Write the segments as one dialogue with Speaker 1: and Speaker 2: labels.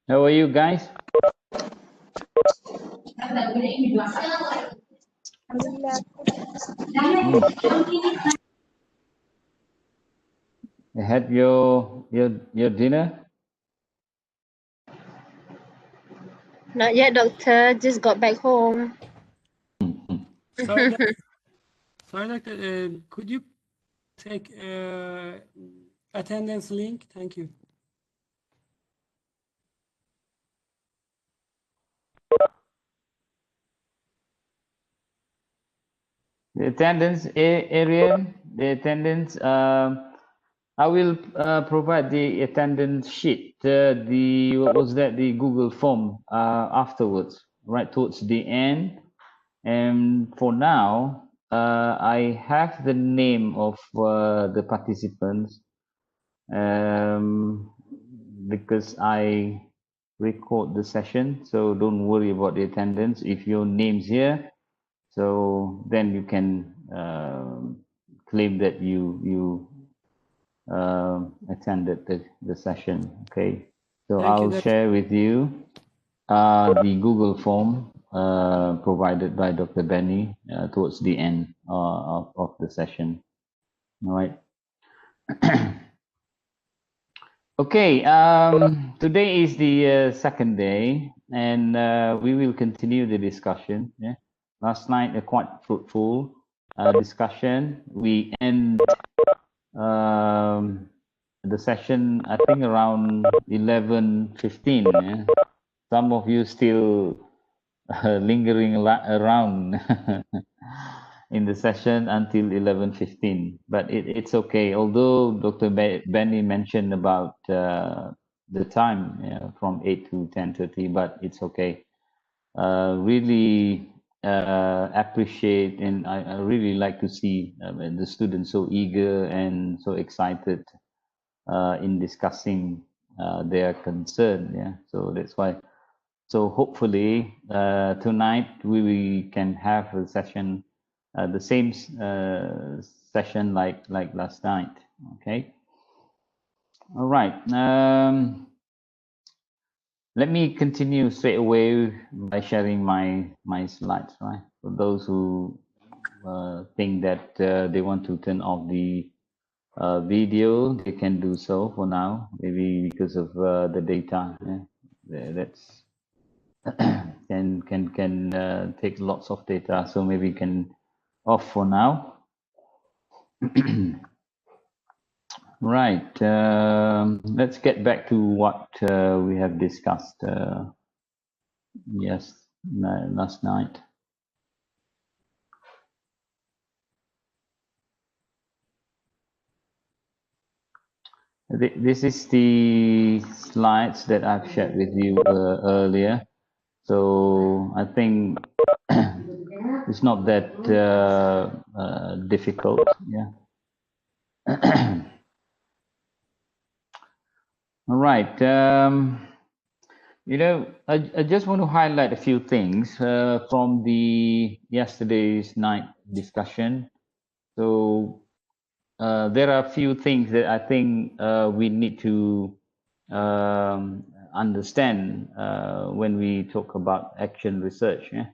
Speaker 1: How are you guys? You had your dinner?
Speaker 2: Not yet, doctor. Just got back home.
Speaker 3: Sorry, doctor. Could you take attendance link? Thank you.
Speaker 1: The attendance, Arian, the attendance. I will provide the attendance sheet. What was that? The Google form afterwards, right towards the end. And for now, I have the name of the participants because I record the session. So don't worry about the attendance. If your name's here, so then you can claim that you attended the session. Okay, so I'll share with you the Google form provided by Dr. Benny towards the end of the session. All right. Okay, today is the second day, and we will continue the discussion. Yeah? Last night, a quite fruitful discussion. We end the session, I think, around 11:15. Yeah? Some of you still lingering around in the session until 11:15, but it's okay. Although Dr. Benny mentioned about the time, from 8 to 10:30, but it's okay. Really appreciate, and I really like to see the students so eager and so excited in discussing their concern. Yeah, so that's why. So hopefully tonight we can have a session, the same session like last night. Okay. All right. Let me continue straight away by sharing my slides. Right. For those who think that they want to turn off the video, they can do so for now. Maybe because of the data. Yeah. That's can take lots of data, so maybe can off for now. Right, let's get back to what we have discussed last night. This is the slides that I've shared with you earlier. So I think it's not that difficult. Yeah. All right. I just want to highlight a few things from the yesterday's night discussion. So there are a few things that I think we need to understand when we talk about action research. Yeah?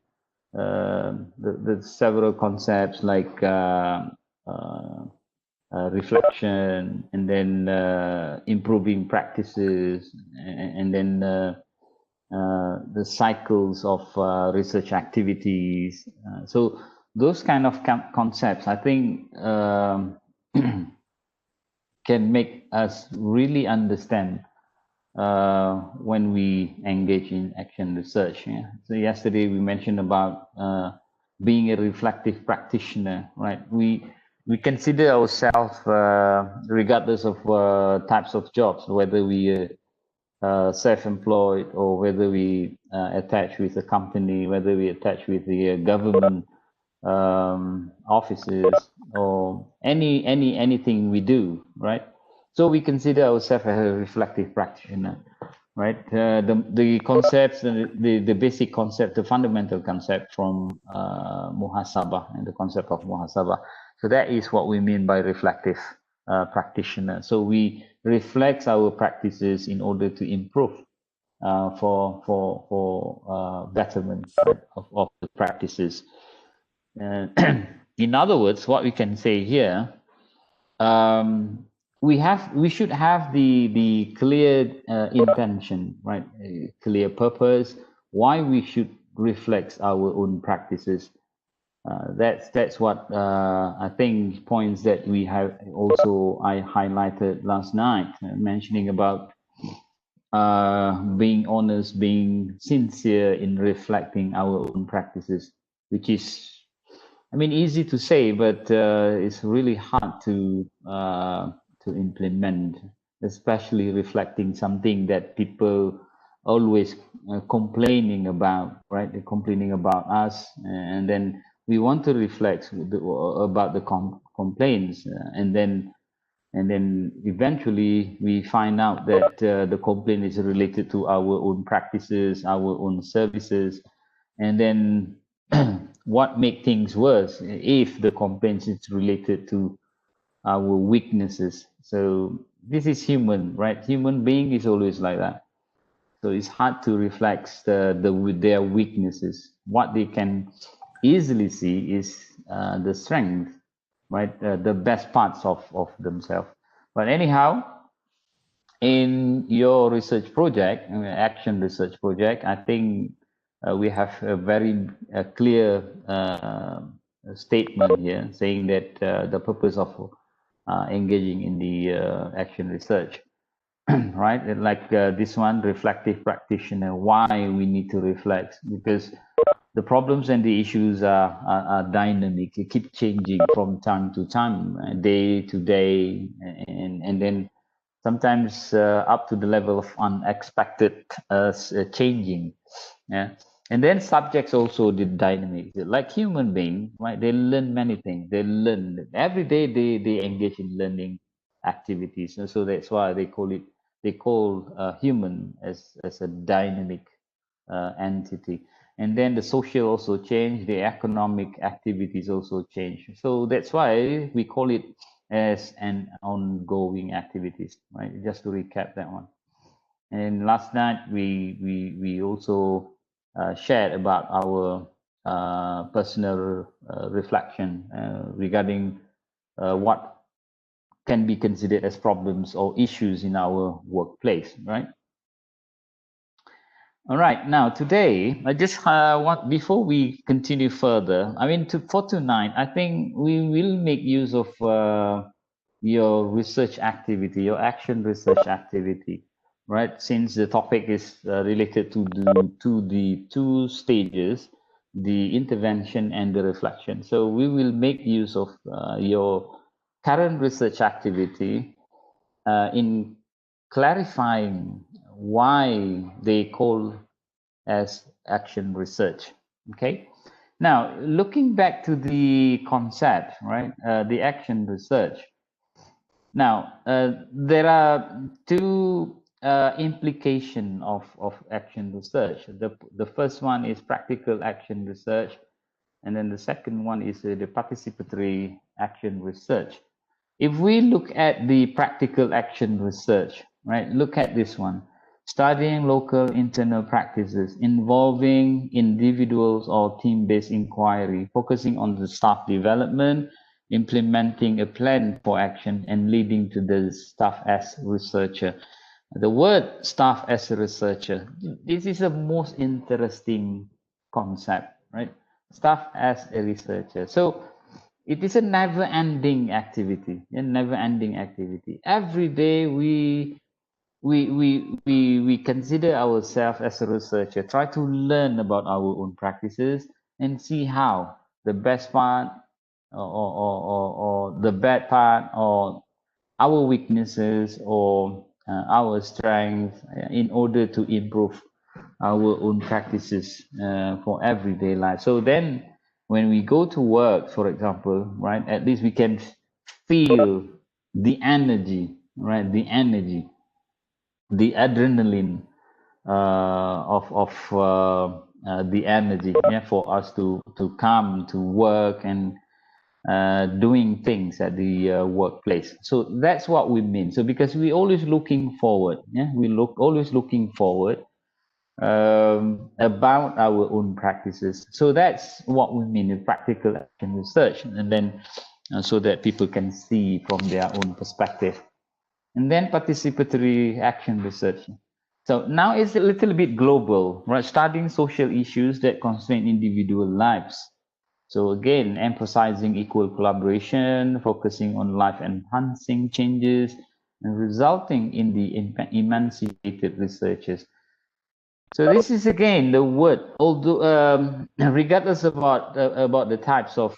Speaker 1: The several concepts like reflection, and then improving practices, and then the cycles of research activities. So those kind of concepts, I think, can make us really understand when we engage in action research. Yeah? So yesterday we mentioned about being a reflective practitioner, right? we consider ourselves, regardless of types of jobs, whether we self-employed or whether we attach with a company, whether we attach with the government offices or anything we do, right? So we consider ourselves as a reflective practitioner, right? The concepts, the basic concept, the fundamental concept from muhasabah and the concept of muhasabah. So that is what we mean by reflective practitioner. So we reflect our practices in order to improve for betterment, right, of the practices. In other words, what we can say here, we should have the clear intention, right? A clear purpose why we should reflect our own practices. That's what I think points that we have also I highlighted last night, mentioning about being honest, being sincere in reflecting our own practices, which is, I mean, easy to say, but it's really hard to implement, especially reflecting something that people always complaining about, right? They're complaining about us, and then we want to reflect about the complaints, and then eventually we find out that the complaint is related to our own practices, our own services, and then what make things worse if the complaint is related to our weaknesses. So this is human, right? Human being is always like that. So it's hard to reflect their weaknesses. What they can easily see is the strength, right? The best parts of themselves. But anyhow, in your research project, action research project, I think we have a very clear statement here saying that the purpose of engaging in the action research, right? Like this one, reflective practitioner, why we need to reflect, because the problems and the issues are dynamic. They keep changing from time to time, day to day, and then sometimes up to the level of unexpected changing. Yeah. And then subjects also the dynamic, like human being, right? They learn many things. They learn every day. They engage in learning activities, and so that's why they call human as a dynamic entity. And then the social also change, the economic activities also change. So that's why we call it as an ongoing activities, right? Just to recap that one. And last night we also shared about our personal reflection regarding what can be considered as problems or issues in our workplace, right? All right. Now today, I just want before we continue further. I mean, for tonight, I think we will make use of your research activity, your action research activity, right? Since the topic is related to the two stages, the intervention and the reflection. So we will make use of your current research activity in clarifying why they call as action research. Okay. Now, looking back to the concept, right, the action research. Now, there are two implications of action research. The first one is practical action research, and then the second one is the participatory action research. If we look at the practical action research, right, look at this one. Studying local internal practices involving individuals or team-based inquiry, focusing on the staff development, implementing a plan for action, and leading to the staff as researcher. The word staff as a researcher, this is the most interesting concept, right? Staff as a researcher. So it is a never-ending activity, a never-ending activity. Every day we consider ourselves as a researcher, try to learn about our own practices and see how the best part or the bad part, or our weaknesses, or our strengths, in order to improve our own practices for everyday life. So then when we go to work, for example, right, at least we can feel the energy, right, the adrenaline of the energy, yeah, for us to come to work and doing things at the workplace. So that's what we mean. So because we always looking forward, yeah, always looking forward about our own practices. So that's what we mean in practical action research, and then so that people can see from their own perspective. And then participatory action research. So now it's a little bit global, right? Studying social issues that concern individual lives. So again, emphasizing equal collaboration, focusing on life-enhancing changes, and resulting in the emancipated researchers. So this is again the word, although regardless about the types of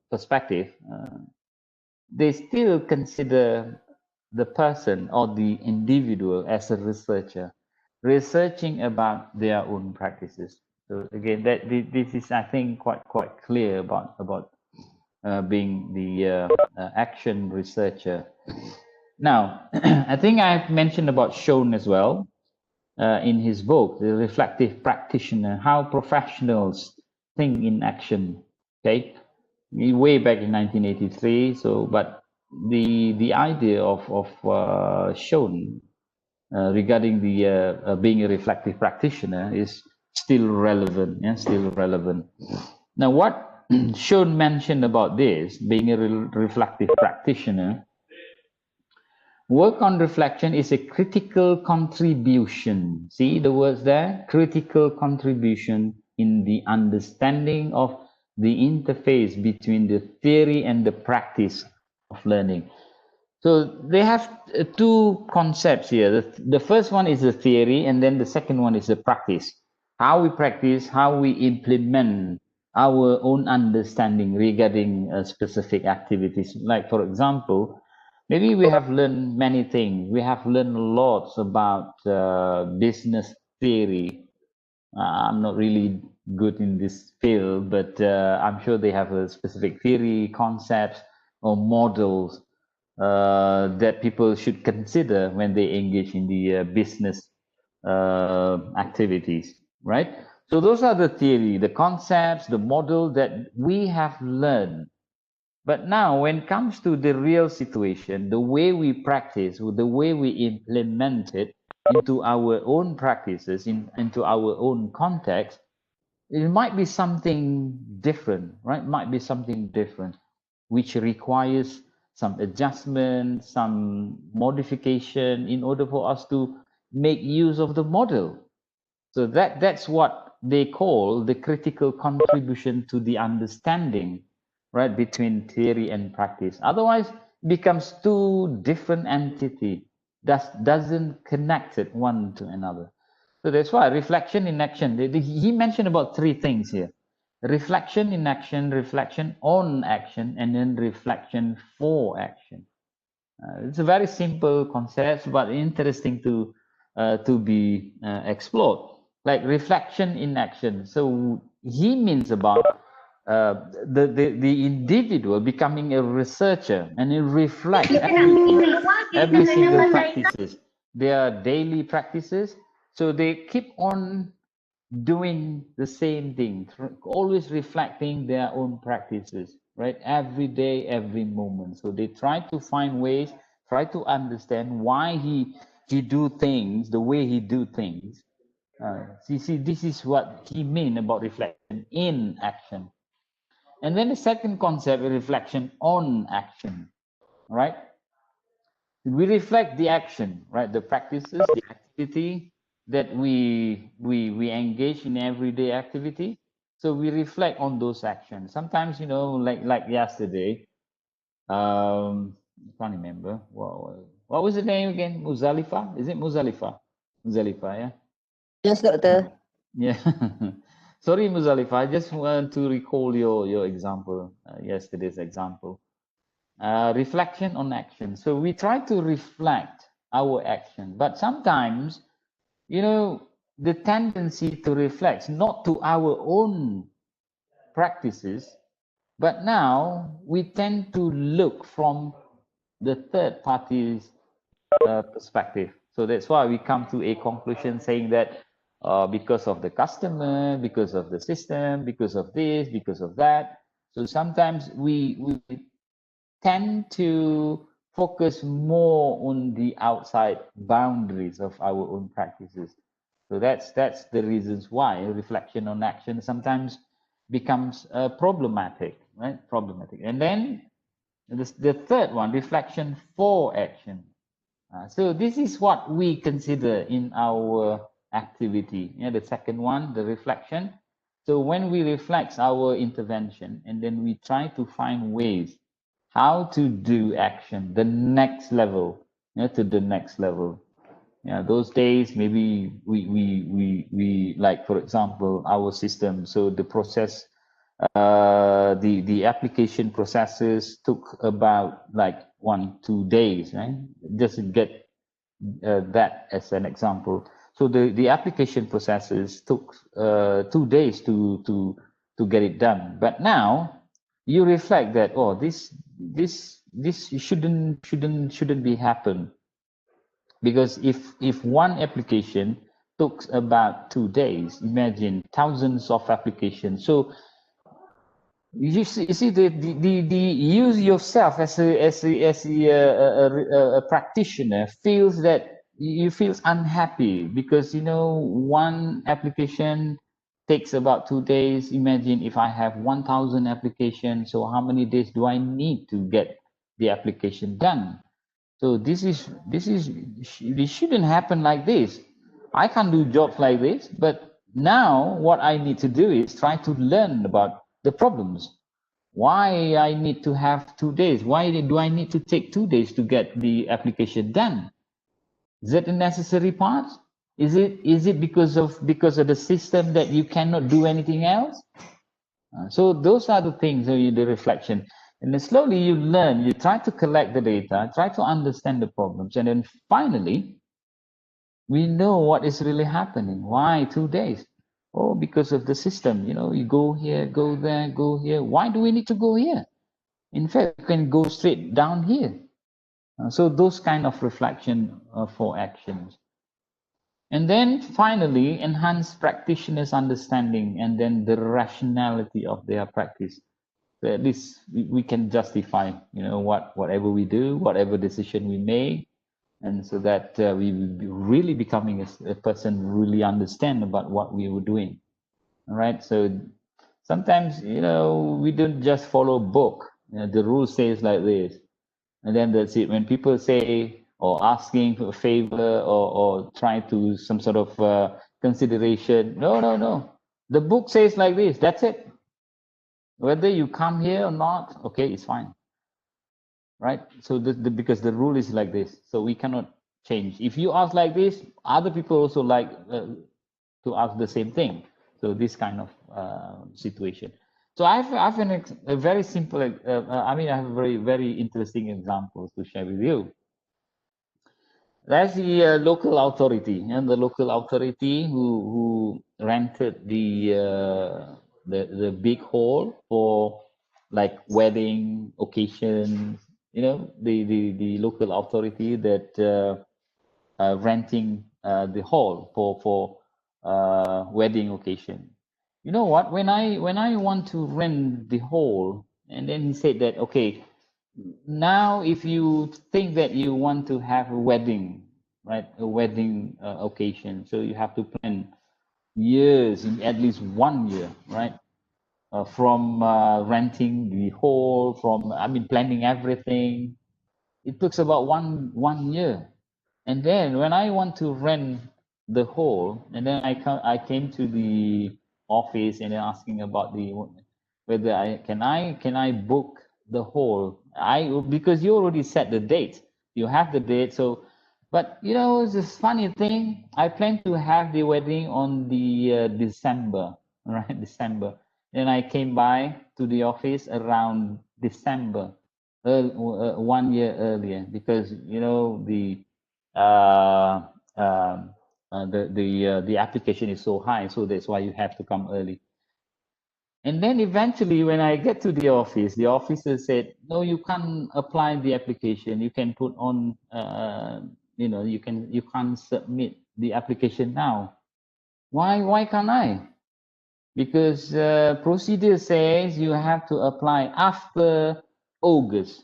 Speaker 1: perspective, they still consider the person or the individual as a researcher, researching about their own practices. So again, that this is, I think, quite clear about being the action researcher. Now, I think I've mentioned about Schoen as well in his book, The Reflective Practitioner, how professionals think in action. Okay, way back in 1983. So, but the idea of Schoen regarding the being a reflective practitioner is still relevant. Yeah, still relevant. Now, what Schoen mentioned about this being a reflective practitioner, work on reflection is a critical contribution. See the words there? Critical contribution in the understanding of the interface between the theory and the practice of learning. So they have two concepts here. The first one is the theory, and then the second one is the practice. How we practice, how we implement our own understanding regarding specific activities. Like, for example, maybe we have learned many things. We have learned lots about business theory. I'm not really good in this field, but I'm sure they have a specific theory, concepts, or models that people should consider when they engage in the business activities, right? So those are the theory, the concepts, the model that we have learned. But now when it comes to the real situation, the way we practice, the way we implement it into our own practices, into our own context, it might be something different, right? Might be something different, which requires some adjustment, some modification in order for us to make use of the model. So that's what they call the critical contribution to the understanding, right, between theory and practice. Otherwise, it becomes two different entity that doesn't connect it one to another. So that's why reflection in action. He mentioned about three things here: reflection in action, reflection on action, and then reflection for action. It's a very simple concept, but interesting to be explored. Like reflection in action. So he means about the individual becoming a researcher and he reflect every single practices, their daily practices. So they keep on doing the same thing, always reflecting their own practices, right? Every day, every moment. So they try to find ways, try to understand why he do things the way he do things. See, this is what he mean about reflection in action. And then the second concept is reflection on action, right? We reflect the action, right? The practices, the activity that we engage in everyday activity. So we reflect on those actions. Sometimes, like yesterday, I can't remember what was the name again? Muzalifa? Is it Muzalifa? Muzalifa, yeah.
Speaker 2: Yes, doctor.
Speaker 1: Yeah. Sorry, Muzalif, I just want to recall your example, yesterday's example. Reflection on action. So we try to reflect our action, but sometimes, you know, the tendency to reflect not to our own practices, but now we tend to look from the third party's perspective. So that's why we come to a conclusion saying that because of the customer, because of the system, because of this, because of that. So sometimes we tend to focus more on the outside boundaries of our own practices. So that's the reasons why reflection on action sometimes becomes problematic, right? Problematic. And then the third one, reflection for action. So this is what we consider in our activity. Yeah, the second one, the reflection. So when we reflect our intervention and then we try to find ways how to do action, the next level, yeah, to the next level. Yeah, those days maybe we like, for example, our system. So the process, the application processes took about like 1-2 days, right? Just to get that as an example. So the application processes took 2 days to get it done. But now you reflect that, oh, this shouldn't be happen, because if one application took about 2 days, imagine thousands of applications. So you see the use yourself as a practitioner feels that you feels unhappy because you know one application takes about 2 days. Imagine if I have 1,000 applications, so how many days do I need to get the application done? So this shouldn't happen like this. I can't do jobs like this, but now what I need to do is try to learn about the problems. Why I need to have 2 days? Why do I need to take 2 days to get the application done? Is that a necessary part? Is it because of the system that you cannot do anything else? So those are the things, the reflection. And then slowly you learn, you try to collect the data, try to understand the problems, and then finally we know what is really happening. Why 2 days? Oh, because of the system. You know, you go here, go there, go here. Why do we need to go here? In fact, you can go straight down here. So those kind of reflection for actions. And then finally, enhance practitioners' understanding and then the rationality of their practice. So at least we can justify, you know, whatever we do, whatever decision we make, and so that we will be really becoming a person who really understand about what we were doing. All right. So sometimes, you know, we don't just follow book. You know, the rule says like this, and then that's it. When people say or asking for a favor or try to some sort of consideration, no. The book says like this. That's it. Whether you come here or not, okay, it's fine, right? So because the rule is like this, so we cannot change. If you ask like this, other people also like to ask the same thing. So this kind of situation. So I've a very simple. I mean, I have very interesting examples to share with you. That's the local authority, and the local authority who rented the big hall for like wedding occasions. You know, the local authority that renting the hall for wedding occasion. You know what? When I want to rent the hall, and then he said that okay, now if you think that you want to have a wedding, right, a wedding occasion, so you have to plan years, in at least 1 year, right, from renting the hall, from I mean planning everything. It takes about one year. And then when I want to rent the hall, and then I came to the office and then asking about the whether I book the hall. Because you already set the date. You have the date. So but you know, it's this funny thing. I plan to have the wedding on the December, right? December. Then I came by to the office around December, 1 year earlier, because you know the application is so high, so that's why you have to come early. And then eventually, when I get to the office, the officer said, "No, you can't apply the application. You can put on, you can't submit the application now." Why? Why can't I? Because procedure says you have to apply after August.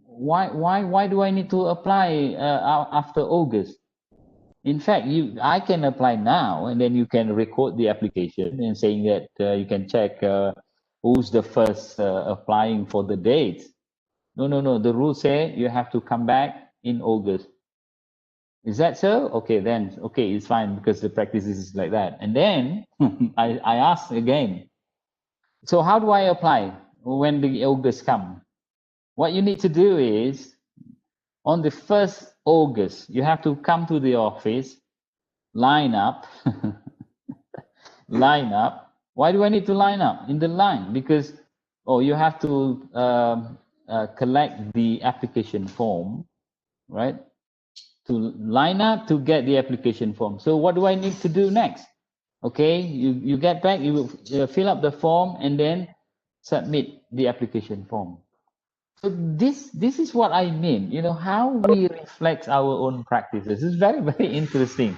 Speaker 1: Why do I need to apply after August? In fact, I can apply now, and then you can record the application and saying that you can check who's the first applying for the dates. No, no, no. The rules say you have to come back in August. Is that so? Okay, then okay, it's fine because the practice is like that. And then I asked again. So how do I apply when the August come? What you need to do is on the 1st August, you have to come to the office, line up, line up. Why do I need to line up in the line? Because, you have to collect the application form, right? To line up to get the application form. So what do I need to do next? Okay, you get back, you fill up the form and then submit the application form. So this is what I mean, how we reflect our own practices. It's very, very interesting.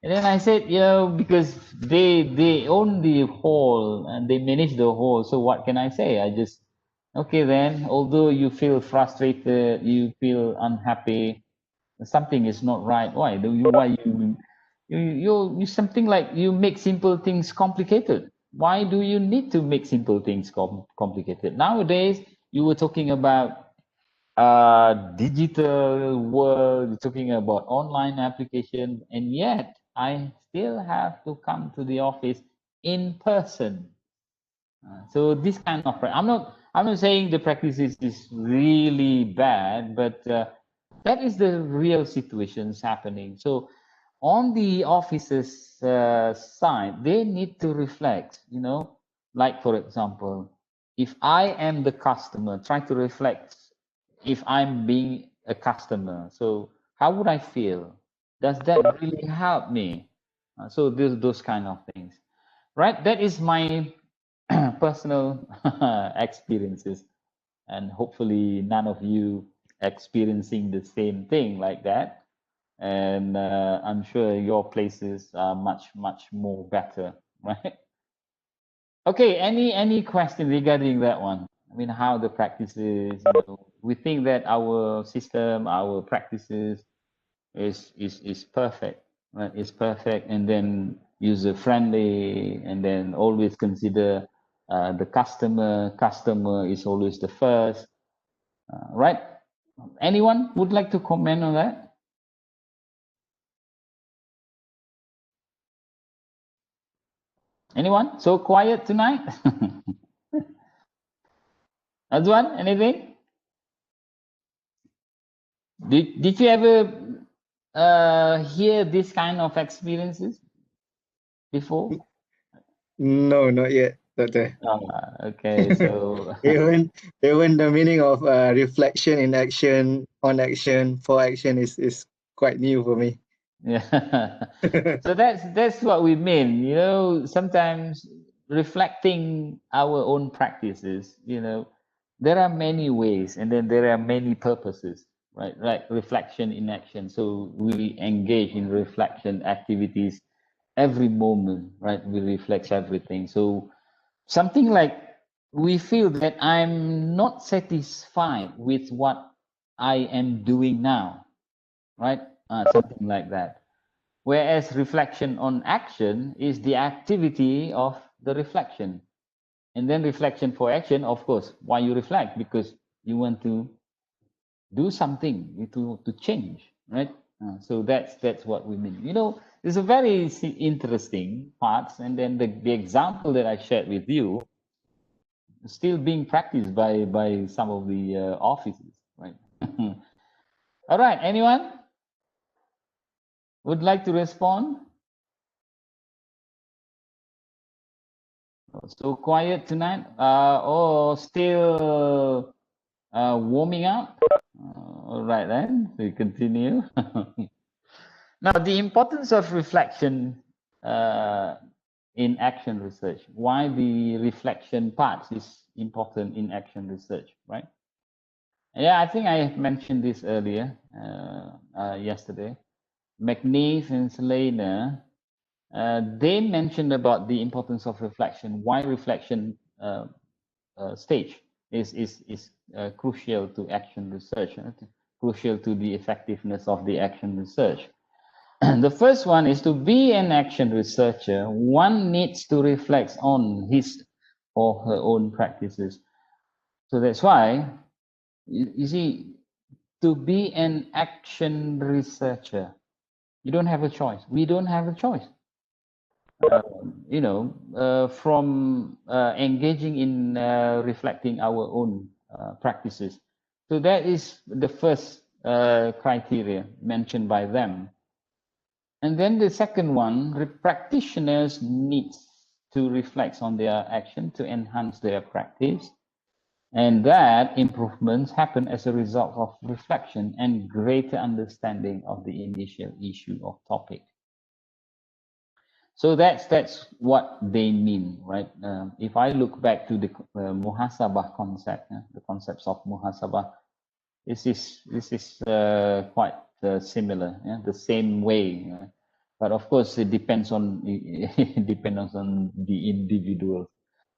Speaker 1: And then I said, because they own the hall and they manage the hall. So what can I say? I just, okay then, although you feel frustrated, you feel unhappy, something is not right. Why you something like you make simple things complicated? Why do you need to make simple things complicated? Nowadays, you were talking about digital world, you're talking about online application, and yet I still have to come to the office in person. So this kind of I'm not saying the practice is really bad, but that is the real situations happening. So on the officers side, they need to reflect, like for example, if I am the customer, try to reflect if I'm being a customer. So how would I feel? Does that really help me? So those kind of things, right? That is my personal experiences, and hopefully none of you experiencing the same thing like that. And I'm sure your places are much more better, right? Okay, any question regarding that one? I mean, how the practices, we think that our system, our practices is perfect, right? It's perfect, and then user friendly, and then always consider the customer. Customer is always the first, right? Anyone would like to comment on that? Anyone? So quiet tonight. Azwan, anything? Did you ever hear this kind of experiences before?
Speaker 4: No, not yet, Doctor.
Speaker 1: Okay, so
Speaker 4: Even the meaning of reflection in action, on action, for action is quite new for me.
Speaker 1: yeah. So that's what we mean, sometimes reflecting our own practices, there are many ways, and then there are many purposes, right? Reflection in action. So we engage in reflection activities every moment, right? We reflect everything. So something like we feel that I'm not satisfied with what I am doing now, right? Something like that. Whereas reflection on action is the activity of the reflection. And then reflection for action, of course, why you reflect? Because you want to do something, to change, right? So that's what we mean. There's a very interesting parts, and then the example that I shared with you is still being practiced by some of the offices, right? All right, anyone would like to respond? So quiet tonight, or still warming up? All right then, we continue. Now, the importance of reflection in action research. Why the reflection part is important in action research, right? Yeah, I think I mentioned this earlier, yesterday. McNeice and Selena, they mentioned about the importance of reflection. Why reflection stage is crucial to action research, crucial to the effectiveness of the action research. The first one is to be an action researcher, one needs to reflect on his or her own practices. So that's why, you see, to be an action researcher, you don't have a choice. We don't have a choice. From engaging in reflecting our own practices. So that is the first criteria mentioned by them. And then the second one, practitioners need to reflect on their action to enhance their practice. And that improvements happen as a result of reflection and greater understanding of the initial issue or topic. So that's what they mean, right? If I look back to the muhasabah concept, the concepts of muhasabah, this is quite similar, the same way. But of course, it depends on it depends on the individual,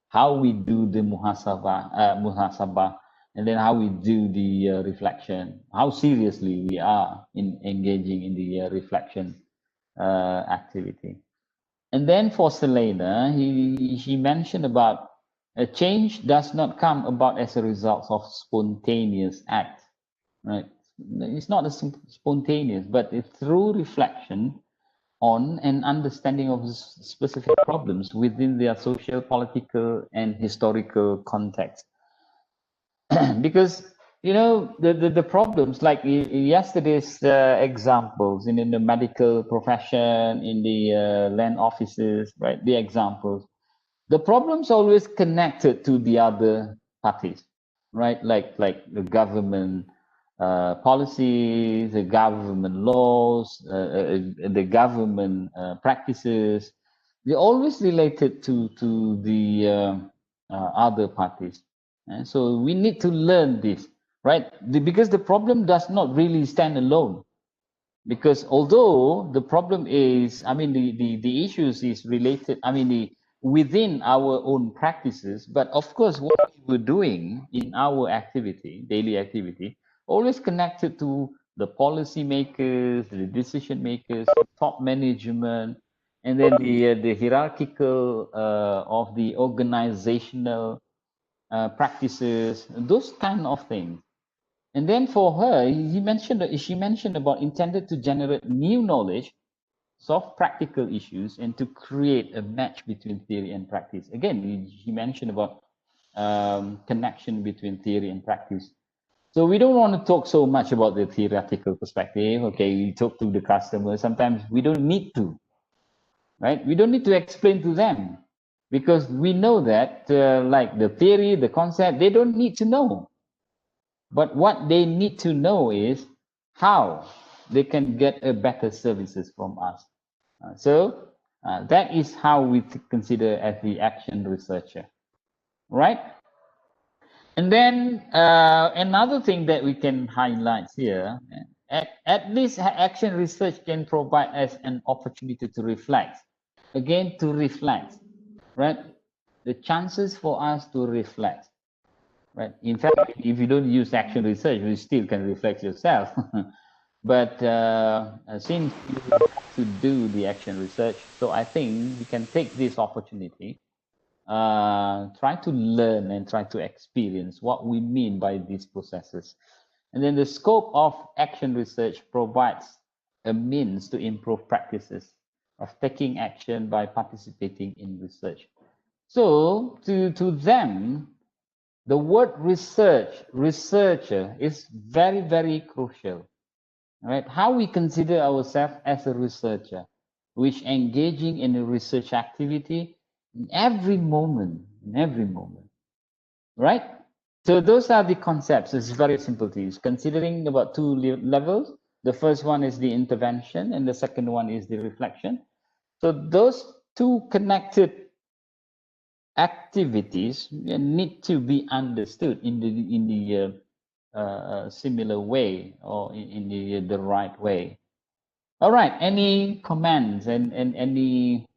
Speaker 1: how we do the muhasabah, and then how we do the reflection, how seriously we are in engaging in the reflection activity. And then for Selena, she mentioned about a change does not come about as a result of spontaneous act, right? It's not a spontaneous, but it's through reflection on an understanding of specific problems within their social, political, and historical context. Because the problems, like yesterday's examples in the medical profession, in the land offices, right? The examples, the problems always connected to the other parties, right? Like the government policies, the government laws, the government practices. They're always related to the other parties. And so we need to learn this, right? Because the problem does not really stand alone. Because although the problem is, I mean, the issues is related, I mean, within our own practices, but of course, what we're doing in our activity, daily activity, always connected to the policy makers, the decision makers, top management, and then the hierarchical of the organizational practices, those kind of things. And then for her, she mentioned about intended to generate new knowledge, solve practical issues, and to create a match between theory and practice. Again, she mentioned about connection between theory and practice. So we don't want to talk so much about the theoretical perspective. Okay, we talk to the customer. Sometimes we don't need to, right? We don't need to explain to them because we know that like the theory, the concept, they don't need to know. But what they need to know is how they can get a better services from us. So that is how we consider as the action researcher, right? And then another thing that we can highlight here, at least action research can provide us an opportunity to reflect. Again, to reflect, right? The chances for us to reflect. Right. In fact, if you don't use action research, you still can reflect yourself. But since you have to do the action research, so I think we can take this opportunity, try to learn and try to experience what we mean by these processes. And then the scope of action research provides a means to improve practices of taking action by participating in research. So to them, the word researcher is very, very crucial, right? How we consider ourselves as a researcher, which engaging in a research activity in every moment, right? So those are the concepts. It's very simple to use. Considering about two levels, the first one is the intervention and the second one is the reflection. So those two connected activities need to be understood in the similar way or in the right way. All right. Any comments and any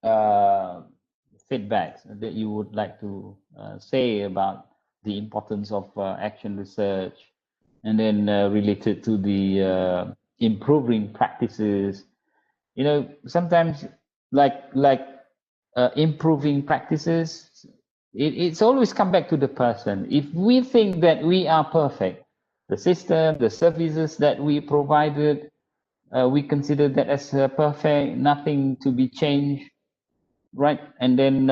Speaker 1: feedbacks that you would like to say about the importance of action research, and then related to the improving practices? You know, sometimes like improving practices, it's always come back to the person. If we think that we are perfect, the system, the services that we provided, we consider that as perfect, nothing to be changed, right? And then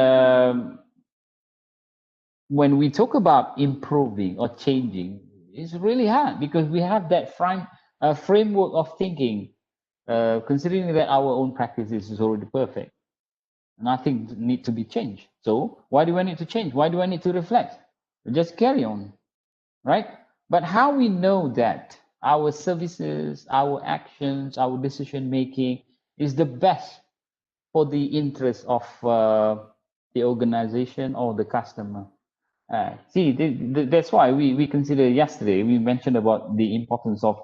Speaker 1: when we talk about improving or changing, it's really hard because we have that framework of thinking, considering that our own practices is already perfect. Nothing need to be changed. So why do I need to change? Why do I need to reflect? Just carry on, right? But how we know that our services, our actions, our decision making is the best for the interest of the organization or the customer? See, that's why we consider yesterday, we mentioned about the importance of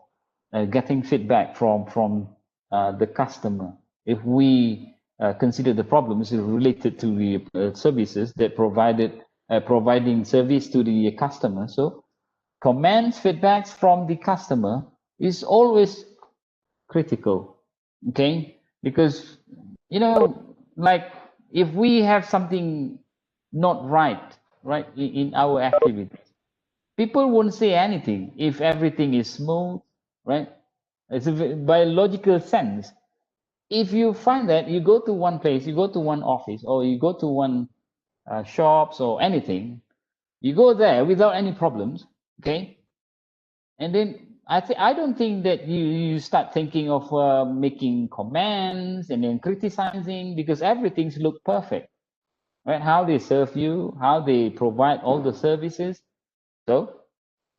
Speaker 1: getting feedback from the customer. If we consider the problems related to the services that providing service to the customer, so comments, feedbacks from the customer is always critical, okay? Because, you know, like if we have something not right, in our activities, people won't say anything if everything is smooth, right? It's a biological sense. If you find that you go to one place, you go to one office, or you go to one shops or anything, you go there without any problems, okay? And then I don't think that you start thinking of making comments and then criticizing because everything's look perfect, right? How they serve you, how they provide all the services. So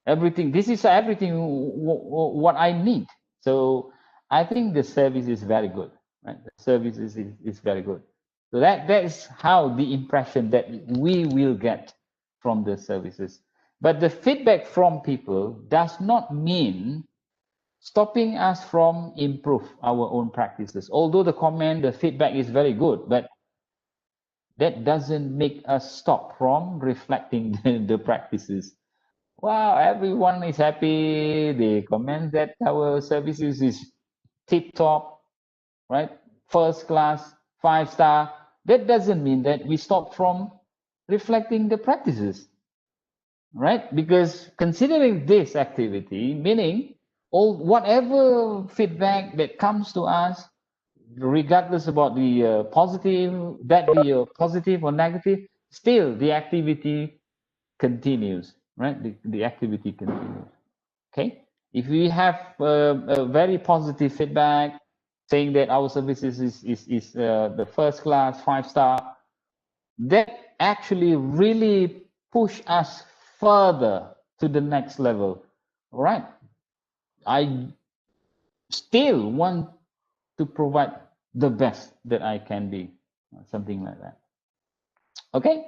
Speaker 1: everything, this is everything what I need. So I think the service is very good, right? The service is very good. So that is how the impression that we will get from the services. But the feedback from people does not mean stopping us from improve our own practices. Although the comment, the feedback is very good, but that doesn't make us stop from reflecting the practices. Wow, everyone is happy. They comment that our services is tip top, right? First class, 5-star. That doesn't mean that we stop from reflecting the practices, right? Because considering this activity, meaning all whatever feedback that comes to us, regardless about the positive, that be positive or negative, still the activity continues, right? The activity continues. Okay. If we have a very positive feedback saying that our services is the first class, 5-star, that actually really push us further to the next level. All right. I still want to provide the best that I can be, something like that. Okay.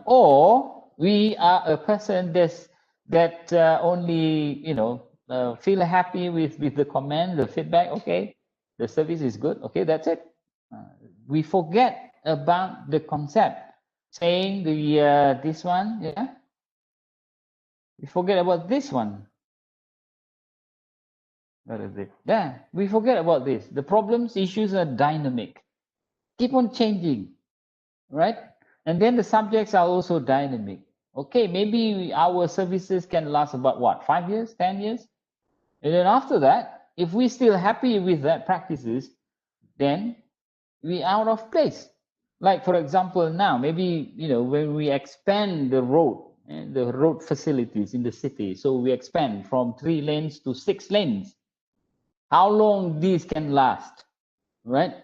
Speaker 1: Or we are a person that only feel happy with the comment, the feedback. Okay, the service is good. Okay, that's it. We forget about the concept, saying the this one. Yeah, we forget about this one. What is it? Yeah, we forget about this. The problems, issues are dynamic, keep on changing, right? And then the subjects are also dynamic. Okay, maybe our services can last about what, 5 years, 10 years? And then after that, if we're still happy with that practices, then we out of place. Like for example, now, maybe, when we expand the road and the road facilities in the city, so we expand from 3 lanes to 6 lanes. How long these can last, right?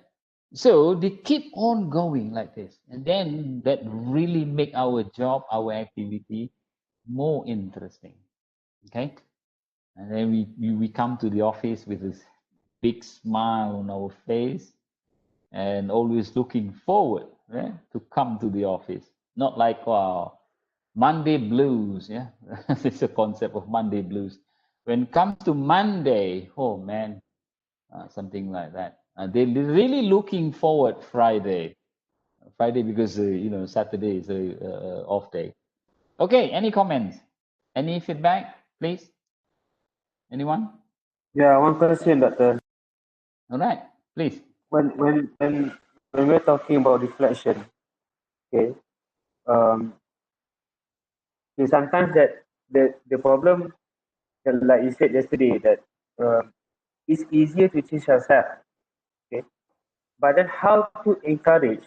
Speaker 1: So they keep on going like this, and then that really make our job, our activity more interesting. Okay, and then we come to the office with this big smile on our face and always looking forward, yeah, to come to the office. Not like, wow, Monday blues, yeah. It's a concept of Monday blues. When it comes to Monday, oh man, something like that. They're really looking forward Friday. Friday because Saturday is a off day. Okay, any comments? Any feedback, please? Anyone?
Speaker 5: Yeah, one question, Doctor.
Speaker 1: All right, please.
Speaker 5: When we're talking about reflection, okay, um, sometimes that the problem that, like you said yesterday, that it's easier to change ourselves, okay, but then how to encourage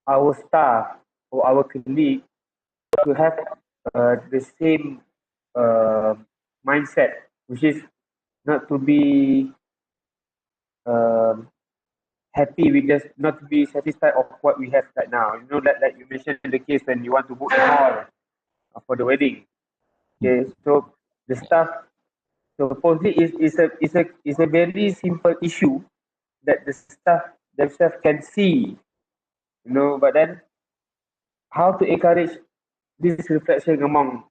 Speaker 5: our staff or our colleague to have the same uh, mindset, which is not to be um, happy with just not to be satisfied of what we have right now. You know, like you mentioned the case when you want to book the hall for the wedding. Okay, so the staff supposedly is a very simple issue that the staff themselves can see, you know, but then how to encourage this reflection among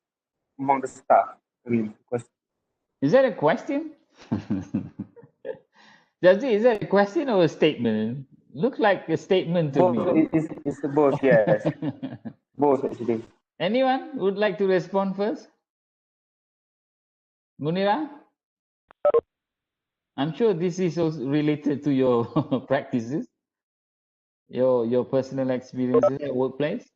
Speaker 5: the staff. I mean, because
Speaker 1: Is that a question? Jazzy, is that a question or a statement? Look like a statement to
Speaker 5: both
Speaker 1: me.
Speaker 5: it's both, yes, both actually.
Speaker 1: Anyone would like to respond first? Munira? I'm sure this is also related to your practices, your personal experiences at workplace.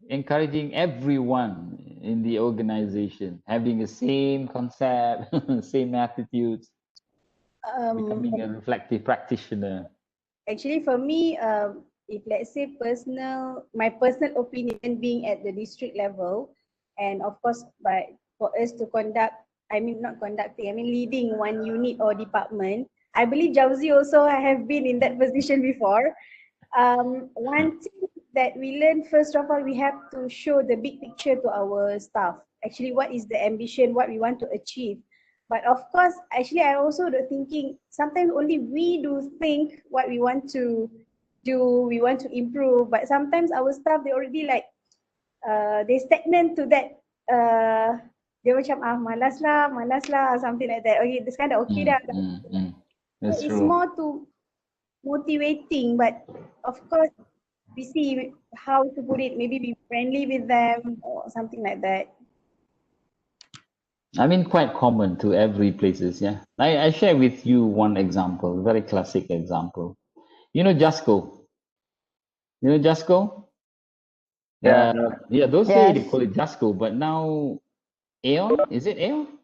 Speaker 1: Encouraging everyone in the organization having the same concept, same attitudes, becoming a reflective practitioner.
Speaker 2: Actually, for me, if let's say my personal opinion being at the district level, and of course, for us to not conducting, leading one unit or department, I believe Jauzi also have been in that position before. One thing that we learn, first of all, we have to show the big picture to our staff. Actually, what is the ambition, what we want to achieve. But of course, actually, I also the thinking, sometimes only we do think what we want to do, we want to improve. But sometimes our staff, they already like, they stagnant to that, dia macam, malas lah, something like that. Okay, this kind of okay dah.
Speaker 1: That's
Speaker 2: It's
Speaker 1: true.
Speaker 2: more to motivating, but of course, we see how to put it, maybe be friendly with them or something like that.
Speaker 1: I mean, quite common to every places, yeah. I share with you one example, very classic example. You know Jasco? You know Jasco?
Speaker 5: Yeah,
Speaker 1: Yeah, those days they
Speaker 6: Yes.
Speaker 1: call it Jasco, but now Aeon, is it Aeon?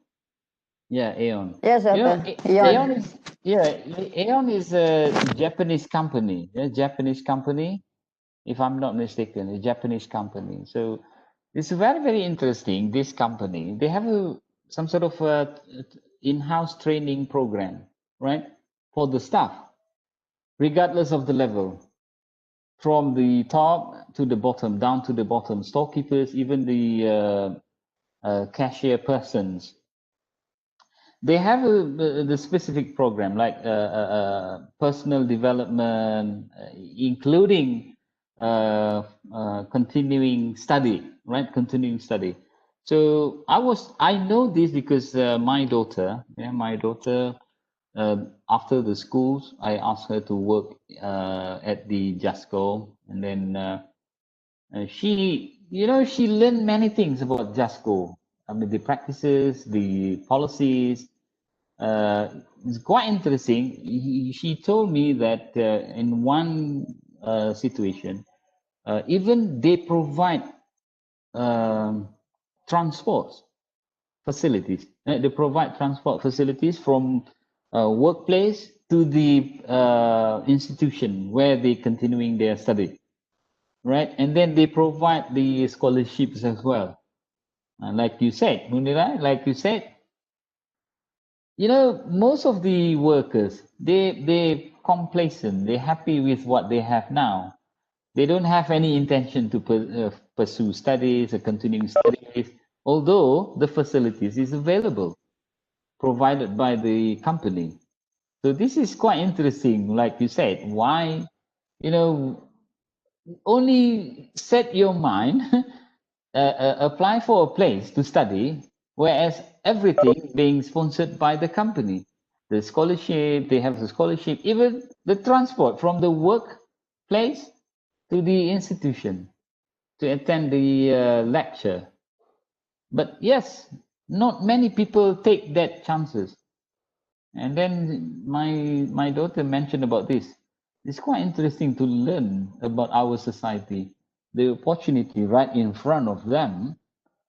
Speaker 1: Yeah, Aeon.
Speaker 6: Yes,
Speaker 1: You know,
Speaker 6: Doctor. Eon.
Speaker 1: Aeon is, yeah, Aeon is a Japanese company, yeah, Japanese company, if I'm not mistaken, a Japanese company. So it's very, very interesting. This company, they have some sort of in-house training program, right, for the staff, regardless of the level, from the top to the bottom, down to the bottom, storekeepers, even the cashier persons. They have the specific program like personal development, including continuing study, right? Continuing study. So I know this because my daughter, after the schools, I asked her to work at the JASCO, and then she learned many things about JASCO. I mean, the practices, the policies. It's quite interesting. She told me that in one situation, even they provide transport facilities. They provide transport facilities from workplace to the institution where they continuing their study, right? And then they provide the scholarships as well. Like you said, Munira, like you said, you know, most of the workers, they complacent, they're happy with what they have now. They don't have any intention to pursue studies or continuing studies, although the facilities is available, provided by the company. So this is quite interesting, like you said. Why, you know, only set your mind, apply for a place to study, whereas everything being sponsored by the company. The scholarship, they have the scholarship, even the transport from the workplace to the institution to attend the lecture. But yes, not many people take that chances. And then my daughter mentioned about this. It's quite interesting to learn about our society. The opportunity right in front of them,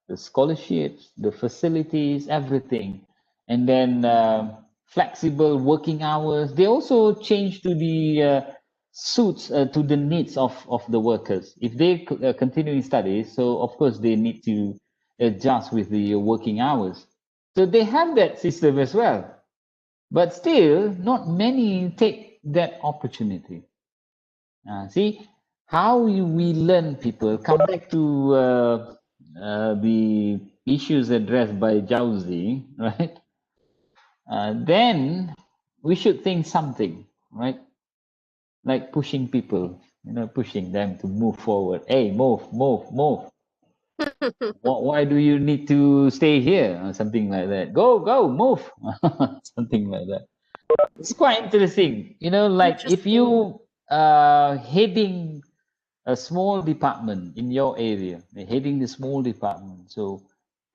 Speaker 1: the scholarships, the facilities, everything. And then flexible working hours. They also change to the suits to the needs of the workers. If they continuing studies, so of course they need to adjust with the working hours. So they have that system as well. But still, not many take that opportunity. See how we learn people. Come back to the issues addressed by Jauzi, right? Then we should think something, right? Like pushing people, pushing them to move forward. Hey, move, move, move. Why do you need to stay here? Or something like that. Go, go, move. Something like that. It's quite interesting. Like if
Speaker 6: Interesting.
Speaker 1: you heading a small department in your area, heading the small department. So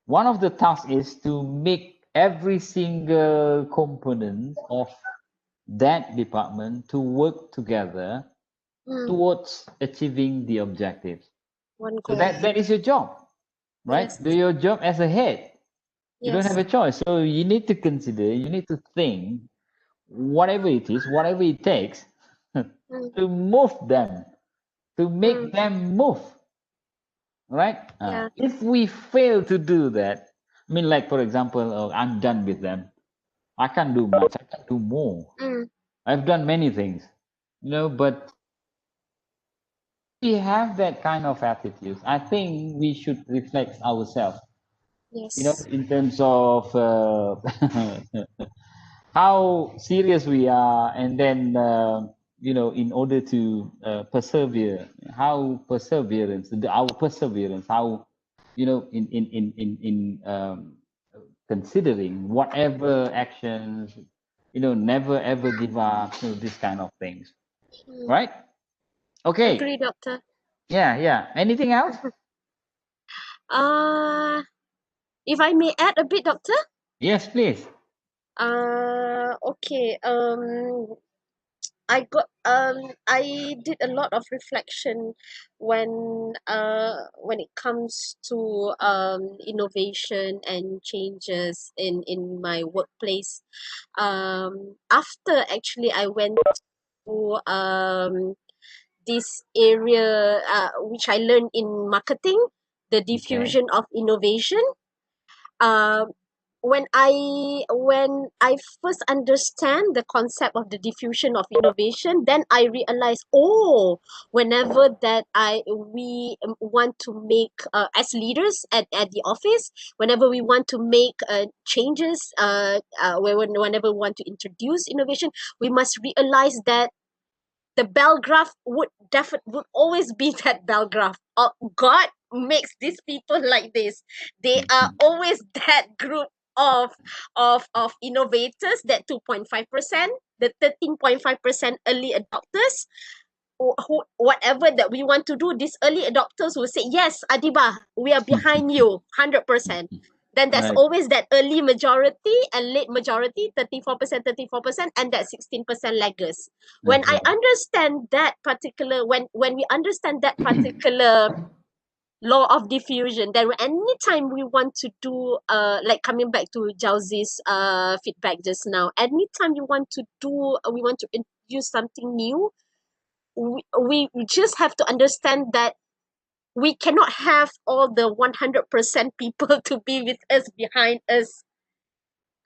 Speaker 1: one of the tasks is to make every single component of that department to work together towards achieving the objectives.
Speaker 6: One
Speaker 1: So
Speaker 6: goal.
Speaker 1: that is your job, right?
Speaker 6: Yes.
Speaker 1: Do your job as a head. You don't
Speaker 6: Yes.
Speaker 1: have a choice. So you need to consider, you need to think whatever it is, whatever it takes to move them, to make them move, right?
Speaker 6: Yeah.
Speaker 1: If we fail to do that, I mean, like for example, I'm done with them. I can't do much. I can do more. I've done many things, but we have that kind of attitude. I think we should reflect ourselves,
Speaker 6: Yes.
Speaker 1: in terms of how serious we are, and then in order to persevere, how perseverance, our perseverance, how in considering whatever actions, never ever give up, these kind of things, right? Okay.
Speaker 6: Agree, doctor.
Speaker 1: Yeah. Anything else?
Speaker 6: Uh, if I may add a bit, doctor.
Speaker 1: Yes, please.
Speaker 6: Okay. I did a lot of reflection when it comes to innovation and changes in my workplace. After actually I went to this area which I learned in marketing, the
Speaker 1: Okay.
Speaker 6: diffusion of innovation. Um, when I first understand the concept of the diffusion of innovation, then I realized, whenever that we want to make as leaders at the office, whenever we want to make changes, whenever we want to introduce innovation, we must realize that the bell graph would always be that bell graph. God makes these people like this. They are always that group of innovators, that 2.5%, the 13.5% early adopters. Whatever that we want to do, these early adopters will say, yes, Adiba, we are behind you 100%. Then there's
Speaker 1: Right.
Speaker 6: always that early majority and late majority, 34%, and that 16% laggers. When
Speaker 1: That's
Speaker 6: I
Speaker 1: right.
Speaker 6: understand that particular, when we understand that particular law of diffusion, then anytime we want to do, like coming back to Jauzi's feedback just now, anytime you want to do, we want to introduce something new, we just have to understand that we cannot have all the 100% people to be with us, behind us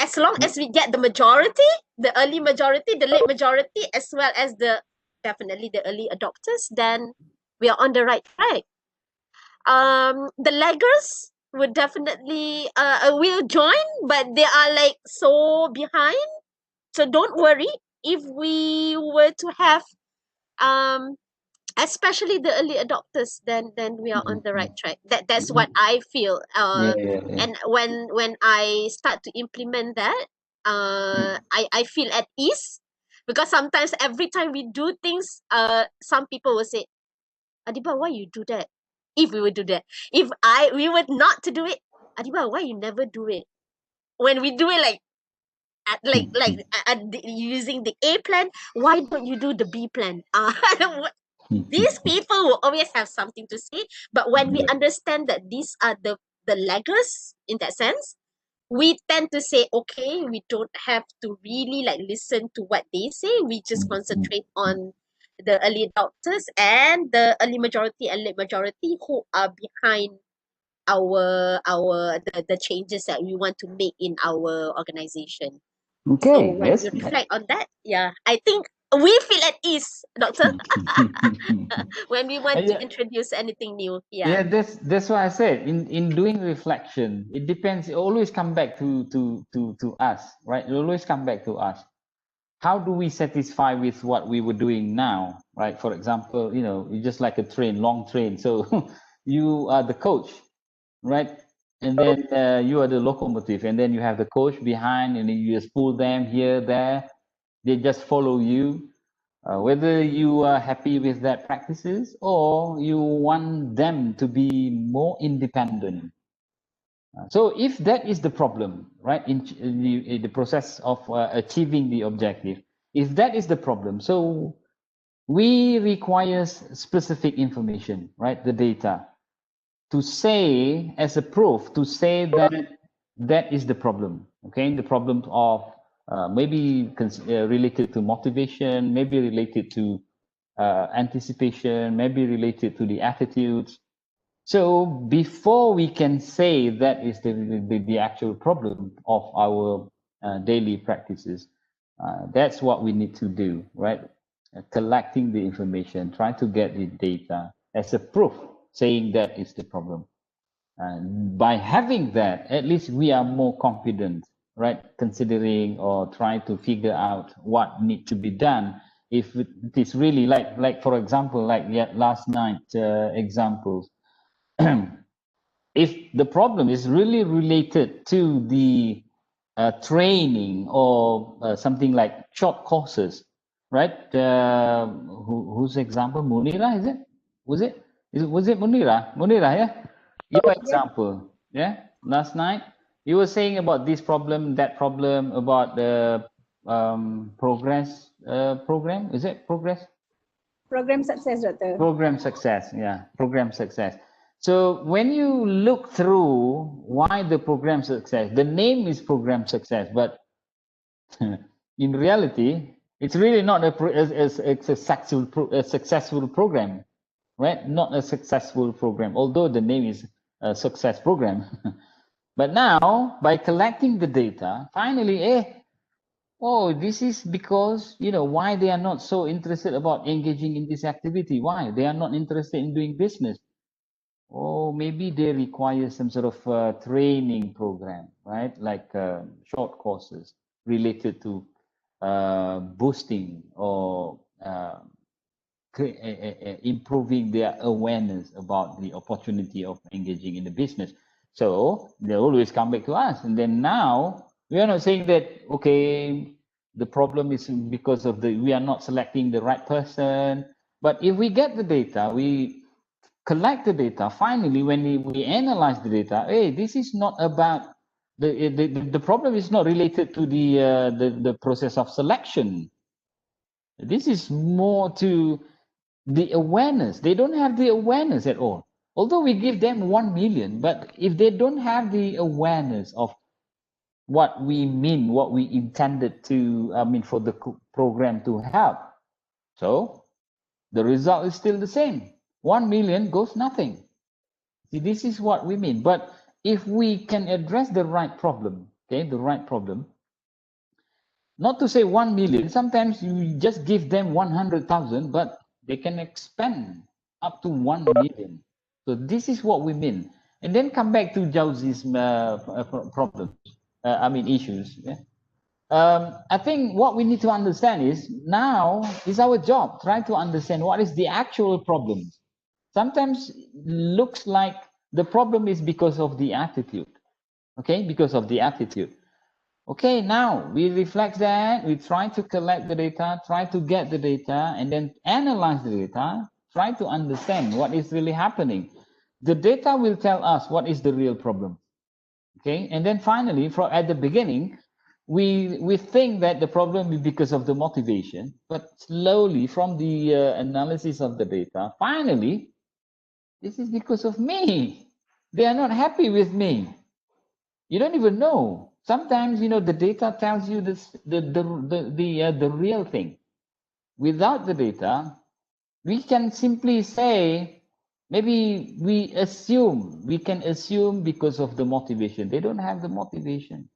Speaker 6: as long as we get the majority, the early majority, the late majority, as well as definitely the early adopters, then we are on the right track. The laggers would definitely will join, but they are like so behind. So don't worry if we were to have especially the early adopters, then we are on the right track. That's what I feel.
Speaker 1: Yeah, yeah, yeah.
Speaker 6: And when I start to implement that, I feel at ease, because sometimes every time we do things, some people will say, Adiba, why you do that? If we would do that, if we were not to do it, Adiba, why you never do it? When we do it using the A plan, why don't you do the B plan? These people will always have something to say, but when we
Speaker 1: Yeah.
Speaker 6: understand that these are the laggers in that sense, we tend to say, okay, we don't have to really like listen to what they say. We just concentrate on the early adopters and the early majority and late majority who are behind the changes that we want to make in our organization. So
Speaker 1: Okay,
Speaker 6: when we
Speaker 1: yes.
Speaker 6: reflect on that, yeah, I think we feel at ease, Doctor, when we want to
Speaker 1: Yeah,
Speaker 6: introduce anything new. Yeah.
Speaker 1: yeah, that's why I said in doing reflection, it depends. It always come back to us, right? It always come back to us. How do we satisfy with what we were doing now, right? For example, you're just like a train, long train. So you are the coach, right? And then you are the locomotive, and then you have the coach behind, and then you just pull them here, there. They just follow you. Whether you are happy with that practices or you want them to be more independent. So if that is the problem, right, in the process of achieving the objective, if that is the problem, so we require specific information, right, the data, to say as a proof, to say that that is the problem, okay, the problem of maybe related to motivation, maybe related to anticipation, maybe related to the attitudes. So before we can say that is the actual problem of our daily practices, that's what we need to do, right? Collecting the information, trying to get the data as a proof, saying that is the problem. And by having that, at least we are more confident, right? Considering or trying to figure out what needs to be done. If it is really like for example, like last night examples, if the problem is really related to the training or something like short courses, right? Whose example? Munira, is it? Was it Munira? Munira, yeah? Your example, yeah? Last night, you were saying about this problem, that problem, about the progress program. Is it progress?
Speaker 2: Program success, Doctor.
Speaker 1: Program success, yeah, program success. So when you look through why the program success, the name is program success, but in reality, it's really not a successful program, right? Not a successful program, although the name is a success program. But now, by collecting the data, finally, oh, this is because, why they are not so interested about engaging in this activity. Why? They are not interested in doing business. Or maybe they require some sort of training program, right? Like short courses related to boosting or improving their awareness about the opportunity of engaging in the business. So they always come back to us. And then now we are not saying that, okay, the problem is because of we are not selecting the right person. But if we get the data, we collect the data, finally, when we analyze the data, hey, this is not about the problem is not related to the process of selection. This is more to the awareness. They don't have the awareness at all. Although we give them 1 million, but if they don't have the awareness of what we mean, what we intended to, for the program to help, so the result is still the same. 1 million goes nothing. See, this is what we mean. But if we can address the right problem, okay, the right problem, Not to say 1 million, sometimes you just give them 100,000, but they can expand up to 1 million. So this is what we mean. And then come back to Jauzi's problems, issues. Yeah? I think what we need to understand is now is our job, try to understand what is the actual problem. Sometimes looks like the problem is because of the attitude, okay, because of the attitude. Okay, now we reflect that, we try to collect the data, try to get the data, and then analyze the data, try to understand what is really happening. The data will tell us what is the real problem. Okay, and then finally, at the beginning, we think that the problem is because of the motivation, but slowly from the analysis of the data, finally, this is because of me. They are not happy with me. You don't even know. Sometimes, the data tells you this, the real thing. Without the data, we can simply say, maybe we can assume because of the motivation. They don't have the motivation.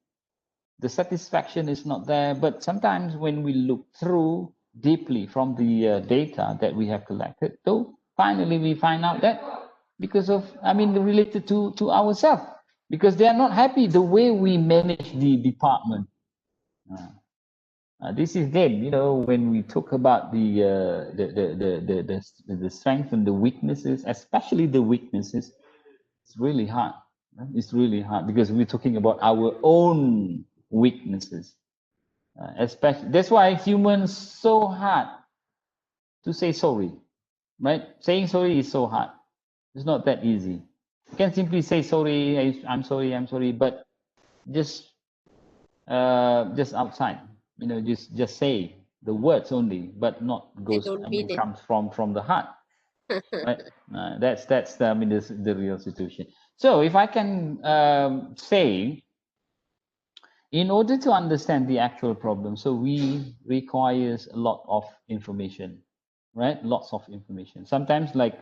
Speaker 1: The satisfaction is not there. But sometimes when we look through deeply from the data that we have collected, though, finally we find out that because of, related to ourselves, because they are not happy the way we manage the department. This is again, when we talk about the strength and the weaknesses, especially the weaknesses, it's really hard. It's really hard because we're talking about our own weaknesses. Especially that's why humans so hard to say sorry, right? Saying sorry is so hard. It's not that easy. You can simply say sorry, I'm sorry, but just outside, just say the words only, but not goes. Comes from the heart, right? That's the real situation. So if I can say, in order to understand the actual problem, so we requires a lot of information, right? Lots of information. Sometimes like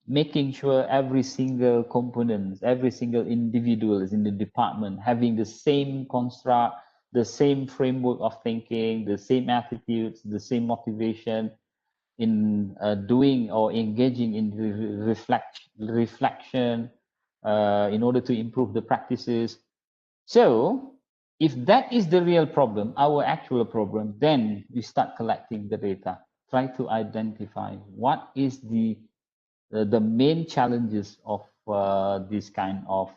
Speaker 1: making sure every single component, every single individual is in the department having the same construct, the same framework of thinking, the same attitudes, the same motivation in doing or engaging in reflection in order to improve the practices. So if that is the real problem, our actual problem, then we start collecting the data, try to identify what is the main challenges of this kind of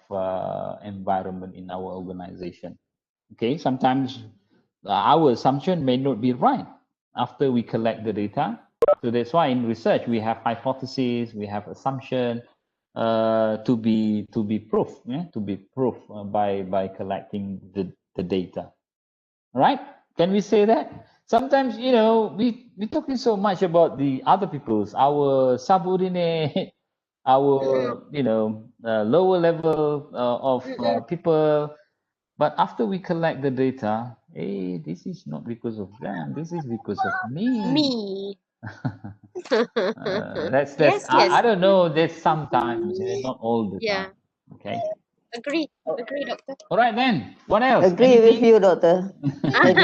Speaker 1: environment in our organization. Okay, sometimes our assumption may not be right after we collect the data. So that's why in research we have hypotheses, we have assumption to be proved, by collecting the data. All right? Can we say that? Sometimes we talking so much about the other people's, our subordinate, our lower level of people. But after we collect the data, hey, this is not because of them. This is because of me. That's
Speaker 6: Yes,
Speaker 1: I
Speaker 6: yes.
Speaker 1: don't know. There's sometimes, not all the time. Okay.
Speaker 6: Agree, doctor.
Speaker 1: All right then. What else?
Speaker 7: Agree with
Speaker 1: Anything?
Speaker 7: you, doctor. I do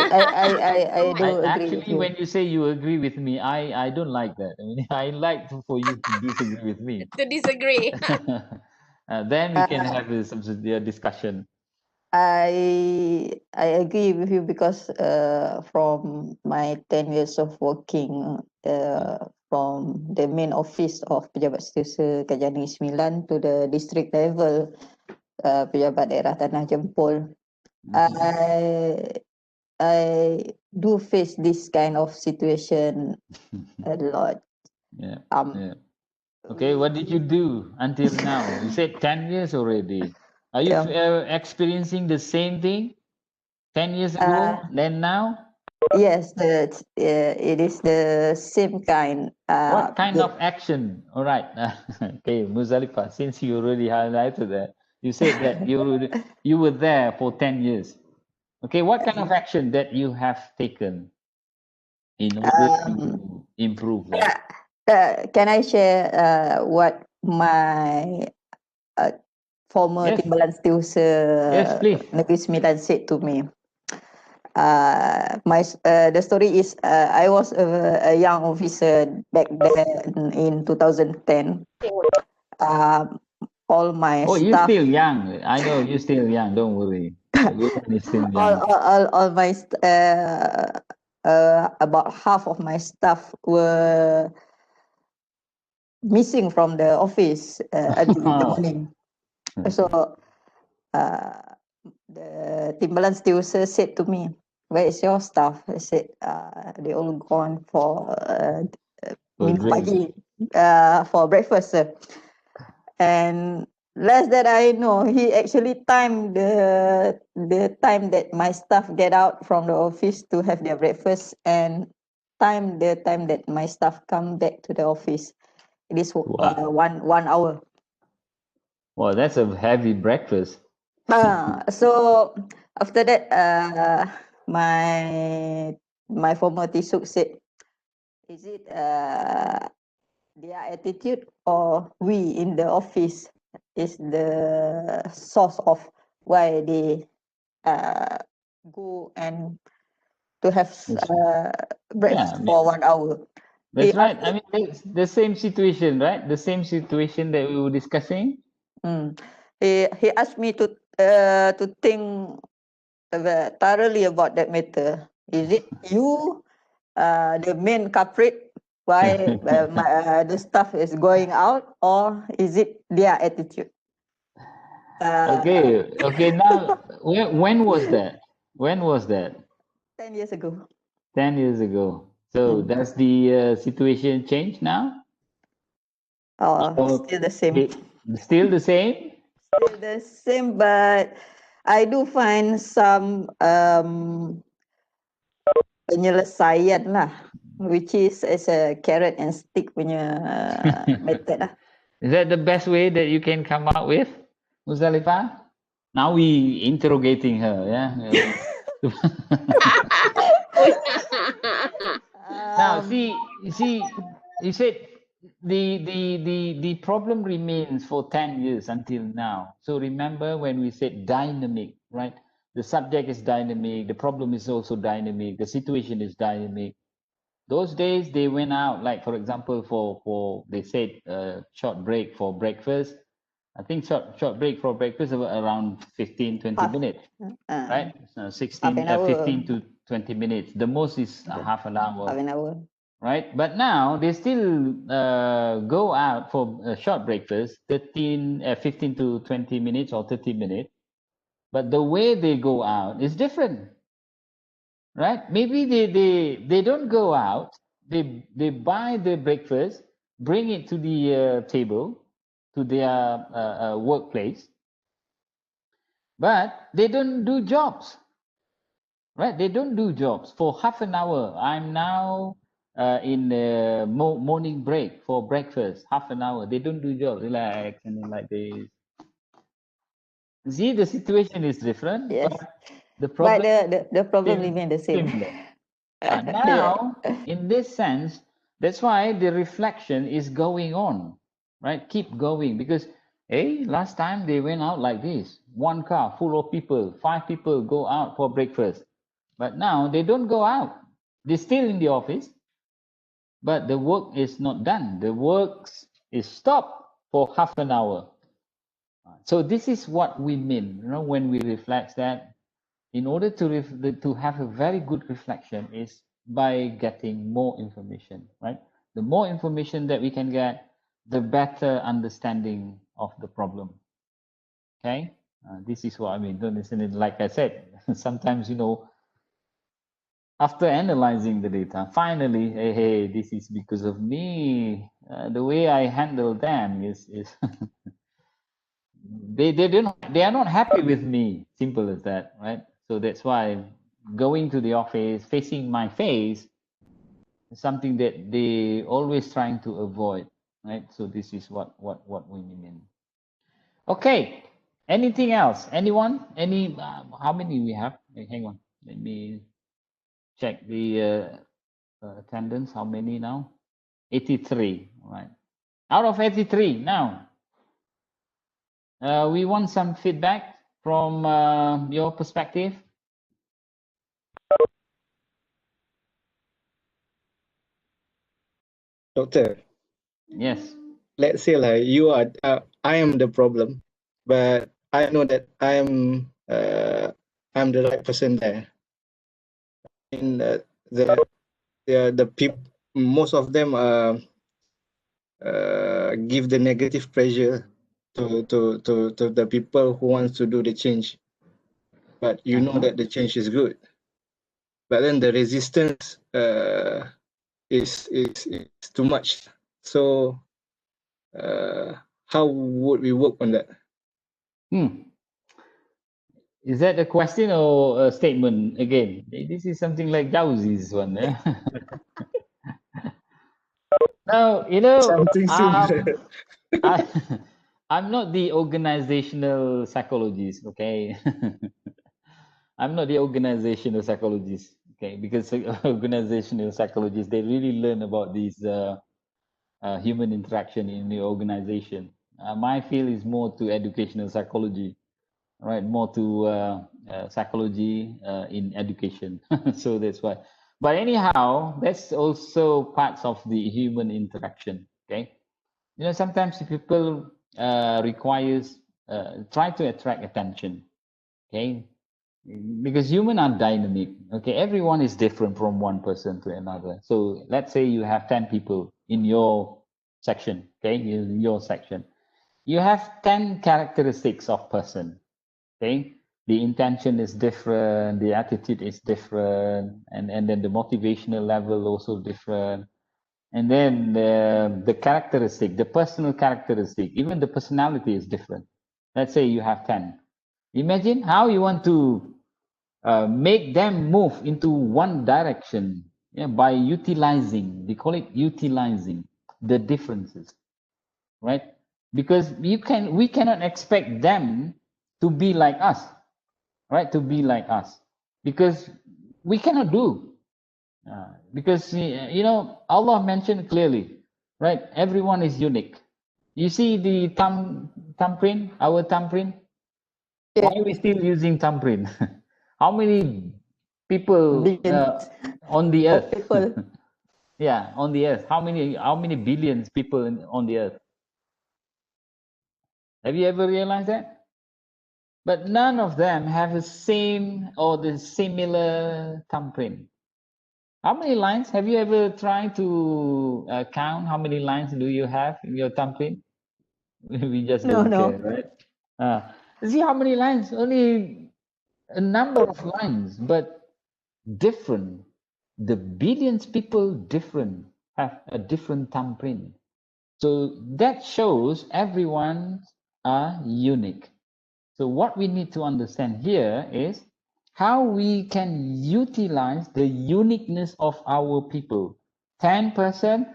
Speaker 7: agree with
Speaker 1: Actually,
Speaker 7: you.
Speaker 1: when you say you agree with me, I don't like that. I like for you to disagree with me.
Speaker 6: To disagree.
Speaker 1: Then we can have some discussion.
Speaker 7: I agree with you because from my 10 years of working from the main office of Pejabat Setiausaha Kerajaan Negeri Sembilan to the district level Pejabat Daerah Tanah Jempol, I do face this kind of situation a lot.
Speaker 1: Yeah. Okay, what did you do until now? You said 10 years already. Are you experiencing the same thing 10 years ago than now?
Speaker 7: Yes, it is the same kind.
Speaker 1: What kind of action? All right. Okay, Muzalifa, since you already highlighted that, you said that you were there for 10 years. Okay, what kind of action that you have taken in order to improve that?
Speaker 7: Can I share what my former
Speaker 1: Yes.
Speaker 7: Timbalan Setiausaha
Speaker 1: Yes, please.
Speaker 7: Negeri Sembilan said to me. The story is I was a young officer back then in 2010. All my
Speaker 1: Oh, you're
Speaker 7: staff,
Speaker 1: still young. I know you're still young. Don't worry. The woman is still
Speaker 7: all,
Speaker 1: young.
Speaker 7: all my about half of my staff were missing from the office early in the morning. So the Timbalan Setiausaha said to me, "Where is your staff?" I said, "They all gone for
Speaker 1: For
Speaker 7: minum
Speaker 1: drink.
Speaker 7: pagi, for breakfast, sir." And less that I know, he actually timed the time that my staff get out from the office to have their breakfast and time the time that my staff come back to the office. It is
Speaker 1: Wow.
Speaker 7: 1 hour.
Speaker 1: Well, that's a heavy breakfast.
Speaker 7: So after that, my former Tisuk said, "Is it their attitude or we in the office is the source of why they go and to have
Speaker 1: Yes. Yeah,
Speaker 7: breakfast for 1 hour?" He
Speaker 1: that's right.
Speaker 7: asked
Speaker 1: I mean, it's the same situation, right? The same situation that we were discussing.
Speaker 7: he asked me to think thoroughly about that matter. Is it you, the main culprit, why the staff is going out, or is it their attitude?
Speaker 1: Okay, okay. Now, when was that? When was that?
Speaker 7: 10 years ago.
Speaker 1: 10 years ago. So does the situation change now? Or
Speaker 7: Still the same.
Speaker 1: still the same?
Speaker 7: Still the same, but I do find some penyelesaian lah, which is as a carrot and stick punya method lah.
Speaker 1: Is that the best way that you can come out with, Muzalifah? Now we interrogating her, yeah. Now, you said the problem remains for 10 years until now. So remember when we said dynamic, right? The subject is dynamic, the problem is also dynamic, the situation is dynamic. Those days they went out, like for example, for they said short break for breakfast. I think short break for breakfast around 15, 20 minutes, right? So 16,
Speaker 7: an hour.
Speaker 1: 15 to 20 minutes. The most is half an hour.
Speaker 7: Half an hour.
Speaker 1: Right? But now they still go out for a short breakfast, 15 to 20 minutes or 30 minutes. But the way they go out is different, right? Maybe they don't go out. They buy the breakfast, bring it to the table, to their workplace, but they don't do jobs. Right? They don't do jobs for half an hour. I'm now in the morning break for breakfast, half an hour. They don't do jobs, relax and then like this. See, the situation is different,
Speaker 7: Yes.
Speaker 1: but the
Speaker 7: But
Speaker 1: problem
Speaker 7: the problem
Speaker 1: same,
Speaker 7: remain the same.
Speaker 1: similar. Now, in this sense, that's why the reflection is going on, right? Keep going because, hey, last time they went out like this, one car full of people, 5 people go out for breakfast. But now they don't go out. They're still in the office, but the work is not done. The work is stopped for half an hour. So this is what we mean, when we reflect that. In order to have a very good reflection is by getting more information, right? The more information that we can get, the better understanding of the problem. Okay, this is what I mean. Don't listen it. Like I said, sometimes after analyzing the data, finally, hey, this is because of me. The way I handle them is they are not happy with me. Simple as that, right? So that's why going to the office, facing my face, is something that they always trying to avoid, right? So this is what we mean. Okay. Anything else? Anyone? How many we have? Hang on. Let me check the attendance. How many now? 83. Right. Out of 83 now. We want some feedback from your perspective.
Speaker 4: Doctor,
Speaker 1: Yes.
Speaker 4: let's say like you are, I am the problem, but I know that I'm the right person there. In the people, most of them give the negative pressure to the people who wants to do the change, but you know that the change is good, but then the resistance is too much. So how would we work on that?
Speaker 1: Is that a question or a statement again? This is something like Gauzi's one. Now, you know,
Speaker 4: Something similar.
Speaker 1: I, I'm not the organizational psychologist, okay? I'm not the organizational psychologist, okay? Because organizational psychologists, they really learn about these human interaction in the organization. My field is more to educational psychology, right? More to psychology in education. So that's why. But anyhow, that's also parts of the human interaction, okay? You know, sometimes people requires try to attract attention, okay? Because human are dynamic, okay? Everyone is different from one person to another. So let's say you have 10 people in your section, okay? In your section, you have 10 characteristics of person, okay? The intention is different, the attitude is different, and then the motivational level also different. And then the characteristic, the personal characteristic, even the personality is different. Let's say you have 10. Imagine how you want to make them move into one direction, yeah, by utilizing, we call it utilizing the differences, right? Because we cannot expect them to be like us, right? To be like us, because we cannot do. Because you know, Allah mentioned clearly, right? Everyone is unique. You see the thumbprint, our thumbprint. Why are we still using thumbprint? How many people
Speaker 7: Billions
Speaker 1: on the
Speaker 7: of
Speaker 1: earth?
Speaker 7: people.
Speaker 1: Yeah, on the earth. How many billions people on the earth? Have you ever realized that? But none of them have the same or the similar thumbprint. How many lines? Have you ever tried to count how many lines do you have in your thumbprint? We just
Speaker 7: No,
Speaker 1: don't care,
Speaker 7: no.
Speaker 1: right? See how many lines? Only a number of lines, but different. The billions people different, have a different thumbprint. So that shows everyone are unique. So what we need to understand here is how we can utilize the uniqueness of our people. 10%,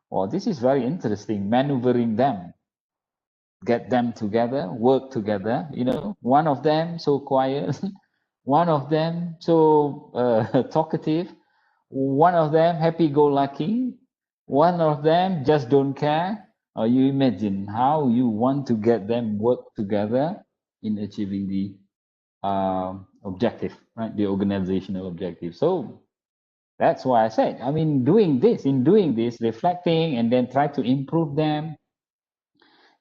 Speaker 1: well, this is very interesting, maneuvering them, get them together, work together, you know, one of them so quiet, one of them so talkative, one of them happy-go-lucky, one of them just don't care. Or you imagine how you want to get them work together in achieving the objective, right? The organizational objective. So that's why I said, I mean, doing this, reflecting and then try to improve them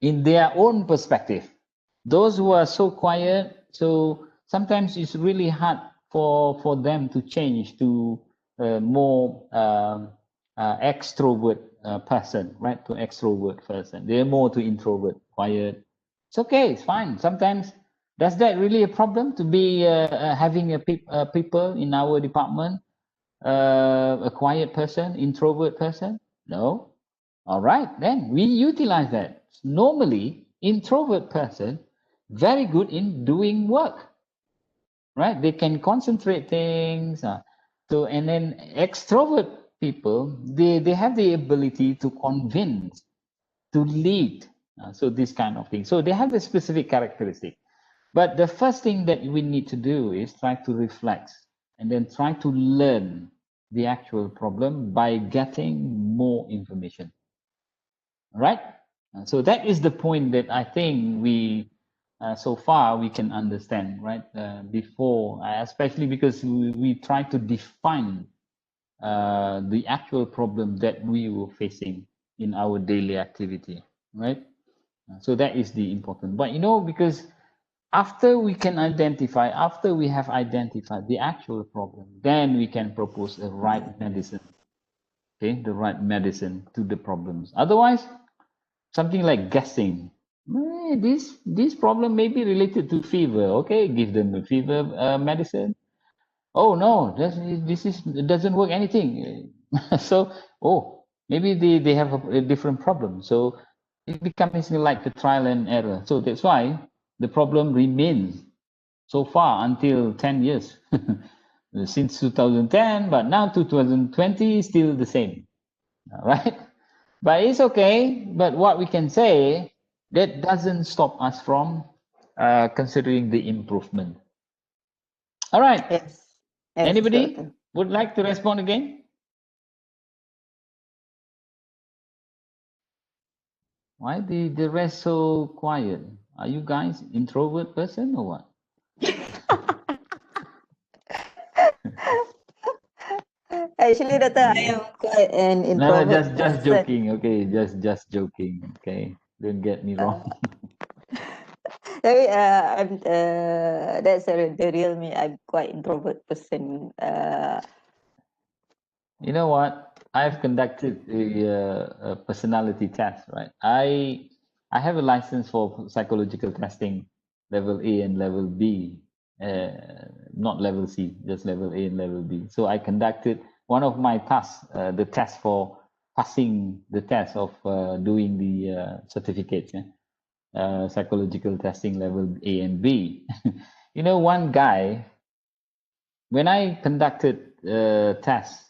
Speaker 1: in their own perspective. Those who are so quiet, so sometimes it's really hard for them to change to a more extrovert person, right? To extrovert person. They're more to introvert, quiet. It's okay, it's fine. Sometimes, does that really a problem to be having people in our department, a quiet person, introvert person? No. All right, then we utilize that. Normally, introvert person very good in doing work, right? They can concentrate things. So and then extrovert people, they have the ability to convince, to lead. So this kind of thing. So they have a specific characteristic. But the first thing that we need to do is try to reflect and then try to learn the actual problem by getting more information. Right? So that is the point that I think we so far we can understand, right? Before, especially because we try to define the actual problem that we were facing in our daily activity, right? So that is the important. But you know, because after we can identify, after we have identified the actual problem, then we can propose the right medicine, okay, the right medicine to the problems. Otherwise, something like guessing. This problem may be related to fever. Okay, give them a fever medicine. Oh no, this is it doesn't work anything. So maybe they have a different problem. So it becomes like the trial and error. So that's why the problem remains so far until 10 years since 2010, but now 2020 is still the same. All right. But it's okay. But what we can say, that doesn't stop us from considering the improvement. All right.
Speaker 7: Yes.
Speaker 1: Anybody
Speaker 7: Betul.
Speaker 1: would like to respond again? Why the rest so quiet? Are you guys introvert person or what?
Speaker 7: Actually, Doctor, I am quite an
Speaker 1: No,
Speaker 7: introvert
Speaker 1: just
Speaker 7: person.
Speaker 1: joking. Okay, just joking. Okay, don't get me wrong.
Speaker 7: Tapi that's the real me. I'm quite introvert person.
Speaker 1: You know what? I've conducted a personality test, right? I have a license for psychological testing, level A and level B, not level C, just level A and level B. So I conducted one of my tasks, the test for passing the test of doing the certificates, psychological testing level A and B. You know, one guy, when I conducted tests,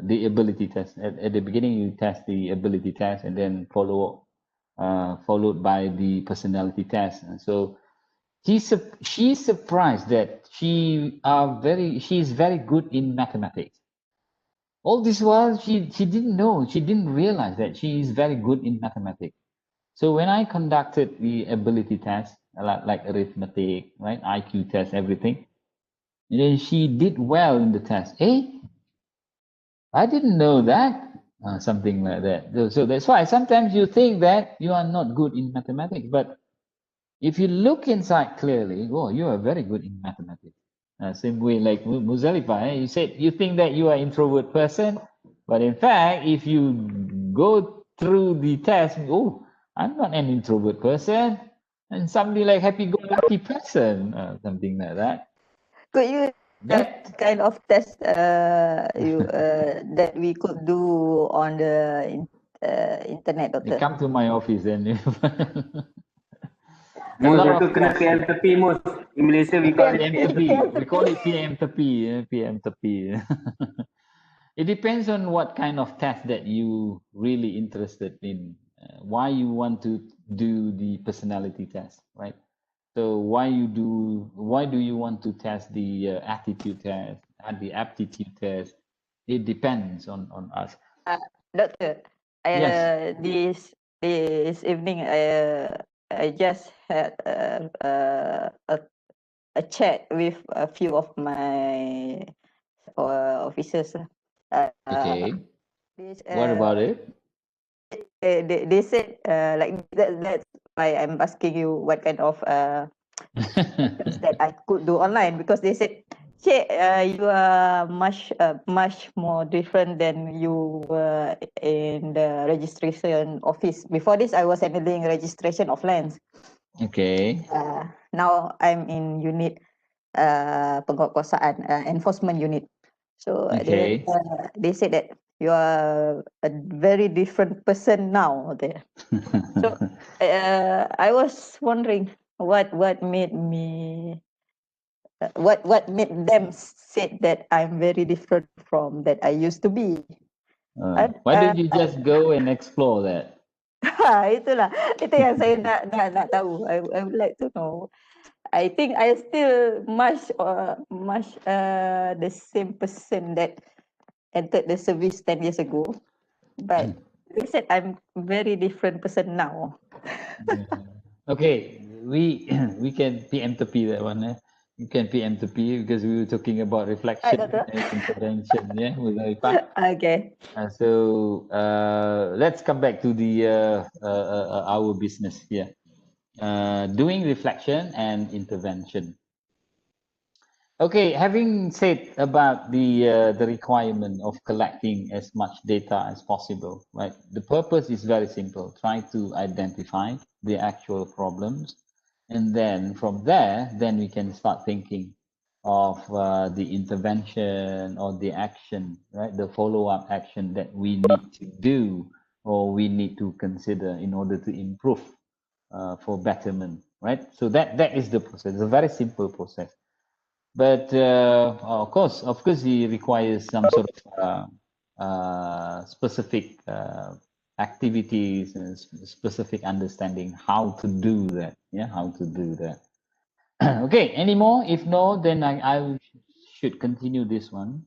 Speaker 1: the ability test, at the beginning you test the ability test and then followed by the personality test. And so she's surprised that she's very good in mathematics. All this while she didn't know, she didn't realize that she is very good in mathematics. So when I conducted the ability test, like arithmetic, right, IQ test, everything, and then she did well in the test. Hey, I didn't know that. Something like that. So that's why sometimes you think that you are not good in mathematics, but if you look inside clearly, oh, you are very good in mathematics. Same way like Muzalifa, you said you think that you are introvert person, but in fact, if you go through the test, oh, I'm not an introvert person, and somebody like happy-go-lucky person, something like that.
Speaker 7: Could you
Speaker 1: That
Speaker 7: kind of test you that we could do on the internet,
Speaker 1: they
Speaker 7: Doctor?
Speaker 1: come to my office and a
Speaker 5: Mus,
Speaker 1: lot of
Speaker 5: itu kena
Speaker 1: tests.
Speaker 5: PM tepi, Mus. In Malaysia, we call it
Speaker 1: PM tepi. We call it PM tepi. PM tepi. It depends on what kind of test that you really interested in. Why you want to do the personality test, right? So why do you want to test the attitude test and the aptitude test? It depends on us.
Speaker 7: Doctor,
Speaker 1: Yes.
Speaker 7: this evening I just had a chat with a few of my officers.
Speaker 1: Okay.
Speaker 7: This,
Speaker 1: What about it?
Speaker 7: they said like that's why I'm asking you what kind of things that I could do online, because they said, "Cik, you are much more different than you were in the registration office. Before this, I was handling registration of lands.
Speaker 1: Okay.
Speaker 7: Now I'm in unit penguatkuasaan, enforcement unit. So
Speaker 1: Okay.
Speaker 7: they said that you are a very different person now there. So I was wondering what made me what made them said that I'm very different from that I used to be.
Speaker 1: Why don't you just go and explore that?
Speaker 7: Itulah, itu yang saya nak tahu. I would like to know. I think I still much the same person that entered the service 10 years ago, but they said I'm very different person now.
Speaker 1: Okay, we we can PM to P that one. You can PM to P because we were talking about reflection
Speaker 7: Doctor.
Speaker 1: and intervention. Yeah, with Arifah.
Speaker 7: Okay.
Speaker 1: So let's come back to the our business here. Doing reflection and intervention. Okay, having said about the requirement of collecting as much data as possible, right? The purpose is very simple: try to identify the actual problems, and then from there, then we can start thinking of the intervention or the action, right? The follow-up action that we need to do or we need to consider in order to improve for betterment, right? So that is the process. It's a very simple process. But of course, it requires some sort of specific activities and specific understanding how to do that. Yeah, how to do that. Okay, any more? If no, then I should continue this one.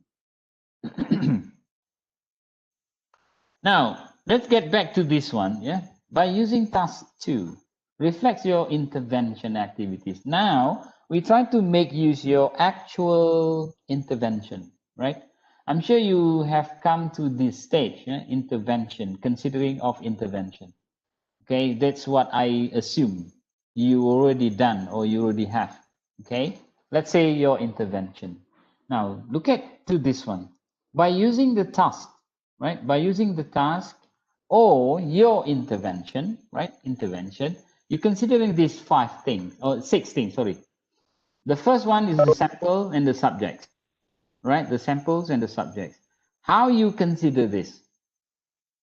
Speaker 1: Now, let's get back to this one. Yeah, by using task 2, reflect your intervention activities. Now, we try to make use your actual intervention, right? I'm sure you have come to this stage, yeah? Intervention, considering of intervention. Okay, that's what I assume you already done or you already have. Okay, let's say your intervention. Now, look at to this one. By using the task, right? By using the task or your intervention, right? Intervention, you're considering these 5 things or 6 things, sorry. The first one is the sample and the subject, right? The samples and the subjects. How you consider this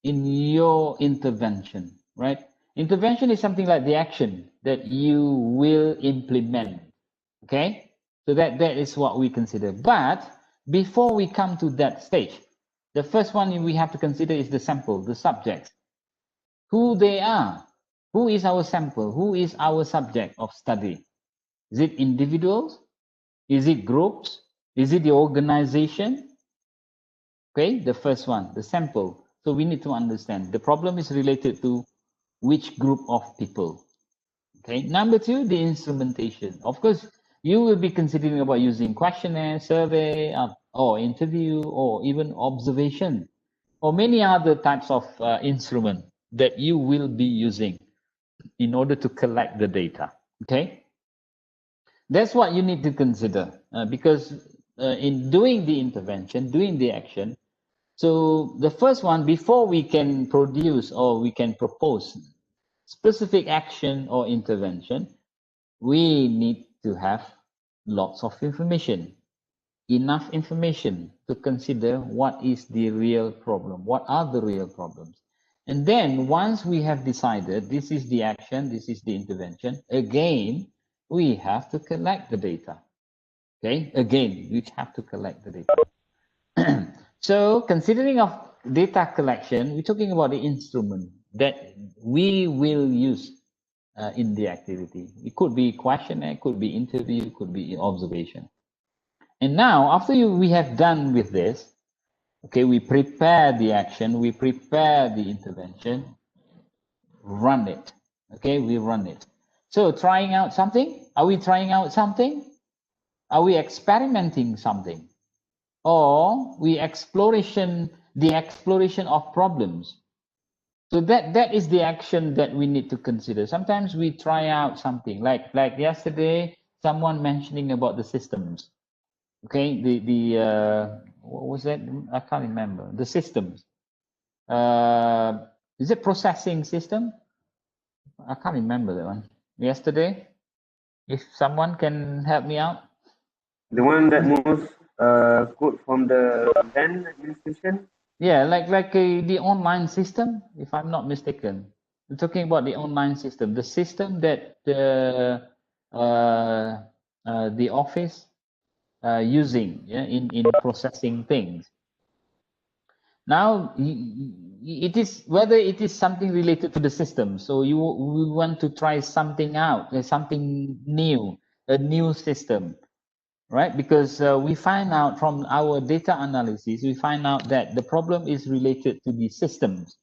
Speaker 1: in your intervention, right? Intervention is something like the action that you will implement, okay? So that is what we consider. But before we come to that stage, the first one we have to consider is the sample, the subject, who they are. Who is our sample? Who is our subject of study? Is it individuals? Is it groups? Is it the organization? Okay, the first one, the sample. So we need to understand the problem is related to which group of people. Okay, number 2, the instrumentation. Of course, you will be considering about using questionnaire, survey, or interview, or even observation, or many other types of instrument that you will be using in order to collect the data. Okay, that's what you need to consider because in doing the intervention, doing the action, so the first one, before we can produce or we can propose specific action or intervention, we need to have lots of information, enough information to consider what is the real problem, what are the real problems. And then once we have decided this is the action, this is the intervention, again, we have to collect the data. Okay, again, we have to collect the data. So considering of data collection, we're talking about the instrument that we will use in the activity. It could be questionnaire, could be interview, could be observation. And now, after we have done with this, okay, we prepare the action, we prepare the intervention, run it. Okay, we run it. So trying out something? Are we trying out something? Are we experimenting something? Or the exploration of problems? So that is the action that we need to consider. Sometimes we try out something like yesterday, someone mentioning about the systems. Okay, what was that? I can't remember. The systems. Is it processing system? I can't remember that one. Yesterday, if someone can help me out.
Speaker 5: The one that moves code from the LAN administration.
Speaker 1: Yeah, like the online system, if I'm not mistaken. We're talking about the online system, the system that the office using, yeah, in processing things. Now, it is whether it is something related to the system. So we want to try something out, something new, a new system, right? Because we find out from our data analysis, we find out that the problem is related to the systems,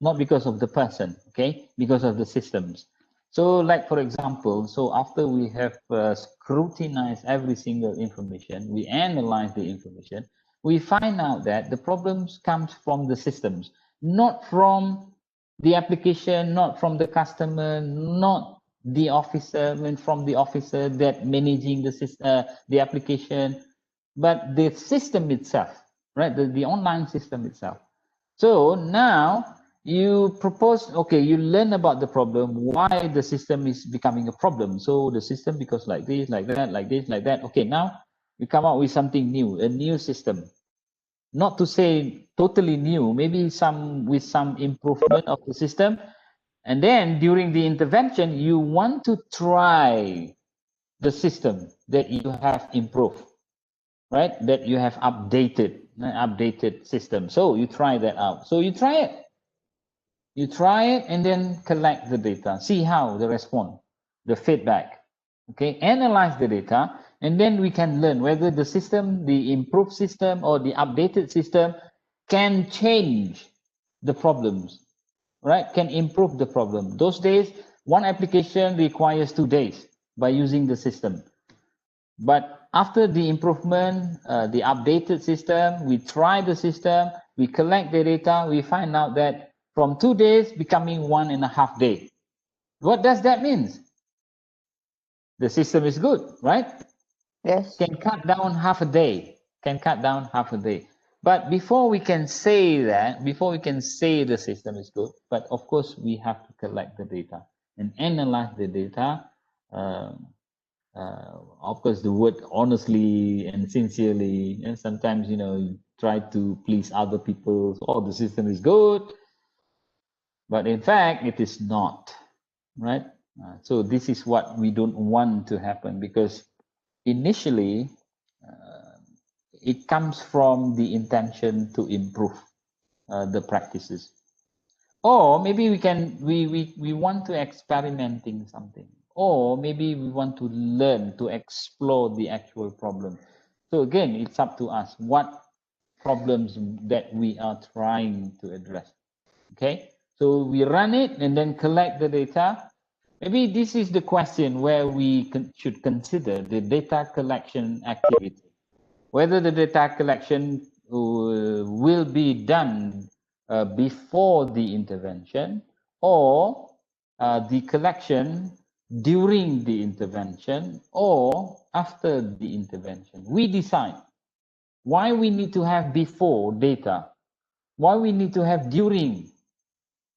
Speaker 1: not because of the person, okay? Because of the systems. So like, for example, so after we have scrutinized every single information, we analyze the information, we find out that the problems comes from the systems, not from the application, not from the customer, not the officer, I mean from the officer that managing the system, the application, but the system itself, right? The online system itself. So now you propose, okay, you learn about the problem, why the system is becoming a problem. So the system because like this, like that, like this, like that. Okay, now we come up with something new, a new system. Not to say totally new, maybe with some improvement of the system. And then during the intervention, you want to try the system that you have improved, right? That you have updated, an updated system. So you try that out. So you try it. You try it and then collect the data, see how they respond, the feedback, okay? Analyze the data, and then we can learn whether the system, the improved system or the updated system can change the problems, right? Can improve the problem. Those days, one application requires 2 days by using the system. But after the improvement, the updated system, we try the system, we collect the data, we find out that from 2 days becoming 1.5 days. What does that mean? The system is good, right?
Speaker 7: Yes.
Speaker 1: Can cut down half a day, can cut down half a day. But before we can say that, before we can say the system is good, but of course we have to collect the data and analyze the data. Of course, the word honestly and sincerely, and sometimes, you try to please other people. Oh, the system is good, but in fact, it is not, right? So this is what we don't want to happen, because initially, it comes from the intention to improve the practices. Or maybe we want to experimenting something, or maybe we want to learn to explore the actual problem. So again, it's up to us what problems that we are trying to address. Okay, so we run it and then collect the data. Maybe this is the question where we should consider the data collection activity, whether the data collection will be done before the intervention, or the collection during the intervention, or after the intervention. We decide why we need to have before data, why we need to have during,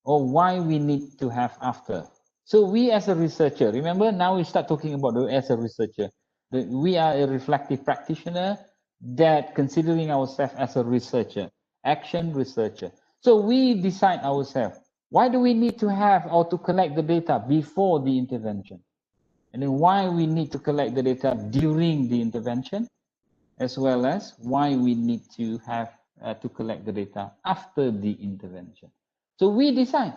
Speaker 1: or why we need to have after. So we as a researcher, remember now we start talking about as a researcher, that we are a reflective practitioner that considering ourselves as a researcher, action researcher. So we decide ourselves, why do we need to have or to collect the data before the intervention? And then why we need to collect the data during the intervention, as well as why we need to have to collect the data after the intervention. So we decide.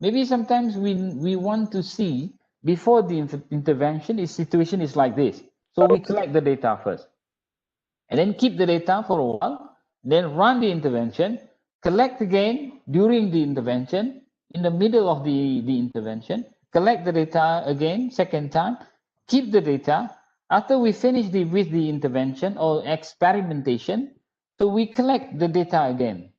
Speaker 1: Maybe sometimes we want to see before the intervention, the situation is like this. So we collect the data first, and then keep the data for a while, then run the intervention, collect again during the intervention, in the middle of the intervention, collect the data again, second time, keep the data. After we finish with the intervention or experimentation, so we collect the data again.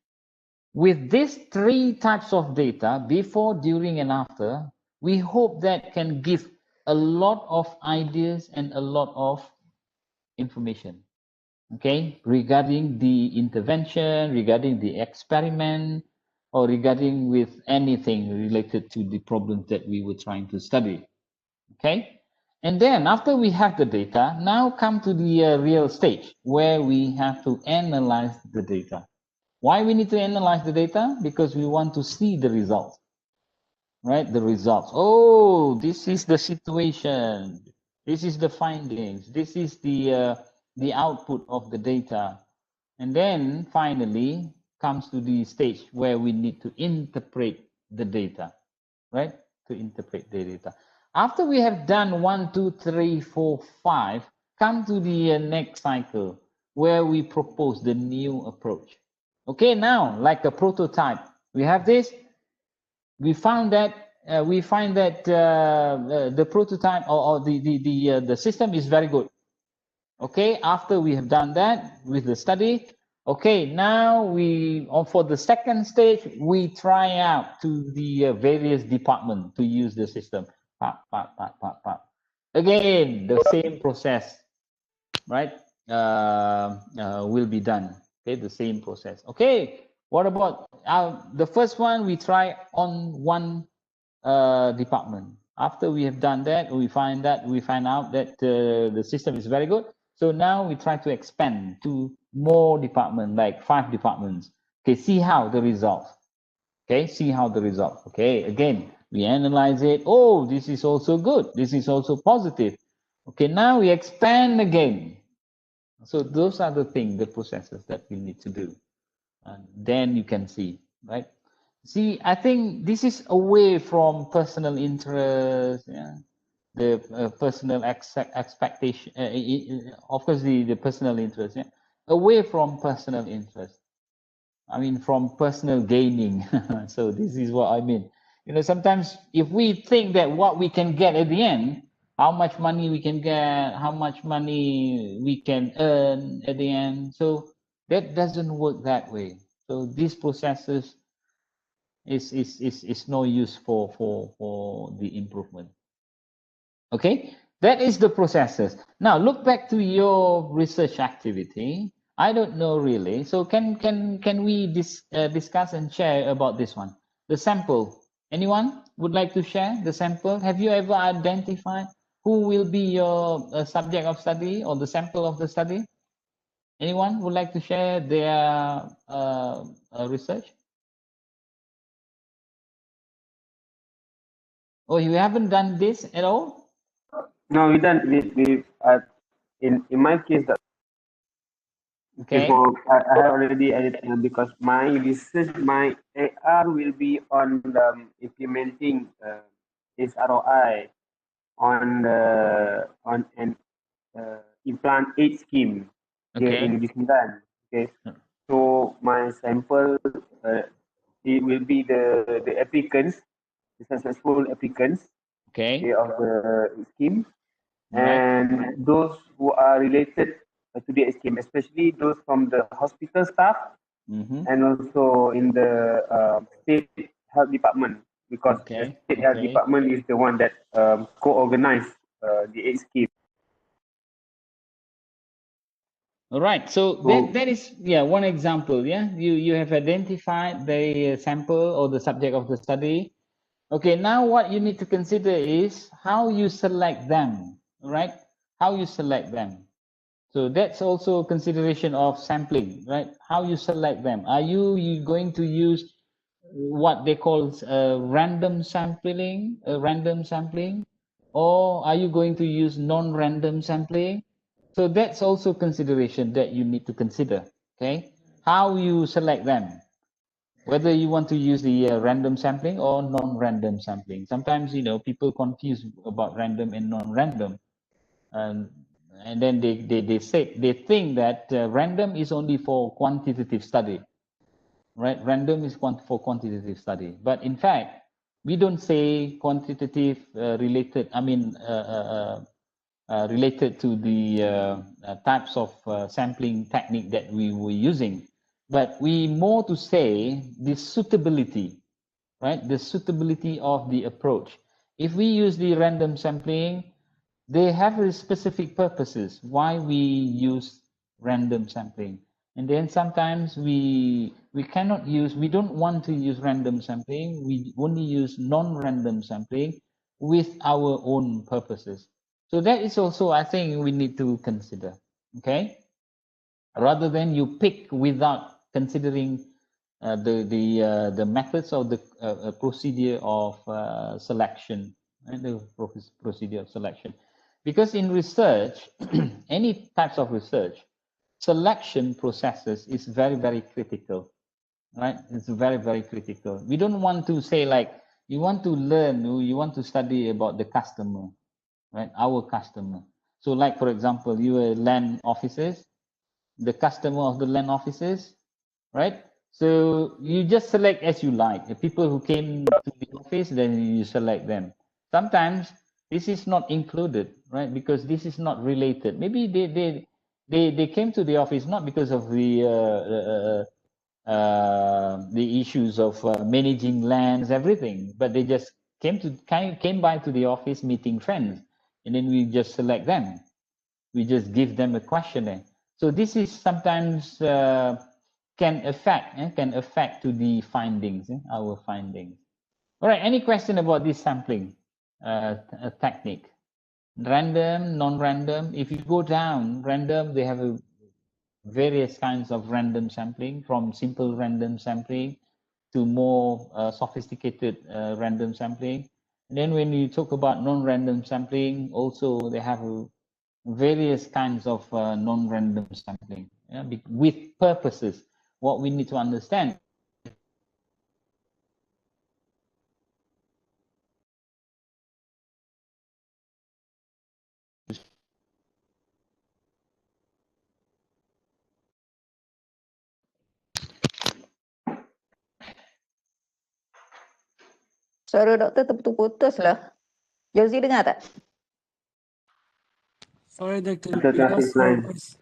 Speaker 1: With these 3 types of data, before, during, and after, we hope that can give a lot of ideas and a lot of information, okay, regarding the intervention, regarding the experiment, or regarding with anything related to the problems that we were trying to study, okay? And then after we have the data, now come to the real stage where we have to analyze the data. Why we need to analyze the data? Because we want to see the results, right? The results. Oh, this is the situation. This is the findings. This is the output of the data. And then finally comes to the stage where we need to interpret the data, right? To interpret the data. After we have done 1, 2, 3, 4, 5, come to the next cycle where we propose the new approach. Okay, now like a prototype, we have this. We found that we find that the prototype or the system is very good. Okay, after we have done that with the study, okay, now for the second stage, we try out to the various departments to use the system. Again, the same process, right, will be done. Okay, the same process. Okay, what about the first one? We try on one department. After we have done that, we find out that the system is very good. So now we try to expand to more departments, like 5 departments. Okay, see how the results. Okay, see how the results. Okay, again, we analyze it. Oh, this is also good. This is also positive. Okay, now we expand again. So those are the things, the processes that we need to do. And then you can see, right? See, I think this is away from personal interest, yeah, the personal expectation, of course, the personal interest, yeah, away from personal interest. I mean, from personal gaining. So this is what I mean. You know, sometimes if we think that what we can get at the end, how much money we can get, how much money we can earn at the end, so that doesn't work that way. So these processes is no use for the improvement. Okay, that is the processes. Now look back to your research activity. I don't know really. So can we discuss and share about this one? The sample. Anyone would like to share the sample? Have you ever identified who will be your subject of study or the sample of the study? Anyone would like to share their research? Oh, you haven't done this at all?
Speaker 5: No, we don't. In my case, that
Speaker 1: Okay.
Speaker 5: for I have already added because my research, my AR will be on implementing its ROI on on an implant aid scheme here
Speaker 1: Okay.
Speaker 5: in Disneyland. Okay, so my sample it will be the applicants, the successful applicants,
Speaker 1: Okay.
Speaker 5: okay, of the scheme,
Speaker 1: Right.
Speaker 5: and those who are related to the scheme, especially those from the hospital staff
Speaker 1: Mm-hmm.
Speaker 5: and also in the state health department, because the
Speaker 1: Okay.
Speaker 5: state health
Speaker 1: Okay.
Speaker 5: department is the one that co-organize the aid scheme.
Speaker 1: All right. So
Speaker 5: So
Speaker 1: that is, yeah, one example. Yeah, you have identified the sample or the subject of the study. Okay. Now what you need to consider is how you select them. Right? How you select them. So that's also a consideration of sampling, right? How you select them. Are you going to use what they call random sampling, or are you going to use non-random sampling? So that's also consideration that you need to consider. Okay, how you select them, whether you want to use the random sampling or non-random sampling. Sometimes people confuse about random and non-random, and then they think that random is only for quantitative study, right? Random is for quantitative study, but in fact, we don't say quantitative related. I mean, related to the types of sampling technique that we were using, but we more to say the suitability, right? The suitability of the approach. If we use the random sampling, they have a specific purposes why we use random sampling. And then sometimes we don't want to use random sampling. We only use non-random sampling with our own purposes. So that is also, I think, we need to consider. Okay, rather than you pick without considering the methods of the procedure of selection, right? The procedure of selection, because in research, any types of research, selection processes is very critical, right? It's very critical. We don't want to say like you want to learn, you want to study about the customer, right? Our customer. So like for example, you are land officers, the customer of the land offices, right? So you just select as you like. The people who came to the office, then you select them. Sometimes this is not included, right? Because this is not related. Maybe they came to the office not because of the issues of managing lands, everything, but they just came by to the office meeting friends, and then we just select them. We just give them a questionnaire. So this is sometimes can affect to the findings, our findings. All right. Any question about this sampling technique? Random, non-random. If you go down random, they have various kinds of random sampling, from simple random sampling to more sophisticated random sampling. And then when you talk about non-random sampling, also they have various kinds of non-random sampling, yeah, with purposes. What we need to understand.
Speaker 7: Suara doktor terputus lah. Josie dengar tak?
Speaker 3: Sorry, Doctor.
Speaker 5: Dr.
Speaker 3: We
Speaker 5: Hafiz
Speaker 3: lost your
Speaker 5: line.
Speaker 3: voice.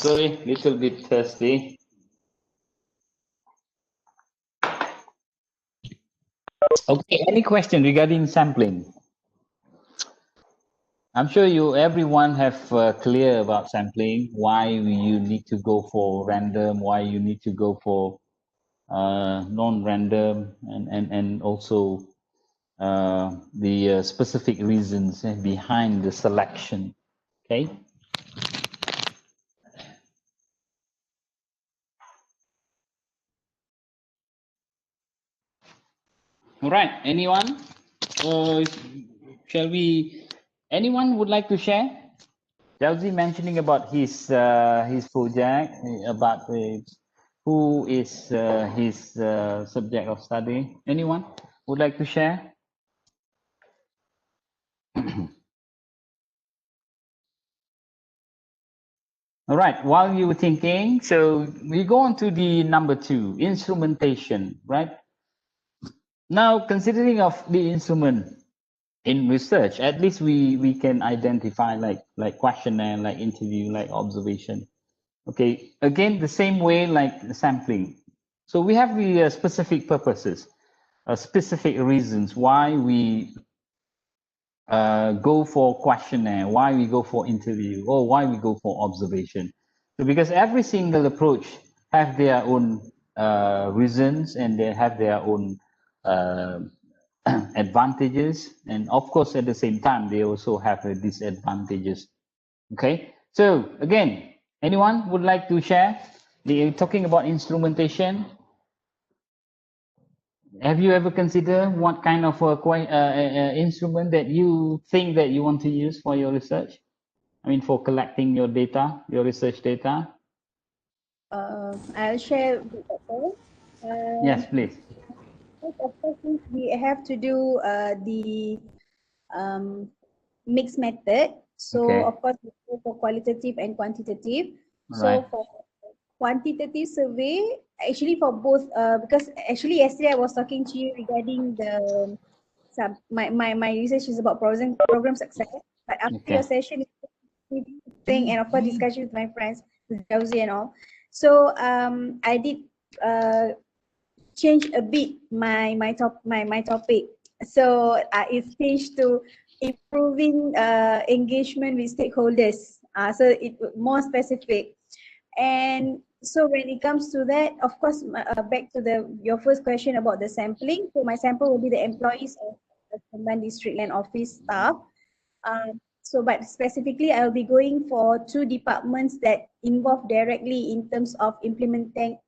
Speaker 1: Sorry, little bit thirsty. Okay, any question regarding sampling? I'm sure everyone have clear about sampling, why you need to go for random, why you need to go for non-random, and also the specific reasons behind the selection. Okay. All right. Anyone? Shall we? Anyone would like to share? Jalzi mentioning about his project, about who is his subject of study. Anyone would like to share? All right. While you were thinking, so we go on to the number 2, instrumentation. Right now, considering of the instrument in research, at least we can identify like questionnaire, like interview, like observation. Okay, again, the same way like sampling. So we have the specific purposes, specific reasons why we go for questionnaire, why we go for interview, or why we go for observation. So because every single approach have their own reasons, and they have their own advantages, and of course at the same time they also have disadvantages. Okay, so again, anyone would like to share? Talking about instrumentation, have you ever considered what kind of instrument that you think that you want to use for your research? I mean, for collecting your data, your research data?
Speaker 2: I'll share with Dr.
Speaker 1: Yes, please.
Speaker 2: Of course, since we have to do the mixed method. So
Speaker 1: Okay.
Speaker 2: of course, we go for qualitative and quantitative.
Speaker 1: Right.
Speaker 2: So for quantitative survey, actually for both, because actually yesterday I was talking to you regarding the my research is about program success. But after
Speaker 1: Okay.
Speaker 2: your session, thing and of course discussion with my friends, with Josie and all. So I did change a bit my topic. So it's changed to improving engagement with stakeholders. So it more specific. And so when it comes to that, of course, back to your first question about the sampling. So my sample will be the employees of Combined District Land Office staff. But specifically, I'll be going for 2 departments that involve directly in terms of implementing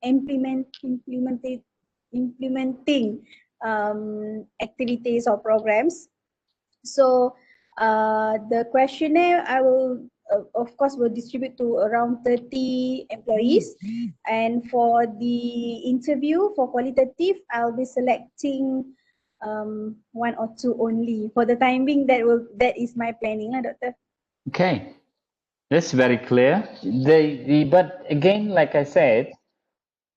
Speaker 2: activities or programs. So the questionnaire I will of course will distribute to around 30 employees, and for the interview for qualitative I'll be selecting 1 or 2 only. For the time being, that is my planning, Doctor.
Speaker 1: Okay, that's very clear. But again, like I said,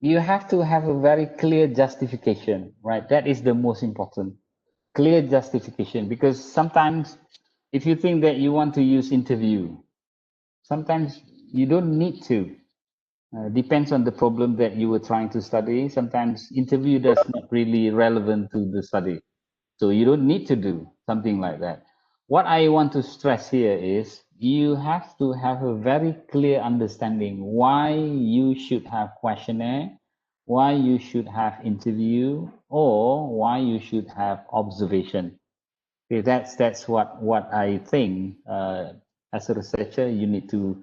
Speaker 1: you have to have a very clear justification, right? That is the most important. Clear justification, because sometimes if you think that you want to use interview, sometimes you don't need to. Depends on the problem that you were trying to study. Sometimes interview does not really relevant to the study. So you don't need to do something like that. What I want to stress here is you have to have a very clear understanding why you should have questionnaire, why you should have interview, or why you should have observation. Okay, that's what I think. As a researcher, you need to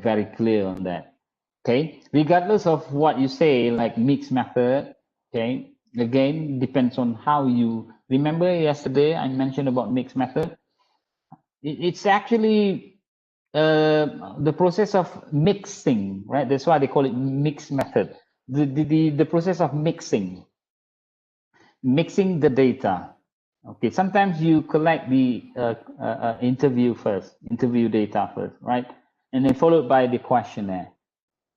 Speaker 1: very clear on that. Okay, regardless of what you say, like mixed method. Okay, again depends on how you remember. Yesterday I mentioned about mixed method. It's actually the process of mixing, right? That's why they call it mixed method. The process of mixing the data. Okay, sometimes you collect the interview data first, right? And then followed by the questionnaire.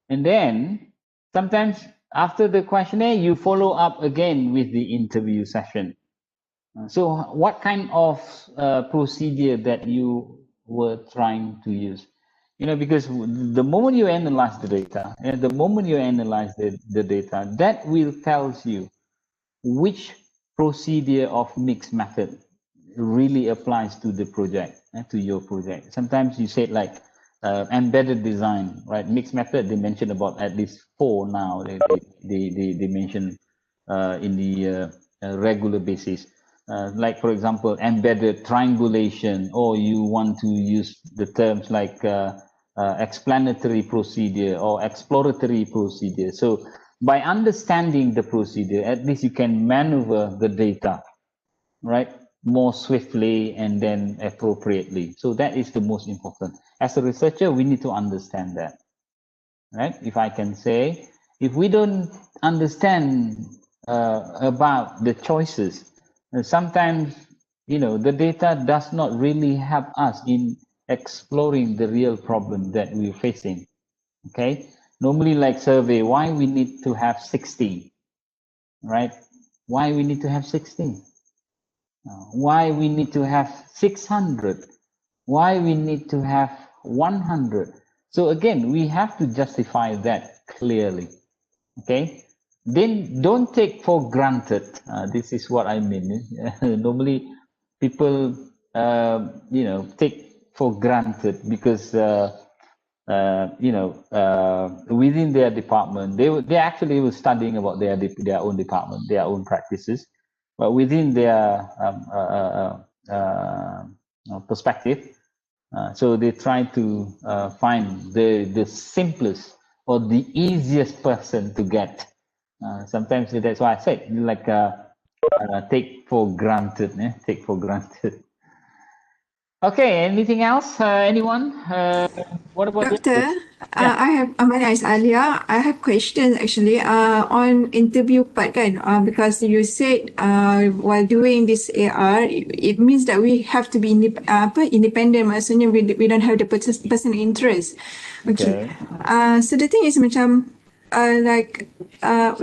Speaker 1: And then sometimes after the questionnaire, you follow up again with the interview session. So what kind of procedure that you were trying to use? You know, because the moment you analyze the data, and the moment you analyze the data, that will tells you which procedure of mixed method really applies to the project, to your project. Sometimes you said like embedded design, right? Mixed method, they mentioned about at least 4 now. They mention in the regular basis. Like for example, embedded triangulation, or you want to use the terms like explanatory procedure or exploratory procedure. So by understanding the procedure, at least you can maneuver the data, right, more swiftly and then appropriately. So that is the most important. As a researcher, we need to understand that, right? If I can say, if we don't understand about the choices, sometimes, you know, the data does not really help us in exploring the real problem that we're facing. Okay, normally like survey, why we need to have 60, right? Why we need to have 60? Why we need to have 600? Why we need to have 100? So again, we have to justify that clearly. Okay, then don't take for granted. This is what I mean. Normally, people, you know, take for granted because within their department, they actually were studying about their own department, their own practices, but within their perspective, so they try to find the simplest or the easiest person to get. Sometimes that's why I said like take for granted. Take for granted. Okay, anything else? Anyone? What about
Speaker 8: Doctor,
Speaker 1: you? Yeah.
Speaker 8: I have my name is Alia. I have questions actually on interview part kan because you said while doing this AR it means that we have to be independent, maksudnya we don't have the personal interest. Okay. So the thing is macam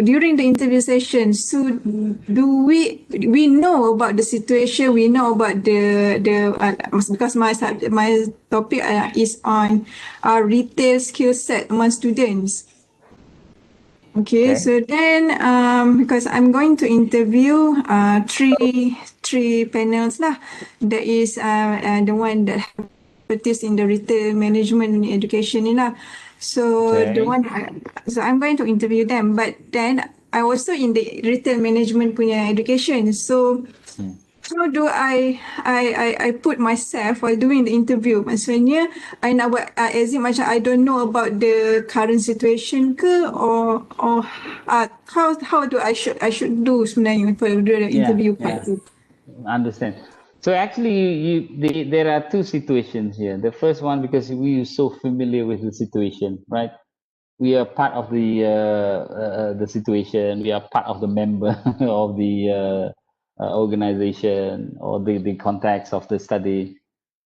Speaker 8: during the interview session, so do we know about the situation, we know about because my topic is on retail skill set among students. Okay, so then because I'm going to interview three panels lah. That is the one that have expertise in the retail management and education ni lah. So so I'm going to interview them, but then I also in the retail management punya education. So how do I put myself while doing the interview? Maksudnya, I nak buat as in macam I don't know about the current situation ke, or how do I should do sebenarnya for the interview part tu?
Speaker 1: Understand. So actually, there are two situations here. The first one, because we are so familiar with the situation, right? We are part of the situation. We are part of the member of the organization or the context of the study.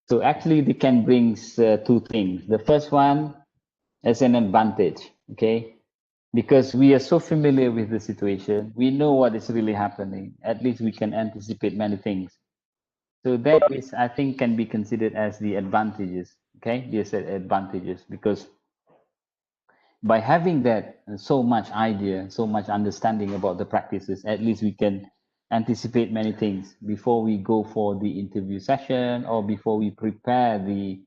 Speaker 1: So actually, they can bring two things. The first one as an advantage, okay? Because we are so familiar with the situation, we know what is really happening. At least we can anticipate many things. So that is, I think, can be considered as the advantages. Okay, yes, advantages, because by having that so much idea, so much understanding about the practices, at least we can anticipate many things before we go for the interview session or before we prepare the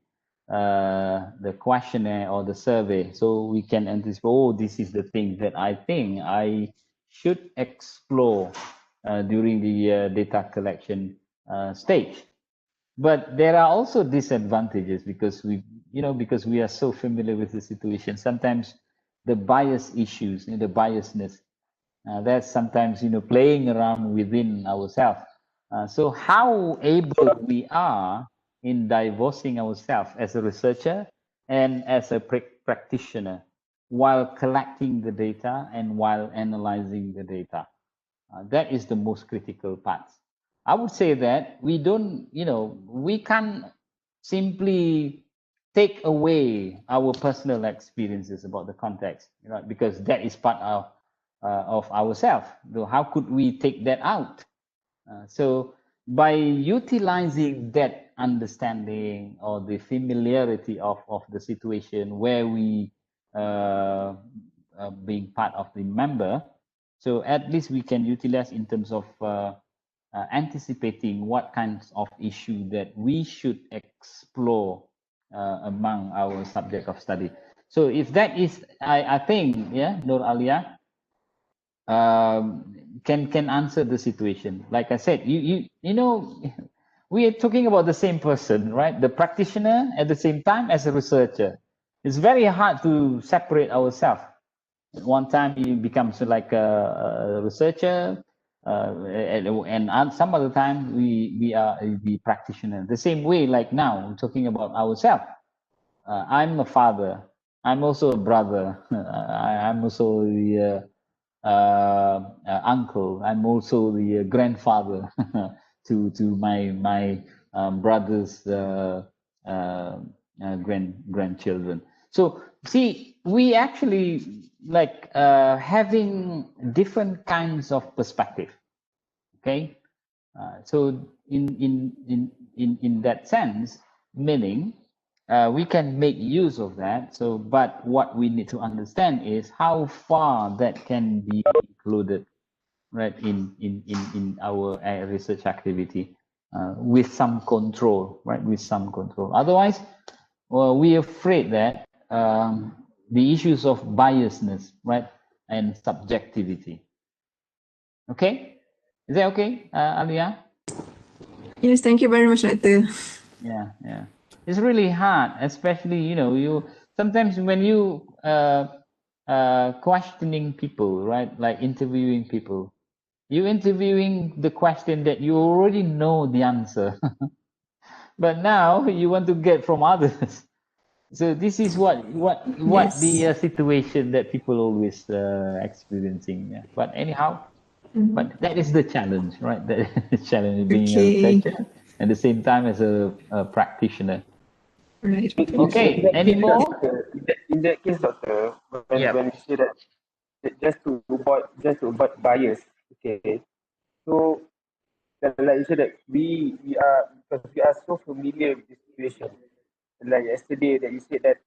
Speaker 1: questionnaire or the survey. So we can anticipate, oh, this is the thing that I think I should explore during the data collection stage. But there are also disadvantages because because we are so familiar with the situation. Sometimes the bias issues, the biasness, that's sometimes playing around within ourselves. So how able we are in divorcing ourselves as a researcher and as a practitioner while collecting the data and while analyzing the data. That is the most critical part. I would say that we don't, we can't simply take away our personal experiences about the context, because that is part of ourselves. So how could we take that out? So by utilizing that understanding or the familiarity of the situation where we being part of the member, so at least we can utilize in terms of anticipating what kinds of issue that we should explore among our subject of study. So if that is, I think, Nur Alia, can answer the situation. Like I said, we are talking about the same person, right? The practitioner at the same time as a researcher. It's very hard to separate ourselves. One time you become like a researcher, and some other time we are the practitioner. The same way, like now, we're talking about ourselves. I'm a father. I'm also a brother. I'm also the uncle. I'm also the grandfather to my brother's grandchildren. So see, we actually like having different kinds of perspective. Okay, so in that sense, meaning we can make use of that. So, but what we need to understand is how far that can be included, right, in our research activity with some control, right, with some control. Otherwise, well, we're afraid that the issues of biasness, right, and subjectivity. Okay, is that okay, Alia?
Speaker 8: Yes, thank you very much, Doctor.
Speaker 1: Yeah. It's really hard, especially you sometimes when you questioning people, right? Like interviewing people, you interviewing the question that you already know the answer, but now you want to get from others. So this is what
Speaker 8: Yes.
Speaker 1: the situation that people always experiencing. Yeah. But anyhow, but that is the challenge, right? That is the challenge of being a
Speaker 8: Okay.
Speaker 1: researcher at the same time as a practitioner.
Speaker 8: Right.
Speaker 1: Okay, any more?
Speaker 5: In that case, doctor,
Speaker 1: Yeah.
Speaker 5: when you say that just to avoid bias, okay. So like you said that we are, because we are so familiar with the situation. Like yesterday that you said that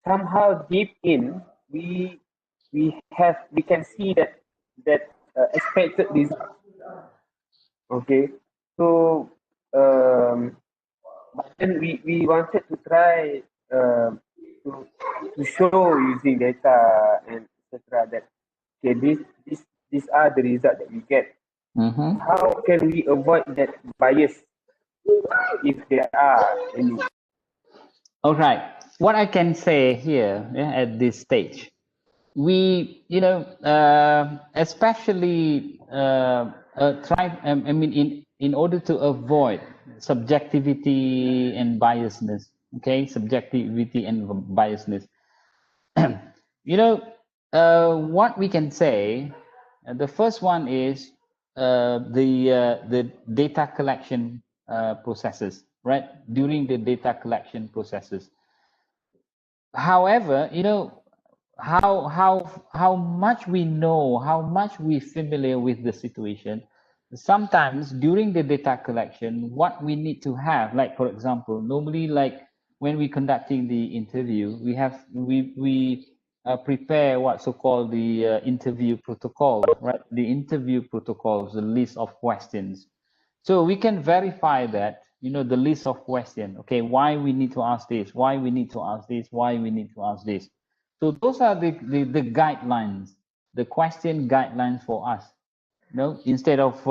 Speaker 5: somehow deep in we can see that expected result. Okay, so but then we wanted to try to show using data and etc. that okay, these are the result that we get. How can we avoid that bias if there are any?
Speaker 1: All right. What I can say here, yeah, at this stage, we, especially try. I mean, in order to avoid subjectivity and biasness. Okay, subjectivity and biasness. you know, what we can say, the first one is the data collection processes, right? During the data collection processes. However, how much we know, how much we familiar with the situation. Sometimes during the data collection, what we need to have, like for example, normally like when we conducting the interview, we prepare what so-called the interview protocol, right? The interview protocol is a list of questions. So we can verify that, the list of questions. Okay, why we need to ask this, why we need to ask this, why we need to ask this. So those are the guidelines, the question guidelines for us. Instead of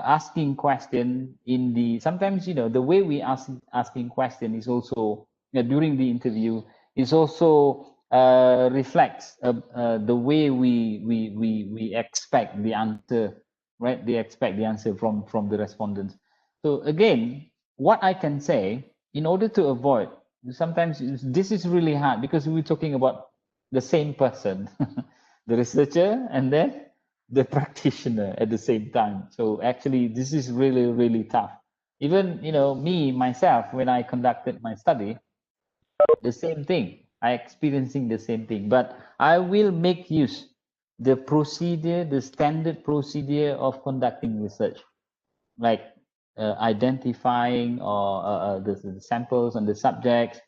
Speaker 1: asking question in the sometimes the way we asking question is also during the interview is also reflects the way we expect the answer, right? They expect the answer from the respondents. So again, what I can say, in order to avoid, sometimes this is really hard because we're talking about the same person, the researcher and then the practitioner at the same time. So actually, this is really, really tough. Even, me, myself, when I conducted my study, the same thing. I experiencing the same thing, but I will make use the procedure, the standard procedure of conducting research, like identifying or the samples and the subjects.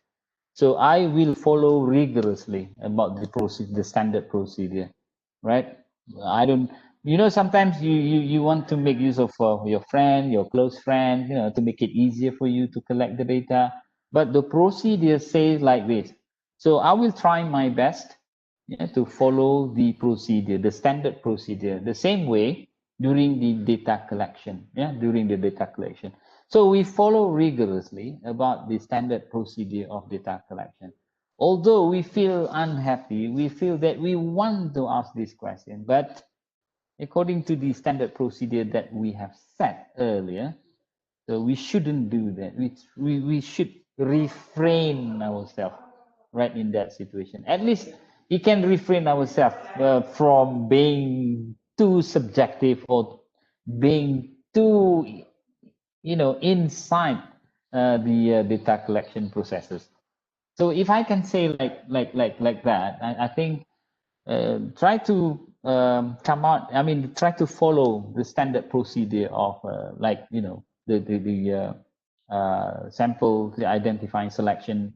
Speaker 1: So I will follow rigorously about the procedure, the standard procedure, right? I don't, sometimes you want to make use of your friend, your close friend, to make it easier for you to collect the data. But the procedure says like this. So I will try my best, to follow the procedure, the standard procedure, the same way during the data collection, during the data collection. So we follow rigorously about the standard procedure of data collection. Although we feel unhappy, we feel that we want to ask this question, but according to the standard procedure that we have set earlier, so we shouldn't do that. We should refrain ourselves right in that situation. At least we can refrain ourselves from being too subjective or being too inside the data collection processes. So if I can say like that, I think try to try to follow the standard procedure of the sample, the identifying selection,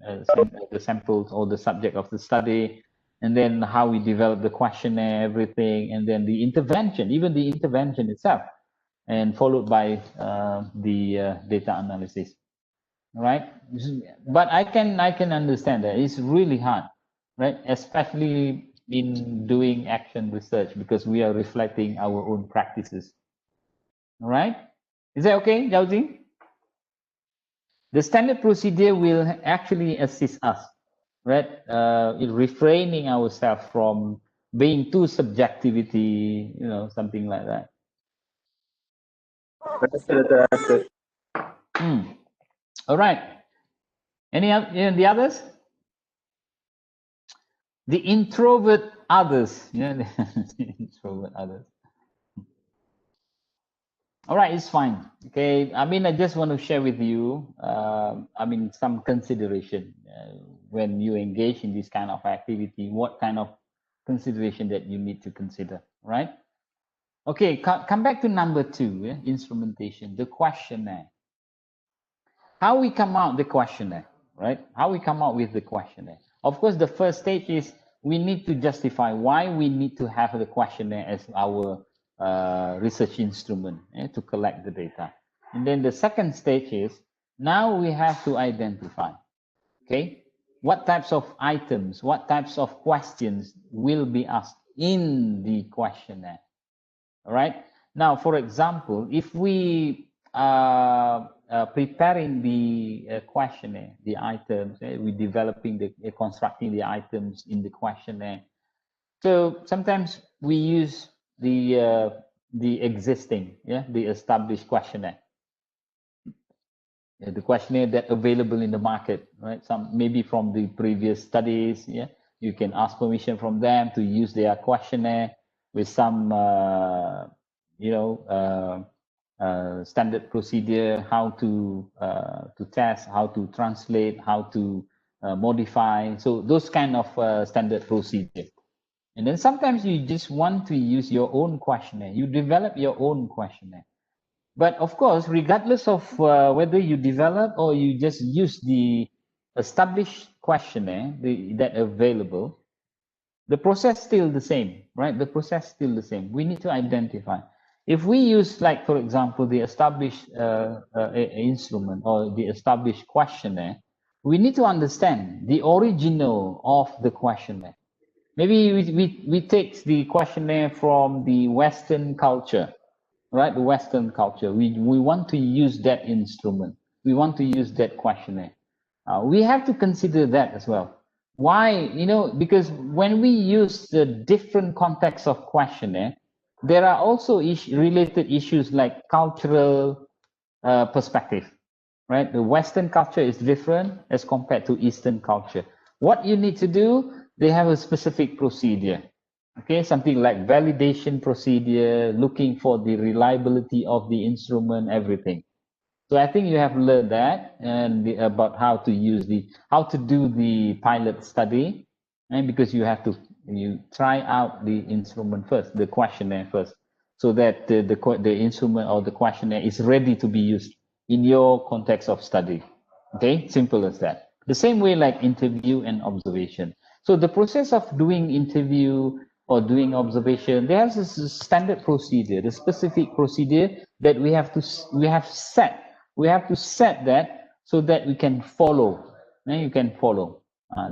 Speaker 1: the samples or the subject of the study, and then how we develop the questionnaire, everything, and then the intervention, even the intervention itself, and followed by the data analysis. Right? But I can understand that it's really hard, right? Especially in doing action research because we are reflecting our own practices. All right? Is that okay, Zhao Jing? The standard procedure will actually assist us, right? In refraining ourselves from being too subjectivity, something like that.
Speaker 5: Understood.
Speaker 1: All right. The others? The introvert others. The introvert others. All right, it's fine. Okay, I just want to share with you, some consideration when you engage in this kind of activity. What kind of consideration that you need to consider, right? Okay, come back to number 2, instrumentation, the questionnaire. How we come out the questionnaire, right? How we come out with the questionnaire. Of course, the first stage is we need to justify why we need to have the questionnaire as our research instrument to collect the data. And then the second stage is now we have to identify, okay, what types of items, what types of questions will be asked in the questionnaire. All right. Now, for example, if we are preparing the questionnaire, the items, we developing the constructing the items in the questionnaire. So sometimes we use the existing, the established questionnaire, the questionnaire that available in the market, right? Some maybe from the previous studies, you can ask permission from them to use their questionnaire with some, standard procedure, how to test, how to translate, how to modify. So those kind of standard procedure. And then sometimes you just want to use your own questionnaire. You develop your own questionnaire. But of course, regardless of whether you develop or you just use the established questionnaire that available, the process still the same, right? The process still the same. We need to identify. If we use, like, for example, the established instrument or the established questionnaire, we need to understand the original of the questionnaire. Maybe we take the questionnaire from the Western culture, right? The Western culture. We want to use that instrument. We want to use that questionnaire. We have to consider that as well. Why? Because when we use the different contexts of questionnaire, there are also related issues like cultural perspective, right? The Western culture is different as compared to Eastern culture. What you need to do, they have a specific procedure. Okay, something like validation procedure, looking for the reliability of the instrument, everything. So I think you have learned that and about how to do the pilot study, and because you try out the instrument first, the questionnaire first, so that the instrument or the questionnaire is ready to be used in your context of study. Okay, simple as that. The same way like interview and observation. So the process of doing interview or doing observation, there's a standard procedure, the specific procedure that we have to set. We have to set that so that we can follow. And you can follow.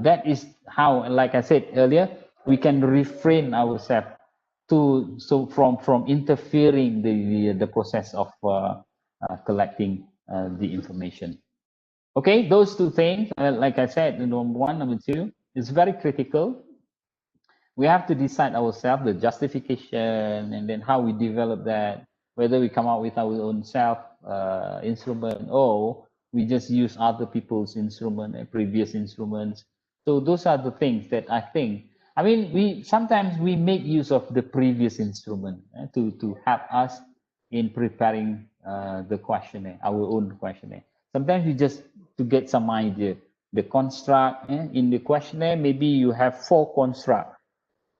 Speaker 1: That is how, like I said earlier, we can refrain ourselves from interfering the process of collecting the information. Okay, those two things, like I said, number one, number two, is very critical. We have to decide ourselves the justification and then how we develop that, whether we come out with our own self instrument or we just use other people's instrument and previous instruments. So those are the things that I think. I mean, we sometimes make use of the previous instrument to help us in preparing the questionnaire, our own questionnaire. Sometimes we just to get some idea. The construct in the questionnaire, maybe you have 4 constructs.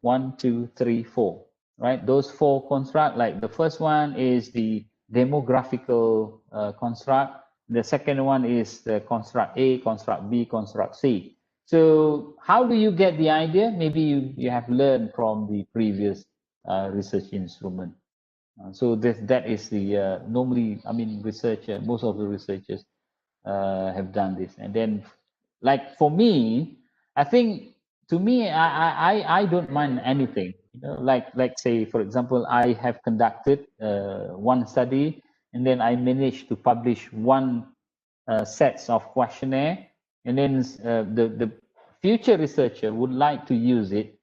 Speaker 1: 1, 2, 3, 4, right? Those 4 construct, like the first one is the demographical construct. The second one is the construct A, construct B, construct C. So how do you get the idea? Maybe you have learned from the previous research instrument. So that is the normally, I mean, most of the researchers have done this. And then, like for me, I think to me, I don't mind anything. Like say, for example, I have conducted one study, and then I managed to publish one sets of questionnaire, and then the future researcher would like to use it.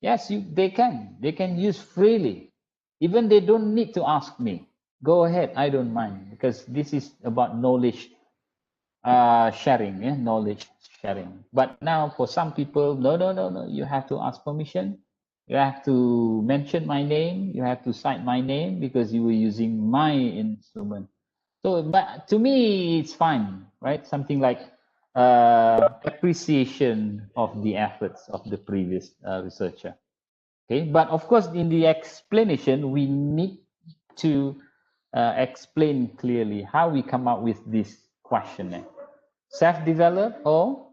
Speaker 1: Yes, they can use freely. Even they don't need to ask me. Go ahead, I don't mind, because this is about knowledge sharing, knowledge sharing. But now for some people, no, you have to ask permission. You have to mention my name. You have to cite my name because you were using my instrument. So, but to me, it's fine, right? Something like appreciation of the efforts of the previous researcher. Okay, but of course, in the explanation, we need to explain clearly how we come up with this questionnaire. Self-develop, or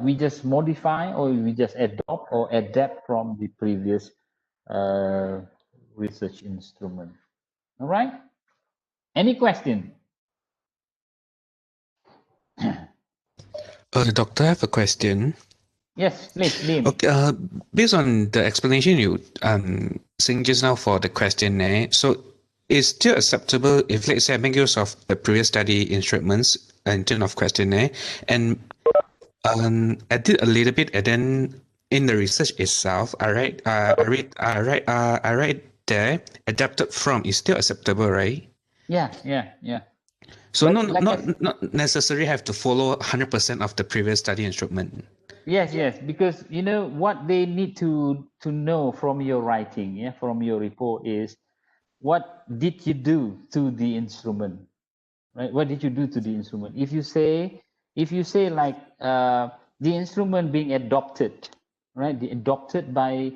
Speaker 1: we just modify, or we just adopt or adapt from the previous research instrument. All right. Any question?
Speaker 9: Doctor, I have a question.
Speaker 1: Yes, please, Liam.
Speaker 9: Okay, based on the explanation you saying just now for the questionnaire, so it's still acceptable if, let's say, I make use of the previous study instruments in terms of questionnaire, and I did a little bit, and then in the research itself, I write there adapted from is still acceptable, right?
Speaker 1: Yeah.
Speaker 9: So
Speaker 1: But like
Speaker 9: not necessarily have to follow 100% of the previous study instrument.
Speaker 1: yes, because you know what they need to know from your writing, yeah, from your report is what did you do to the instrument, right? What did you do to the instrument? If you say like the instrument being adopted, right? The adopted by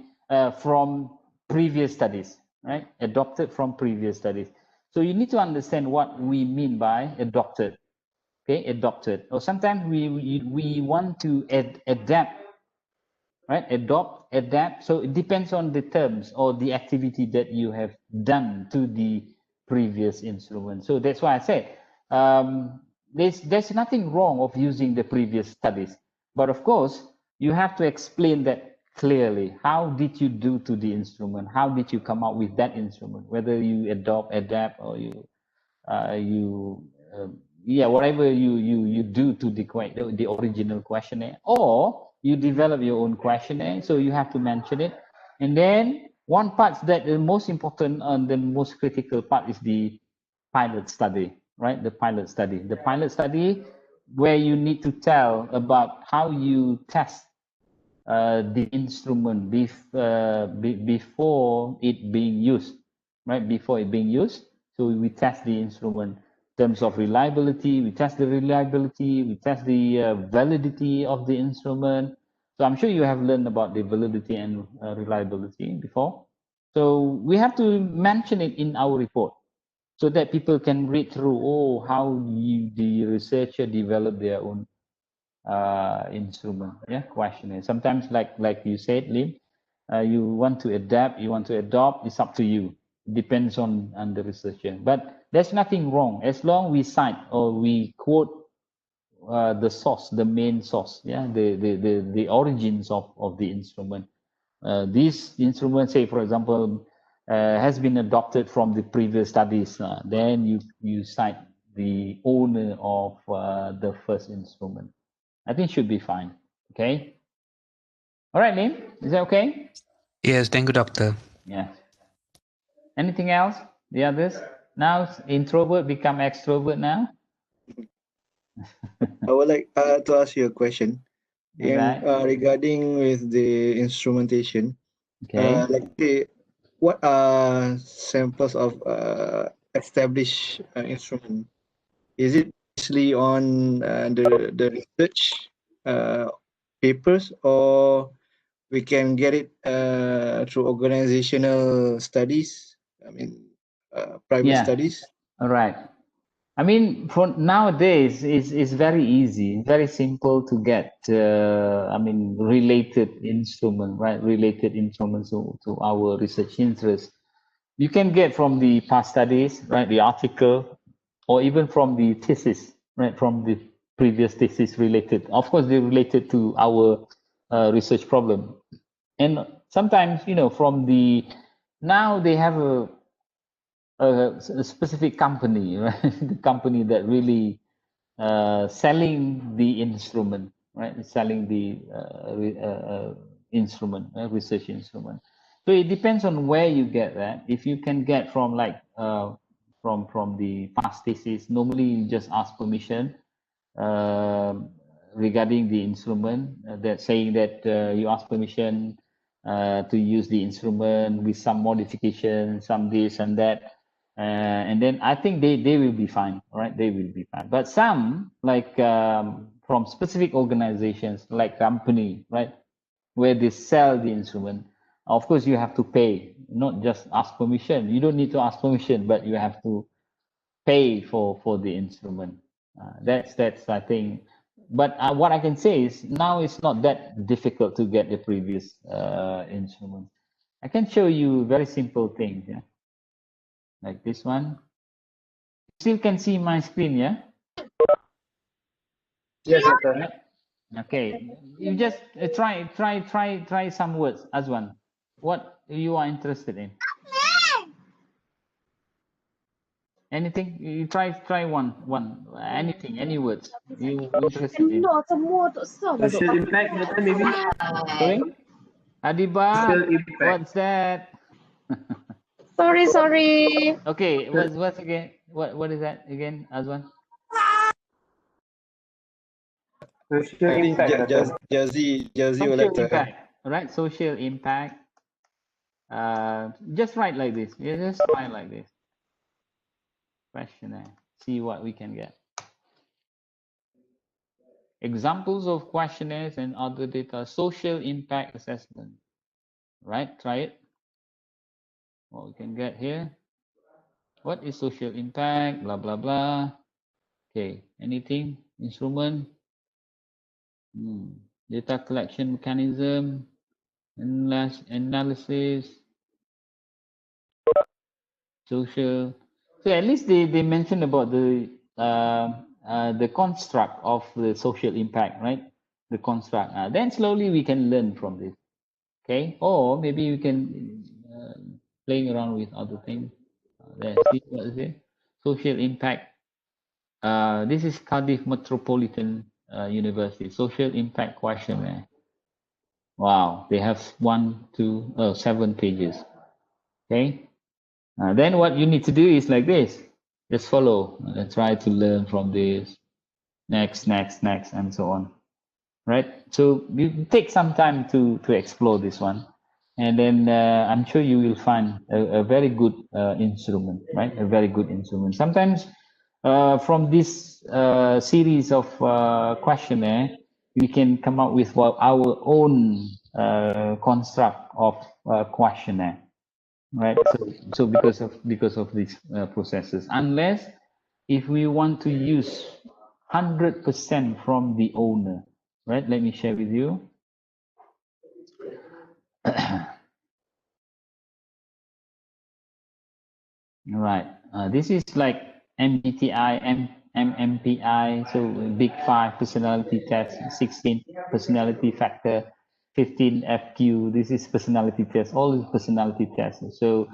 Speaker 1: from previous studies, right? Adopted from previous studies. So you need to understand what we mean by adopted. Okay, adopted. Or sometimes we want to adapt, right? Adapt. So it depends on the terms or the activity that you have done to the previous instrument. So that's why I said there's nothing wrong of using the previous studies, but of course you have to explain that clearly. How did you do to the instrument? How did you come up with that instrument? Whether you adapt, or whatever you do to the original questionnaire, or you develop your own questionnaire, so you have to mention it. And then one part that the most important and the most critical part is the pilot study, right? The pilot study where you need to tell about how you test the instrument before it being used, right? Before it being used. So we test the instrument in terms of reliability. We test the reliability. We test the validity of the instrument. So I'm sure you have learned about the validity and reliability before. So we have to mention it in our report so that people can read through, how the researcher developed their own instrument, questionnaire. Sometimes, like you said, Lim, you want to adapt, you want to adopt, it's up to you. It depends on the researcher. But there's nothing wrong as long we cite or we quote the source, the main source, the origins of the instrument. This instrument, say for example, has been adopted from the previous studies. Then you cite the owner of the first instrument. I think should be fine. Okay. All right, Lim. Is that okay?
Speaker 9: Yes, thank you, doctor.
Speaker 1: Yeah. Anything else? The others? Now introvert become extrovert now?
Speaker 4: I would like to ask you a question.
Speaker 1: Right.
Speaker 4: Regarding with the instrumentation.
Speaker 1: Okay.
Speaker 4: Like what are samples of established instrument? Is it mostly on the research papers, or we can get it through organizational studies? I mean, private studies.
Speaker 1: All right. I mean, for nowadays, it's very easy, very simple to get. Related instrument, right? Related instruments to our research interest. You can get from the past studies, right? The article, or even from the thesis, right? From the previous thesis related. Of course, they're related to our research problem. And sometimes, from now they have a specific company, right? The company that really selling the instrument, right? Selling the instrument, research instrument. So it depends on where you get that. If you can get from from the past thesis, normally you just ask permission regarding the instrument. That saying that you ask permission to use the instrument with some modification, some this and that. And then I think they will be fine, right? They will be fine. But some, like from specific organizations, like company, right, where they sell the instrument, of course you have to pay, not just ask permission. You don't need to ask permission, but you have to pay for the instrument. That's I think. But what I can say is now it's not that difficult to get the previous instrument. I can show you very simple things, like this one. Still can see my screen, yeah?
Speaker 5: Yes, doctor.
Speaker 1: Okay, you just try some words, Azwan. What you are interested in? Anything? You try one anything, any words you interested in.
Speaker 5: Social impact, maybe.
Speaker 1: Sorry, Adiba,
Speaker 5: Social impact.
Speaker 1: what's that?
Speaker 6: Sorry.
Speaker 1: Okay, what's again? What is that again, Azwan?
Speaker 5: Social
Speaker 4: I think
Speaker 5: impact.
Speaker 4: Jazzy would
Speaker 1: Social
Speaker 4: like to.
Speaker 1: impact, right? Social impact. Just write like this. Yeah, just write like this. Questionnaire. See what we can get. Examples of questionnaires and other data. Social impact assessment. Right? Try it. What we can get here. What is social impact? Blah blah blah. Okay. Anything? Instrument. Data collection mechanism. Analysis. Social. So at least they mentioned about the construct of the social impact, right? The construct. Then slowly we can learn from this. Okay, or maybe we can playing around with other things. Let's see what is it. Social impact. This is Cardiff Metropolitan University social impact questionnaire. Wow, they have 7 pages. Okay. Then what you need to do is like this. Just follow and try to learn from this. Next, and so on. Right? So you take some time to explore this one. And then I'm sure you will find a very good instrument, right? A very good instrument. Sometimes from this series of questionnaire, we can come up with our own construct of questionnaire. Right, so because of these processes, unless if we want to use 100% from the owner, right? Let me share with you. Right, this is like MBTI, MMPI, so big 5 personality test, 16 personality factor, 15 FQ. This is personality test, all these personality tests. So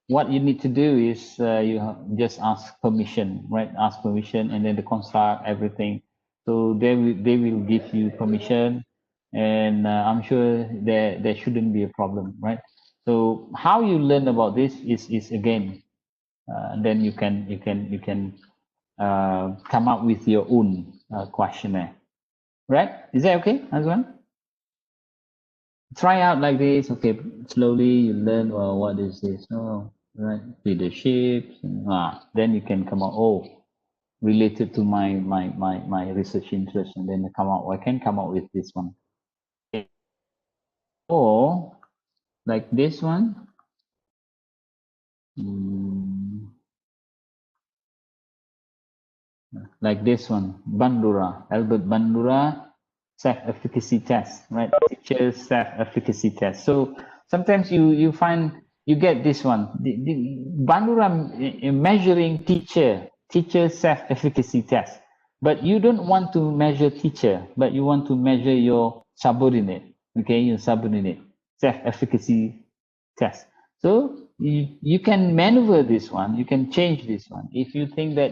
Speaker 1: what you need to do is you just ask permission, right? Ask permission, and then the construct everything. So they will give you permission, and I'm sure there shouldn't be a problem, right? So how you learn about this is again, then you can come up with your own questionnaire, right? Is that okay, Azwan? Try out like this. Okay, slowly you learn. Well, what is this? Oh, right, leadership. Then you can come out. Oh, related to my research interest, and then come out. I can come out with this one. Okay. Or like this one. Like this one, Bandura, Albert Bandura, self-efficacy test, right? Teacher self-efficacy test. So sometimes you find you get this one, the Bandura measuring teacher self-efficacy test, but you don't want to measure teacher, but you want to measure your subordinate, okay, your subordinate self-efficacy test. So you can maneuver this one, you can change this one if you think that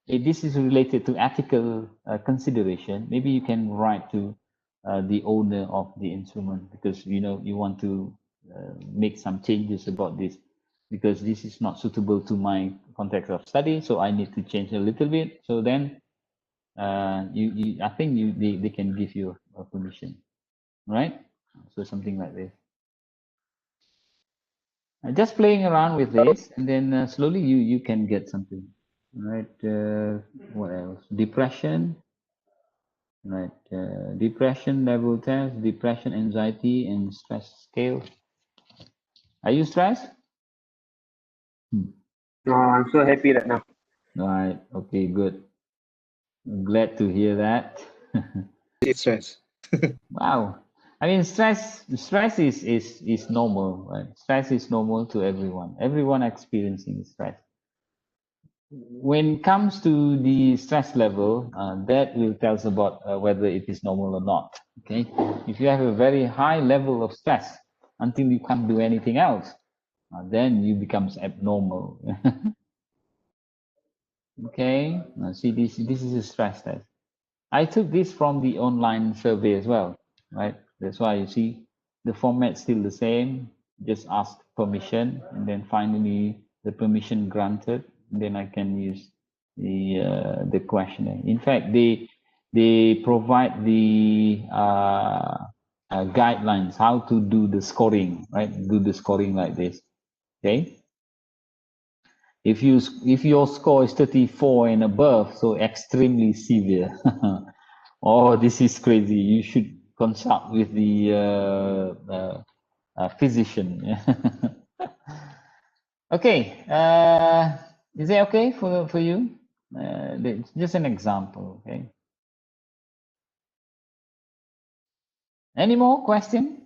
Speaker 1: if this is related to ethical consideration, maybe you can write to the owner of the instrument, because you want to make some changes about this, because this is not suitable to my context of study, so I need to change a little bit. So then I think they can give you a permission, right? So something like this. Just playing around with this, and then slowly you can get something, right? What else? Depression. Right, depression level test, depression, anxiety, and stress scale. Are you stressed?
Speaker 5: I'm so happy right now.
Speaker 1: Right, okay, good. Glad to hear that.
Speaker 4: It's stress.
Speaker 1: Wow. I mean, stress is normal, right? Stress is normal to everyone. Everyone experiencing stress. When it comes to the stress level, that will tell us about whether it is normal or not. Okay, if you have a very high level of stress, until you can't do anything else. Then you becomes abnormal. Okay, now see this is a stress test. I took this from the online survey as well, right? That's why you see the format still the same. Just ask permission, and then finally the permission granted. Then I can use the questionnaire. In fact, they provide the guidelines how to do the scoring, right? Do the scoring like this. Okay. If your score is 34 and above, so extremely severe. Oh, this is crazy. You should consult with the physician. Okay. Is it okay for you? It's just an example. Okay. Any more question?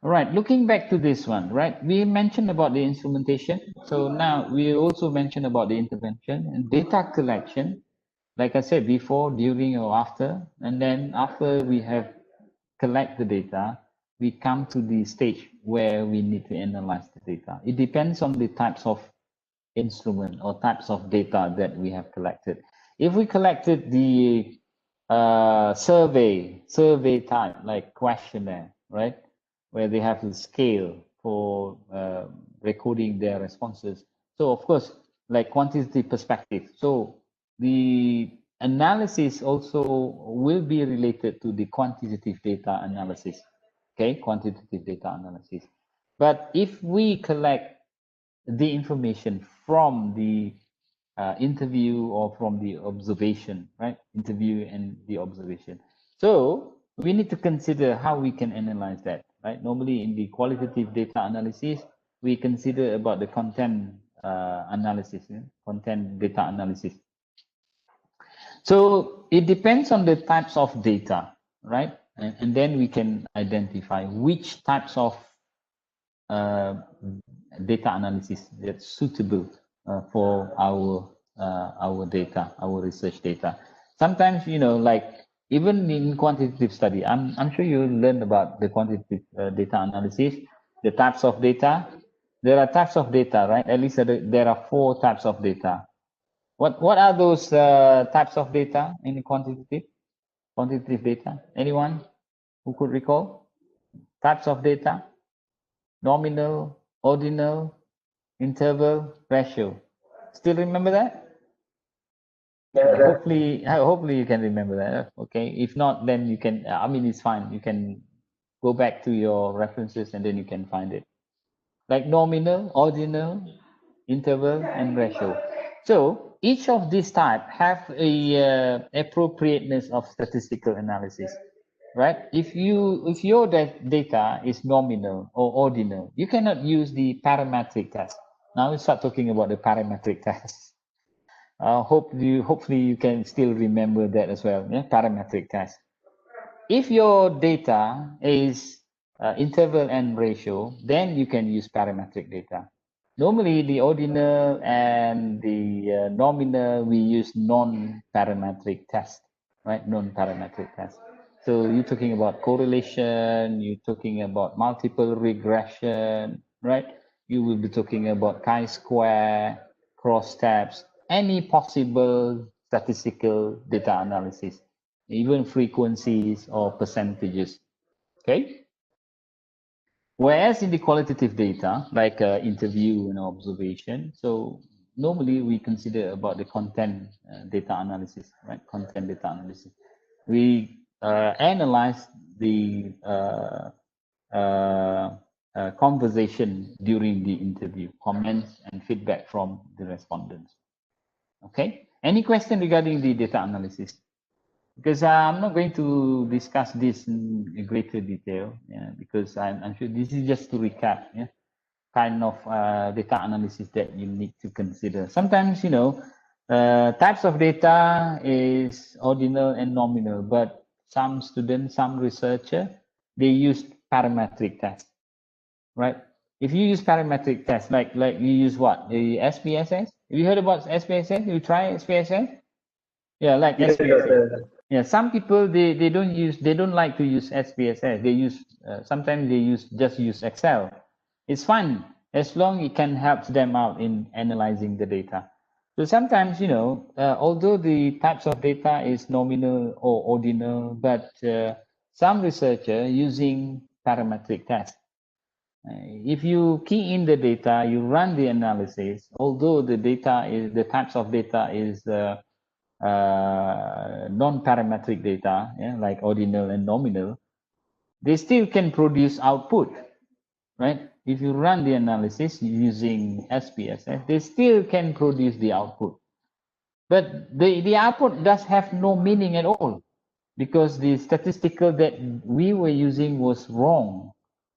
Speaker 1: All right, looking back to this one, right? We mentioned about the instrumentation. So now we also mentioned about the intervention and data collection. Like I said before, during or after, and then after we have collect the data, we come to the stage where we need to analyze the data. It depends on the types of instrument or types of data that we have collected. If we collected the survey type, like questionnaire, right? Where they have the scale for recording their responses. So of course, like quantitative perspective. So the analysis also will be related to the quantitative data analysis. Okay, quantitative data analysis. But if we collect the information from the interview or from the observation, right? Interview and the observation. So we need to consider how we can analyze that, right? Normally in the qualitative data analysis, we consider about the content analysis, content data analysis. So it depends on the types of data, right? And then we can identify which types of data analysis that's suitable for our data, our research data. Sometimes, you know, like even in quantitative study, I'm sure you learned about the quantitative data analysis, the types of data. There are types of data, right? At least there are 4 types of data. What are those types of data in the quantitative data? Anyone who could recall? Types of data: nominal, ordinal, interval, ratio. Still remember that? Hopefully you can remember that. Okay. If not, then you can. I mean, it's fine. You can go back to your references and then you can find it. Like nominal, ordinal, interval, and ratio. So each of these type have a appropriateness of statistical analysis, right? If your data is nominal or ordinal, you cannot use the parametric test. Now we start talking about the parametric test. Hopefully you can still remember that as well. Yeah, parametric test. If your data is interval and ratio, then you can use parametric data. Normally, the ordinal and the nominal, we use non-parametric test, right? Non-parametric test. So you're talking about correlation, you're talking about multiple regression, right? You will be talking about chi-square, cross-tabs, any possible statistical data analysis, even frequencies or percentages, okay? Whereas in the qualitative data, like interview and observation, so normally we consider about the content data analysis, right? Content data analysis. We analyze the conversation during the interview, comments and feedback from the respondents. Okay. Any question regarding the data analysis? Because I'm not going to discuss this in greater detail, yeah, because I'm sure this is just to recap, yeah, kind of data analysis that you need to consider. Sometimes, you know, types of data is ordinal and nominal, but some students, some researcher, they use parametric tests, right? If you use parametric tests, like you use what? The SPSS? Have you heard about SPSS? You try SPSS? Yeah, like SPSS. Yeah, some people they don't like to use SPSS. They use sometimes they just use Excel. It's fine as long it can help them out in analyzing the data. So sometimes, although the types of data is nominal or ordinal, but some researcher using parametric tests. If you key in the data, you run the analysis, although the types of data is non-parametric data, like ordinal and nominal, they still can produce output, right? If you run the analysis using SPSS, they still can produce the output. But the output does have no meaning at all because the statistical that we were using was wrong,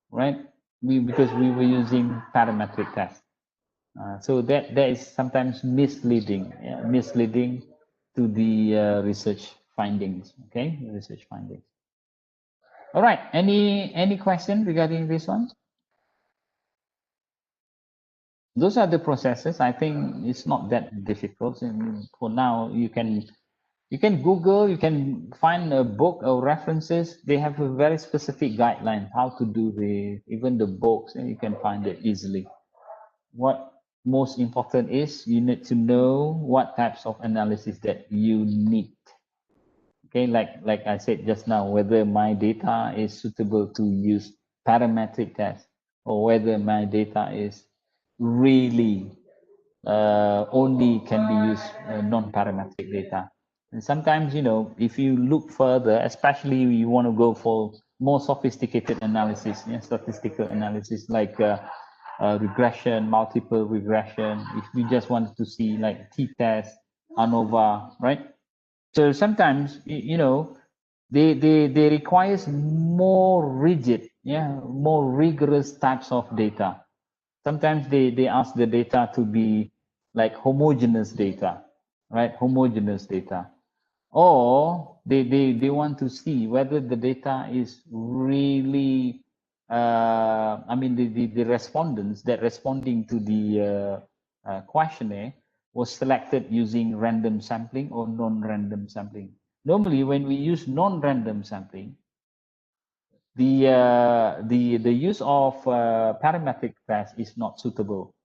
Speaker 1: right? Because we were using parametric tests. So that is sometimes misleading to the research findings. Okay, research findings. All right. Any question regarding this one? Those are the processes. I think it's not that difficult. And for now, you can Google. You can find a book or references. They have a very specific guideline how to do even the books, and you can find it easily. What most important is you need to know what types of analysis that you need. Okay, like I said just now, whether my data is suitable to use parametric tests or whether my data is really only can be used non-parametric data. And sometimes, if you look further, especially you want to go for more sophisticated analysis, statistical analysis like regression, multiple regression, if you just want to see like t-test, ANOVA, right? So sometimes, they requires more rigid, more rigorous types of data. Sometimes they ask the data to be like homogeneous data, right? Homogeneous data. Or they want to see whether the data is really, the respondents that responding to the questionnaire was selected using random sampling or non-random sampling. Normally, when we use non-random sampling, the use of parametric test is not suitable,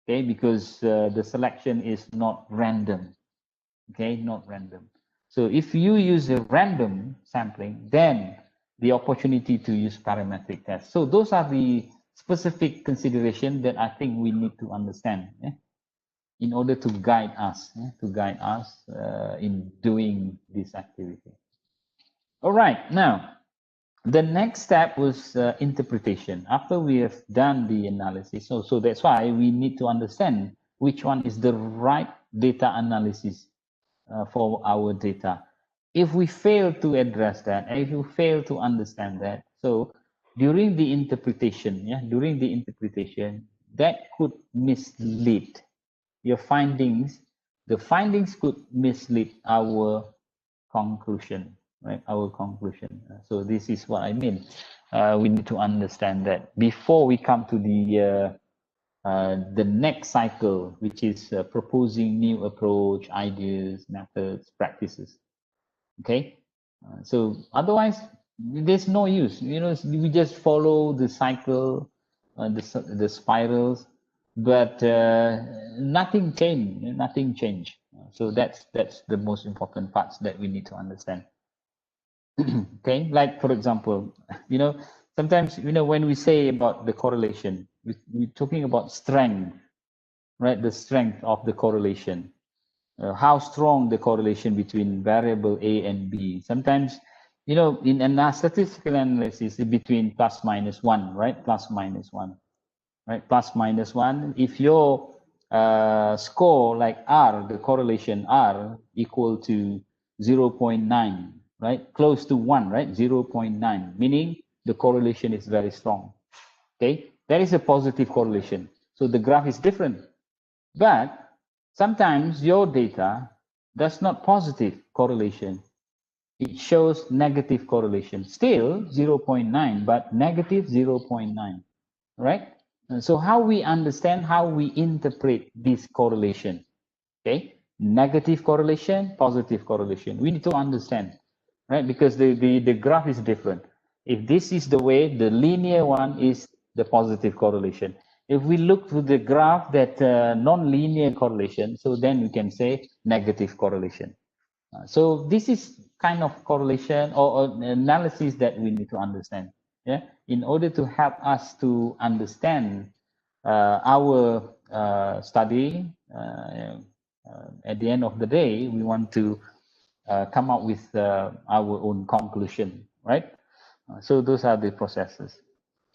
Speaker 1: okay, because the selection is not random, okay, not random. So if you use a random sampling, then the opportunity to use parametric tests. So those are the specific consideration that I think we need to understand in order to guide us, in doing this activity. All right, now the next step was interpretation. After we have done the analysis, so that's why we need to understand which one is the right data analysis for our data. If we fail to address that, and if you fail to understand that, so during the interpretation, that could mislead your findings. The findings could mislead our conclusion, right? Our conclusion. So this is what I mean. We need to understand that before we come to the next cycle, which is proposing new approach, ideas, methods, practices. Okay, so otherwise there's no use. We just follow the cycle, the spirals, but nothing changed. So that's the most important parts that we need to understand. Okay, like for example, sometimes when we say about the correlation, we're talking about strength, right? The strength of the correlation, how strong the correlation between variable A and B. Sometimes, in a statistical analysis, between plus minus one, right? Plus minus one, right? Plus minus one. If your score like R, the correlation R equal to 0.9, right? Close to 1, right? 0.9, meaning the correlation is very strong. Okay, that is a positive correlation. So the graph is different. But sometimes your data does not positive correlation. It shows negative correlation. Still 0.9, but negative 0.9, right? And so how we understand, how we interpret this correlation, okay? Negative correlation, positive correlation. We need to understand. right? Because the graph is different. If this is the way, the linear one is the positive correlation. If we look to the graph that non-linear correlation, so then we can say negative correlation. So this is kind of correlation or analysis that we need to understand, yeah, in order to help us to understand our study. At the end of the day, we want to come up with our own conclusion, right? So those are the processes.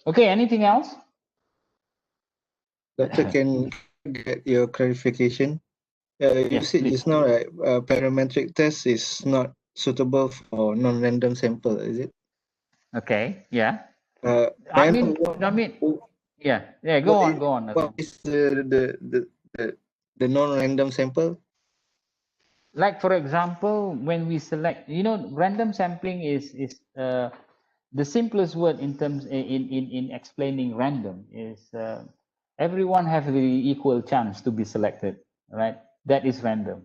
Speaker 1: Okay, anything else?
Speaker 4: Doctor, can get your clarification? You
Speaker 1: Yes,
Speaker 4: said
Speaker 1: please.
Speaker 4: just now, right, parametric test is not suitable for non-random sample, is it?
Speaker 1: Okay, yeah.
Speaker 4: I
Speaker 1: I mean, yeah, yeah. Go on, go on.
Speaker 4: What is the non-random sample?
Speaker 1: Like for example, when we select, you know, random sampling is the simplest word in terms in explaining random is everyone have the equal chance to be selected, right? That is random,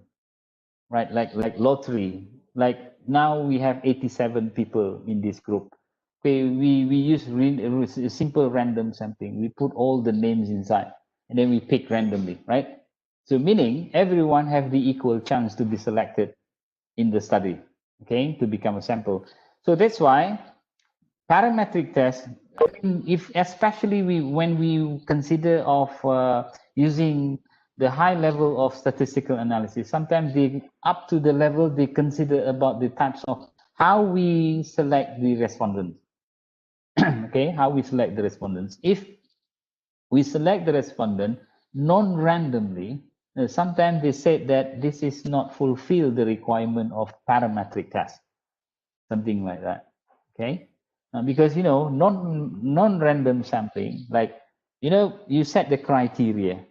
Speaker 1: right? Like lottery. Like now we have 87 people in this group. Okay, we use simple random sampling. We put all the names inside and then we pick randomly, right? So meaning everyone have the equal chance to be selected in the study, okay, to become a sample. So that's why parametric test, I mean, if especially when we consider of using the high level of statistical analysis, sometimes they up to the level they consider about the types of how we select the respondents. Okay, how we select the respondents. If we select the respondent non-randomly, sometimes they said that this is not fulfill the requirement of parametric test, something like that. Okay, because you know non-random sampling, like you know you set the criteria.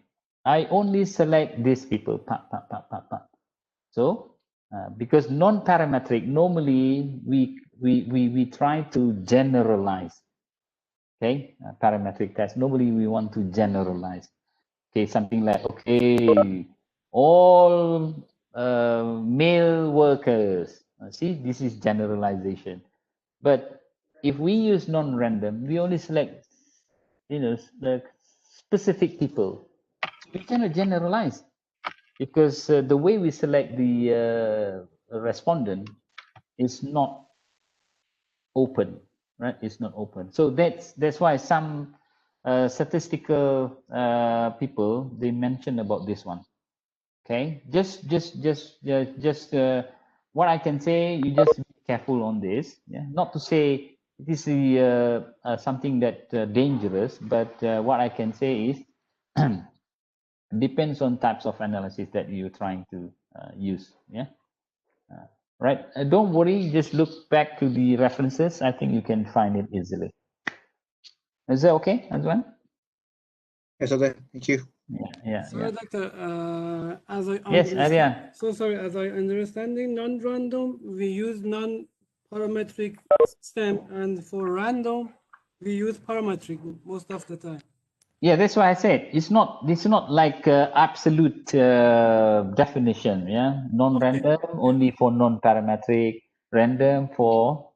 Speaker 1: I only select these people. So because non-parametric, normally we try to generalize. Okay, parametric test. Normally we want to generalize. Okay, something like, okay, all male workers. See, this is generalization. But if we use non-random, we only select, you know, the specific people. We cannot generalize because the way we select the respondent is not open, right? It's not open. So that's why some statistical people, they mention about this one. Okay, just what I can say, you just be careful on this. Yeah, not to say it is something that dangerous, but what I can say is depends on types of analysis that you're trying to use. Yeah, right. Don't worry, just look back to the references. I think you can find it easily. Is that okay, Azwan?
Speaker 4: Yes, okay. Thank you.
Speaker 1: Yeah.
Speaker 3: Sorry, Doctor. As I
Speaker 1: Yes, Aryan.
Speaker 3: So sorry. As I understanding non-random, we use non-parametric system, and for random, we use parametric most of the time.
Speaker 1: Yeah, that's why I said it's not like absolute definition. Yeah, non-random only for non-parametric, random for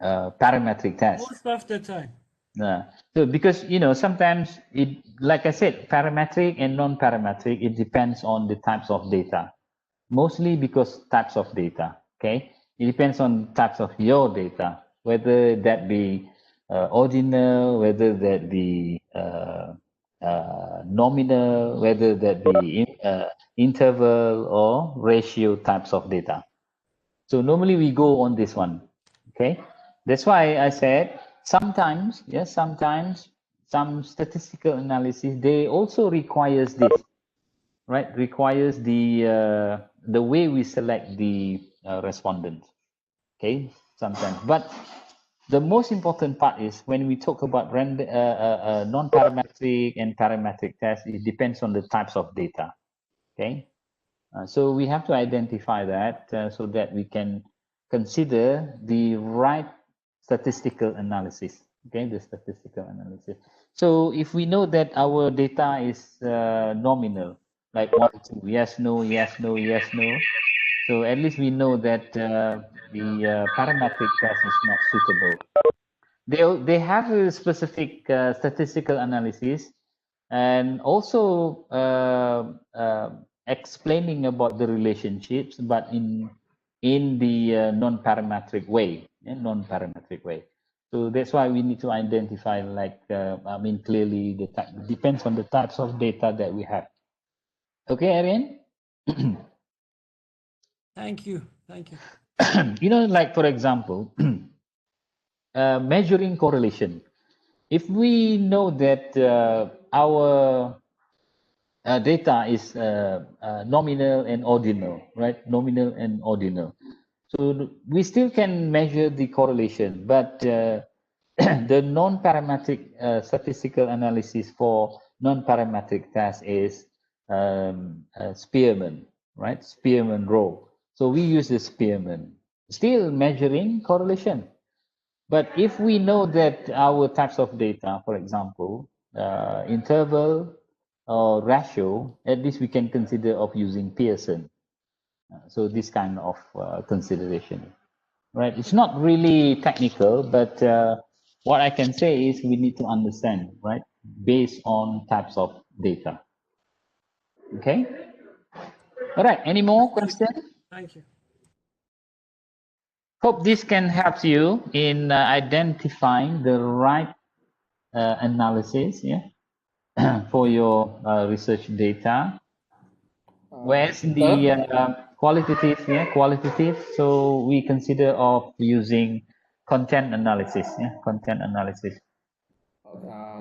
Speaker 1: parametric test.
Speaker 3: Most of the time.
Speaker 1: Yeah. So because you know sometimes it, like I said, parametric and non-parametric, it depends on the types of data. Mostly because types of data. Okay, it depends on types of your data, whether that be ordinal, whether that be nominal, whether that be interval or ratio types of data. So normally we go on this one. Okay, that's why I said sometimes, yes, sometimes some statistical analysis they also requires this, right? Requires the way we select the respondent. Okay, sometimes, but the most important part is when we talk about non-parametric and parametric tests, it depends on the types of data. Okay, so we have to identify that so that we can consider the right statistical analysis. Okay, the statistical analysis. So if we know that our data is nominal, like 1, 2, yes, no, yes, no, yes, no. So at least we know that the parametric test is not suitable. They have a specific statistical analysis and also explaining about the relationships, but in the non-parametric way, non-parametric way. So that's why we need to identify, like, clearly the type, depends on the types of data that we have. Okay, Arian?
Speaker 3: Thank you. Thank you.
Speaker 1: Like, for example, measuring correlation. If we know that our data is nominal and ordinal, right? Nominal and ordinal. So we still can measure the correlation, but the non-parametric statistical analysis for non-parametric test is Spearman, right? Spearman rule. So we use the Spearman, still measuring correlation. But if we know that our types of data, for example, interval or ratio, at least we can consider of using Pearson. So this kind of consideration, right? It's not really technical, but what I can say is we need to understand, right? Based on types of data. Okay. All right. Any more questions?
Speaker 3: Thank you.
Speaker 1: Hope this can help you in identifying the right analysis, yeah, for your research data. Whereas the qualitative, qualitative, so we consider of using content analysis, content analysis.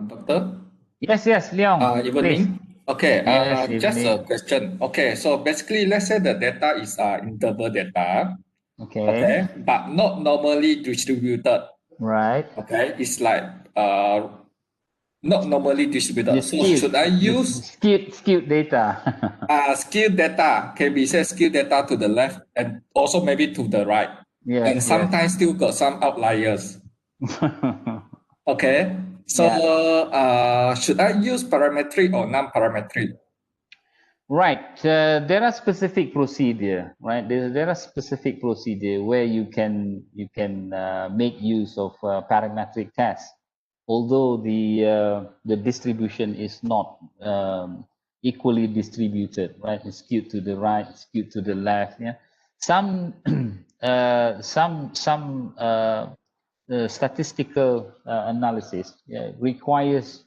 Speaker 10: Doctor?
Speaker 1: Yes, Leong, please.
Speaker 10: Evening. Okay,
Speaker 1: Yes,
Speaker 10: just a
Speaker 1: evening.
Speaker 10: question. Okay, so basically, let's say the data is interval data,
Speaker 1: Okay,
Speaker 10: but not normally distributed.
Speaker 1: right.
Speaker 10: Okay, it's like not normally distributed.
Speaker 1: The
Speaker 10: So should I use
Speaker 1: skewed data.
Speaker 10: skewed data? Can be said skewed data to the left and also maybe to the right, and
Speaker 1: Yes,
Speaker 10: sometimes still got some outliers. Okay, so
Speaker 1: yeah.
Speaker 10: should I use parametric or non-parametric?
Speaker 1: Right. There are specific procedure, right? There are specific procedure where you can make use of parametric tests, although the distribution is not equally distributed, right? It's skewed to the right, skewed to the left. Yeah. Some statistical analysis requires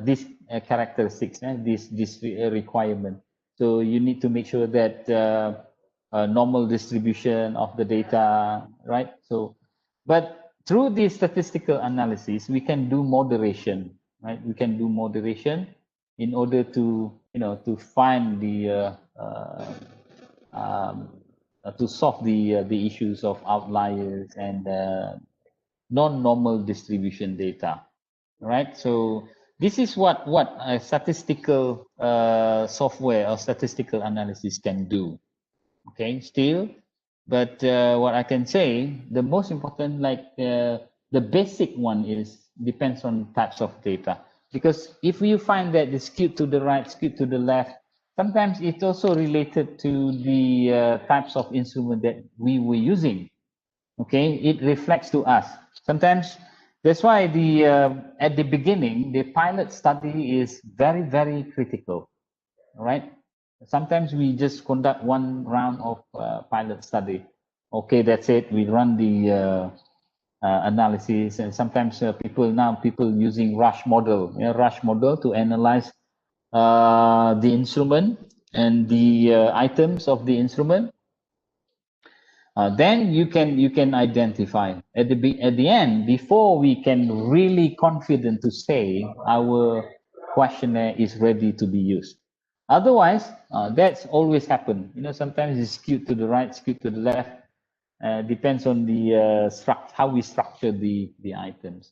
Speaker 1: these characteristics, this requirement. So you need to make sure that normal distribution of the data, right? So, but through the statistical analysis, we can do moderation, right? We can do moderation in order to, to find the to solve the issues of outliers and non-normal distribution data, right? So this is what statistical software or statistical analysis can do. Okay, still, but what I can say, the most important, like the basic one is depends on types of data, because if you find that it's skewed to the right, skewed to the left, sometimes it's also related to the types of instrument that we were using. Okay, it reflects to us. Sometimes that's why the at the beginning, the pilot study is very critical, right? Sometimes we just conduct one round of pilot study. Okay, that's it. We run the analysis, and sometimes people using rush model, rush model to analyze the instrument and the items of the instrument. Then you can identify at the end, before we can really confident to say our questionnaire is ready to be used. Otherwise, that's always happen. Sometimes it's skewed to the right, skewed to the left. Depends on the how we structure the items.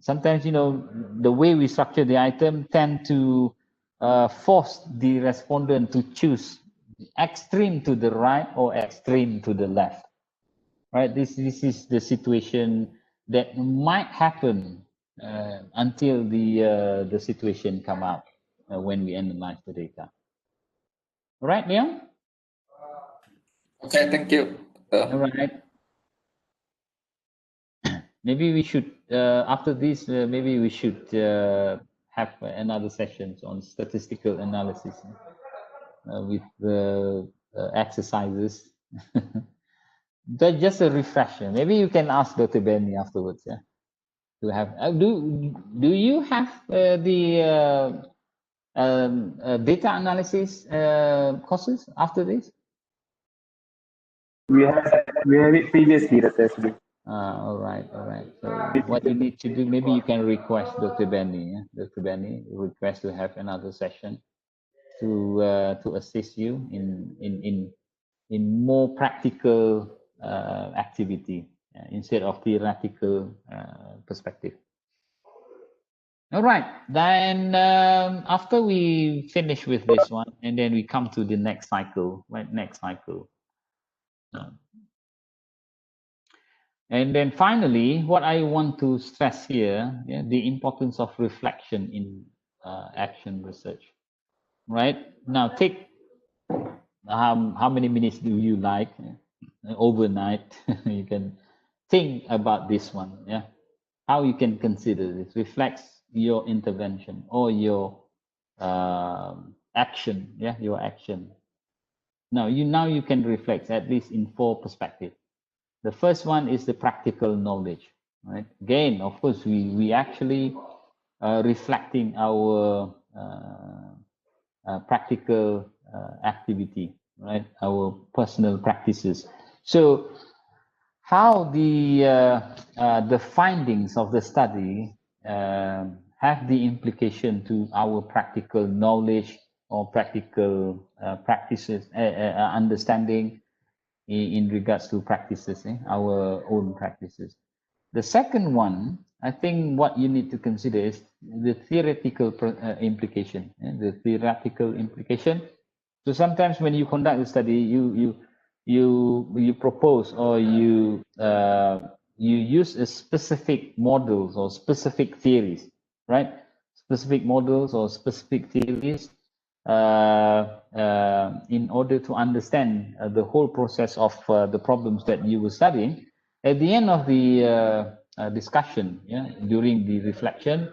Speaker 1: Sometimes, the way we structure the item tend to force the respondent to choose extreme to the right or extreme to the left. Right? This is the situation that might happen until the situation come out when we analyze the data. All right, Leon?
Speaker 10: Okay, thank you.
Speaker 1: All right. Maybe we should, after this, maybe we should have another session on statistical analysis with exercises. Just a refresher. Maybe you can ask Dr. Benny afterwards. Yeah, to have. Do you have the data analysis courses after this?
Speaker 5: We have it previously, Dr. Asli.
Speaker 1: All right, all right. So what you need to do, maybe you can request Dr. Benny. Yeah? Dr. Benny, request to have another session to assist you in more practical activity instead of theoretical perspective. All right, then after we finish with this one, and then we come to the next cycle, right? Next cycle. And then finally, what I want to stress here, yeah, the importance of reflection in action research, right? Now take how many minutes do you like? Overnight, you can think about this one, yeah? How you can consider this, reflects your intervention or your action, yeah, your action. Now you can reflect at least in 4 perspectives. The first one is the practical knowledge, right? Again, of course, we actually reflecting our practical activity, right? Our personal practices. So how the findings of the study have the implication to our practical knowledge or practical practices, understanding in regards to practices, our own practices. The second one, I think what you need to consider is the theoretical implication. The theoretical implication. So sometimes when you conduct a study, you propose or you use a specific models or specific theories, right? Specific models or specific theories in order to understand the whole process of the problems that you were studying. At the end of the discussion, yeah, during the reflection,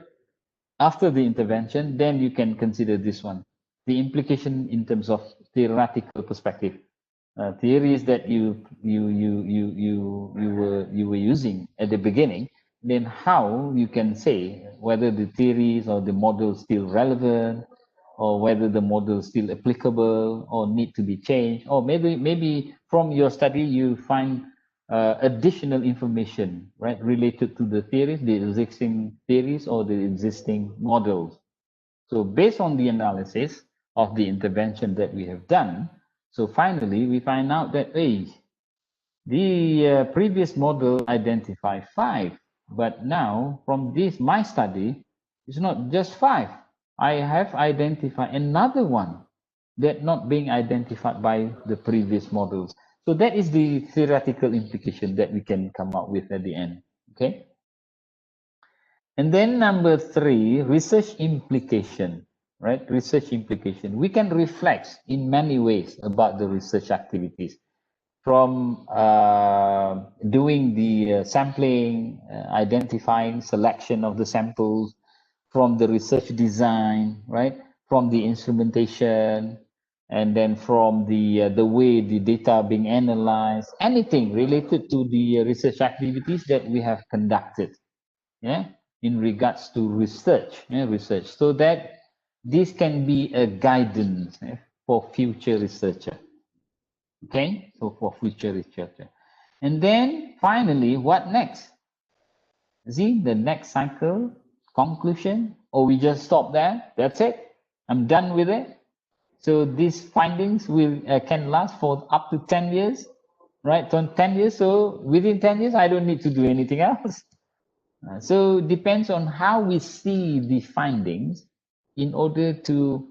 Speaker 1: after the intervention, then you can consider this one, the implication in terms of theoretical perspective, theories that you were using at the beginning. Then how you can say whether the theories or the model still relevant, or whether the model is still applicable or need to be changed, or maybe from your study you find additional information, right, related to the theories, the existing theories or the existing models. So based on the analysis of the intervention that we have done, so finally we find out that the previous model identified 5, but now from this my study, it's not just 5. I have identified another one that not being identified by the previous models. So that is the theoretical implication that we can come up with at the end. Okay. And then number 3, research implication, right? Research implication. We can reflect in many ways about the research activities, from doing the sampling, identifying selection of the samples, from the research design, right? From the instrumentation, and then from the way the data being analyzed, anything related to the research activities that we have conducted, yeah, in regards to research, research, so that this can be a guidance for future researcher. Okay, so for future researcher. And then finally, what next? See the next cycle, conclusion, or we just stop there, that's it, I'm done with it. So these findings will can last for up to 10 years, right? 10 years, so within 10 years I don't need to do anything else. So it depends on how we see the findings in order to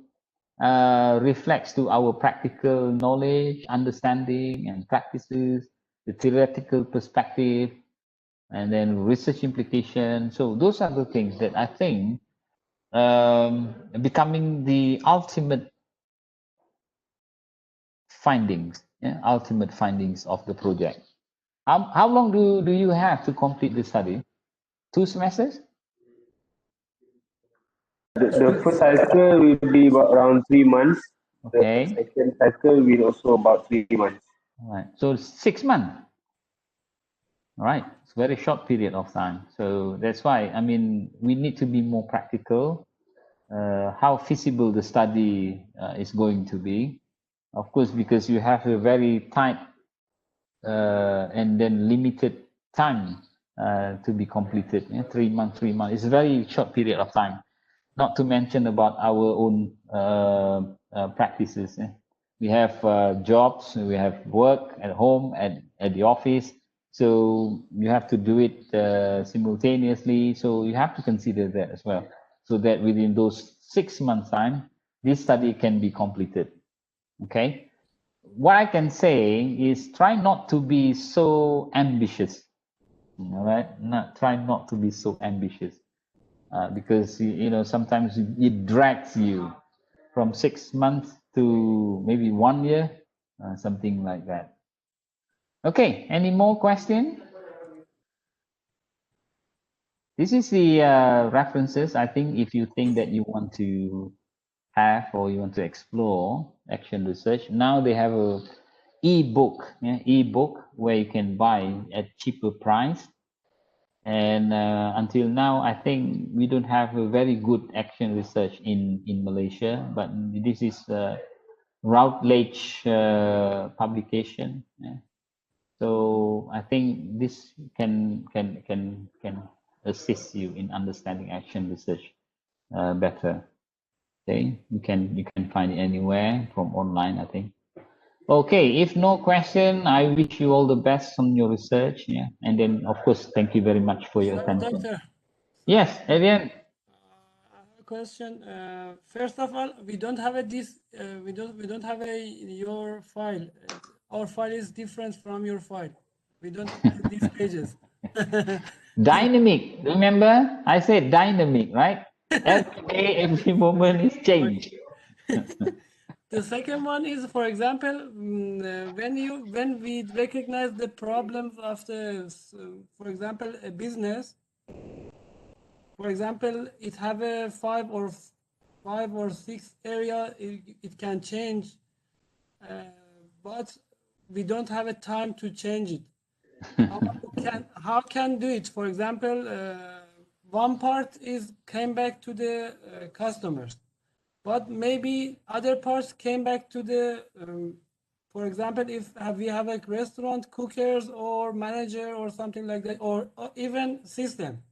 Speaker 1: reflects to our practical knowledge, understanding, and practices, the theoretical perspective, and then research implication. So those are the things that I think becoming the ultimate findings ultimate findings of the project. How long do you have to complete the study? 2 semesters?
Speaker 5: The first cycle will be about around 3 months.
Speaker 1: Okay.
Speaker 5: The second cycle will also about 3 months.
Speaker 1: All right. So 6 months. All right. It's a very short period of time. So that's why, I mean, we need to be more practical. How feasible the study is going to be. Of course, because you have a very tight and then limited time to be completed. 3 months, 3 months. It's a very short period of time. Not to mention about our own practices. We have jobs, we have work at home, at the office. So you have to do it simultaneously. So you have to consider that as well. So that within those 6 months time, this study can be completed. Okay. What I can say is try not to be so ambitious. All right. Try not to be so ambitious. Because you know sometimes it drags you from 6 months to maybe 1 year, something like that. Okay, any more question? This is the references. I think if you think that you want to have or you want to explore action research, now they have a e-book, e-book where you can buy at cheaper price. And until now, I think we don't have a very good action research in Malaysia, but this is Routledge publication. So I think this can assist you in understanding action research better. Okay, you can find it anywhere from online, I think. Okay, if no question, I wish you all the best on your research. Yeah, and then of course, thank you very much for your
Speaker 3: Sorry,
Speaker 1: attention.
Speaker 3: doctor.
Speaker 1: Yes, Adrian.
Speaker 3: I have a question. First of all, we don't have we don't have your file. Our file is different from your file. We don't have these pages.
Speaker 1: Dynamic. Remember, I said dynamic, right? Every day, every moment is change.
Speaker 3: The second one is, for example, when we recognize the problems of for example, a business. For example, it have a five or six area. It can change, but we don't have a time to change it. How can do it? For example, one part came back to the customers, but maybe other parts came back to the, for example, if we have a restaurant cookers or manager or something like that, or even system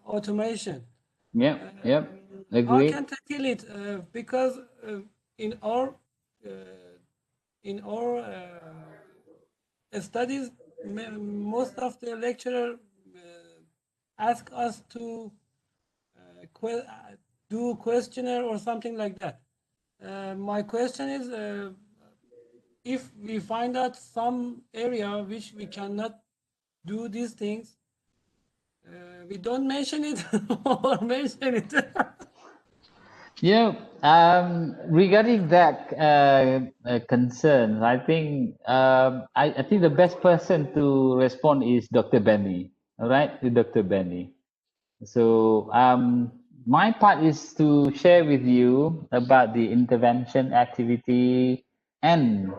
Speaker 3: automation.
Speaker 1: Yep.
Speaker 3: How
Speaker 1: Agree.
Speaker 3: can tackle it? Because in our studies, most of the lecturer ask us to do questionnaire or something like that. My question is, if we find out some area which we cannot do these things, we don't mention it or mention it.
Speaker 1: Yeah. Regarding that concern, I think I think the best person to respond is Dr. Benny. All right, Dr. Benny. So my part is to share with you about the intervention activity and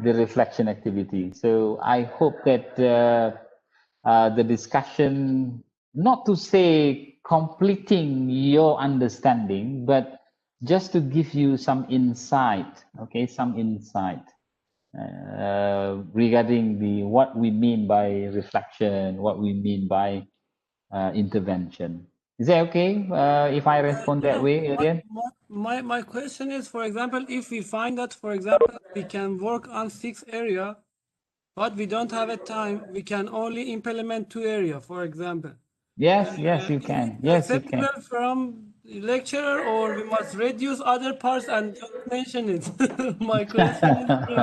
Speaker 1: the reflection activity. So I hope that the discussion, not to say completing your understanding, but just to give you some insight, okay, some insight regarding what we mean by reflection, what we mean by intervention. Is that okay if I respond that
Speaker 3: No,
Speaker 1: way, Adrian?
Speaker 3: my question is, for example, if we find that, for example, we can work on 6 area, but we don't have a time, we can only implement 2 area, for example.
Speaker 1: Yes, you
Speaker 3: Is
Speaker 1: can.
Speaker 3: it
Speaker 1: Yes, you can.
Speaker 3: acceptable from lecturer, or we must reduce other parts and don't mention it? My question is this.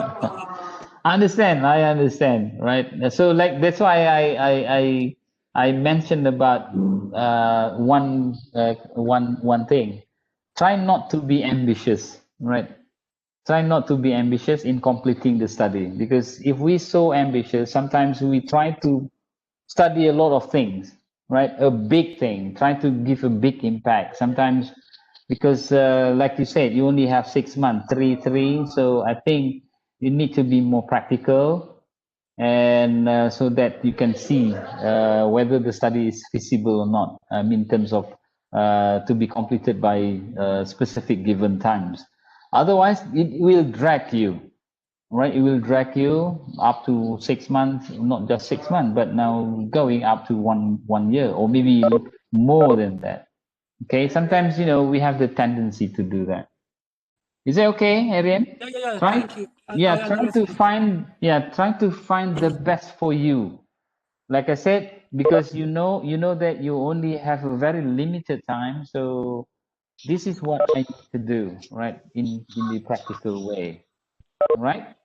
Speaker 1: I understand, right? So like that's why I mentioned about one thing. Try not to be ambitious, right? try not to be ambitious in completing the study, because if we so ambitious, sometimes we try to study a lot of things, right? A big thing, try to give a big impact. Sometimes, because like you said, you only have 6 months, three. So I think you need to be more practical, and so that you can see whether the study is feasible or not. I mean, in terms of to be completed by specific given times. Otherwise, it will drag you, right? It will drag you up to 6 months, not just 6 months, but now going up to one year, or maybe more than that. Okay, sometimes we have the tendency to do that. Is that okay, Arian?
Speaker 3: Yeah.
Speaker 1: Try,
Speaker 3: Thank you.
Speaker 1: try to find the best for you. Like I said, because you know that you only have a very limited time, so this is what I need to do, right? In the practical way, right?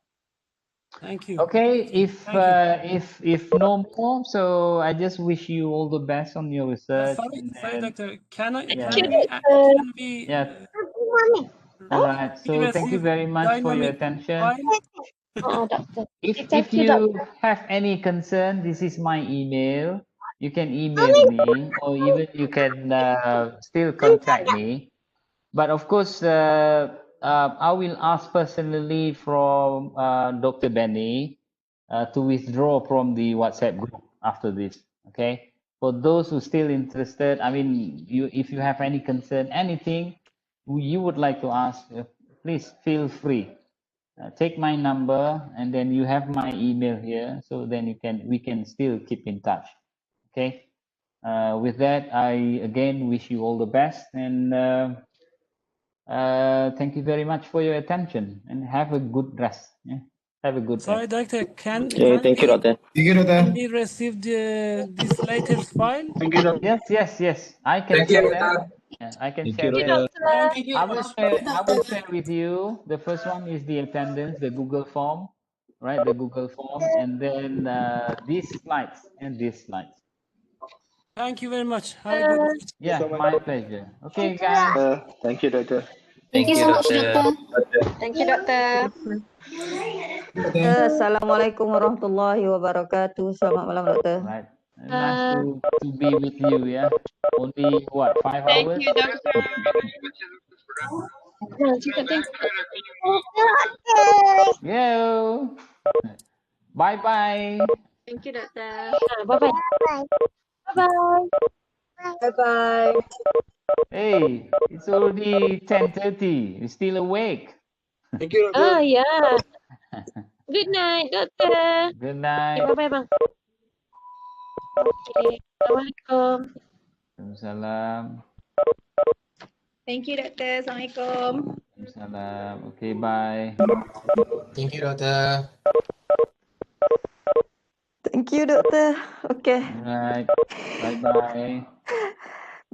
Speaker 3: Thank you.
Speaker 1: Okay,
Speaker 3: Thank you.
Speaker 1: if no more, so I just wish you all the best on your research.
Speaker 3: Sorry, doctor. Can
Speaker 1: Yeah.
Speaker 3: we
Speaker 1: Yeah. All right. So thank you
Speaker 3: receive
Speaker 1: very much for your
Speaker 3: dynamic
Speaker 1: attention.
Speaker 3: file?
Speaker 6: Oh, doctor.
Speaker 1: If you have any concern, this is my email. You can email me, or even you can still contact me. But of course, I will ask personally from Dr. Benny to withdraw from the WhatsApp group after this. Okay. For those who still interested, I mean, if you have any concern, anything you would like to ask, please feel free. Take my number, and then you have my email here, so then we can still keep in touch. Okay. With that, I again wish you all the best, and thank you very much for your attention, and have a good rest. Yeah? Have a good
Speaker 3: Sorry,
Speaker 1: rest.
Speaker 3: doctor. Can
Speaker 4: Thank you, doctor. Thank you, doctor.
Speaker 3: we receive this latest file?
Speaker 4: Thank you, doctor.
Speaker 1: Yes. I can
Speaker 10: Thank you,
Speaker 1: share that.
Speaker 10: Doctor.
Speaker 1: Yeah, I can
Speaker 9: Thank
Speaker 1: share
Speaker 9: you,
Speaker 1: that.
Speaker 3: Thank you.
Speaker 1: I will share with you. The first one is the attendance, the Google form, right? The Google form, and then these slides and these slides.
Speaker 3: Thank you very much. Have a good night.
Speaker 1: Yeah,
Speaker 4: so much.
Speaker 1: my pleasure. Okay, guys.
Speaker 4: Thank you, doctor.
Speaker 11: Thank you so much, doctor.
Speaker 2: Thank you, doctor.
Speaker 7: Assalamualaikum warahmatullahi wabarakatuh. Selamat malam, doktor.
Speaker 1: Right. Nice to be with you. Yeah. Only what, 5 hours? Yo. Bye bye.
Speaker 6: Thank you, doctor.
Speaker 2: Bye-bye.
Speaker 6: Bye-bye.
Speaker 2: Bye-bye.
Speaker 1: Hey, it's already 10:30. You're still awake.
Speaker 4: Thank you, doctor.
Speaker 6: Oh, yeah. Good night, doctor.
Speaker 1: Good
Speaker 6: Okay,
Speaker 1: night.
Speaker 6: bye-bye, bang. Okay. Assalamualaikum.
Speaker 1: Salam.
Speaker 2: Thank you, doctor. Assalamualaikum.
Speaker 1: Salam. Okay, bye.
Speaker 11: Thank you, doctor.
Speaker 7: Thank you, doktor. Okay.
Speaker 1: Alright. Bye-bye.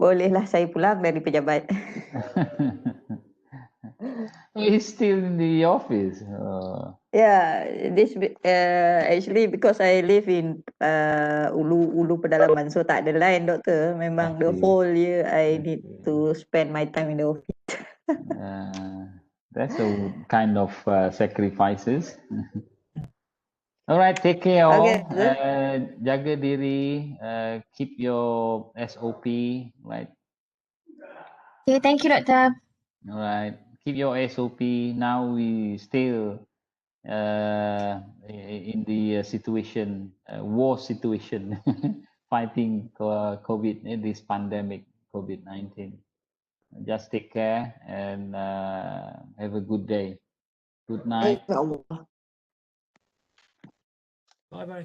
Speaker 7: Bolehlah saya pulang dari pejabat.
Speaker 1: He's still in the office.
Speaker 7: Yeah, actually because I live in ulu pedalaman, so tak ada line, doktor. Memang the
Speaker 1: Okay.
Speaker 7: whole year I need to spend my time in the office.
Speaker 1: That's a kind of sacrifices. All right, take care all.
Speaker 7: Okay, sir.
Speaker 1: Jaga diri, keep your SOP, right?
Speaker 11: Okay, thank you, doctor.
Speaker 1: All right, keep your SOP. Now we still in the situation, war situation, fighting COVID, this pandemic, COVID-19. Just take care and have a good day. Good night.
Speaker 7: Ya Allah.
Speaker 3: Bye-bye.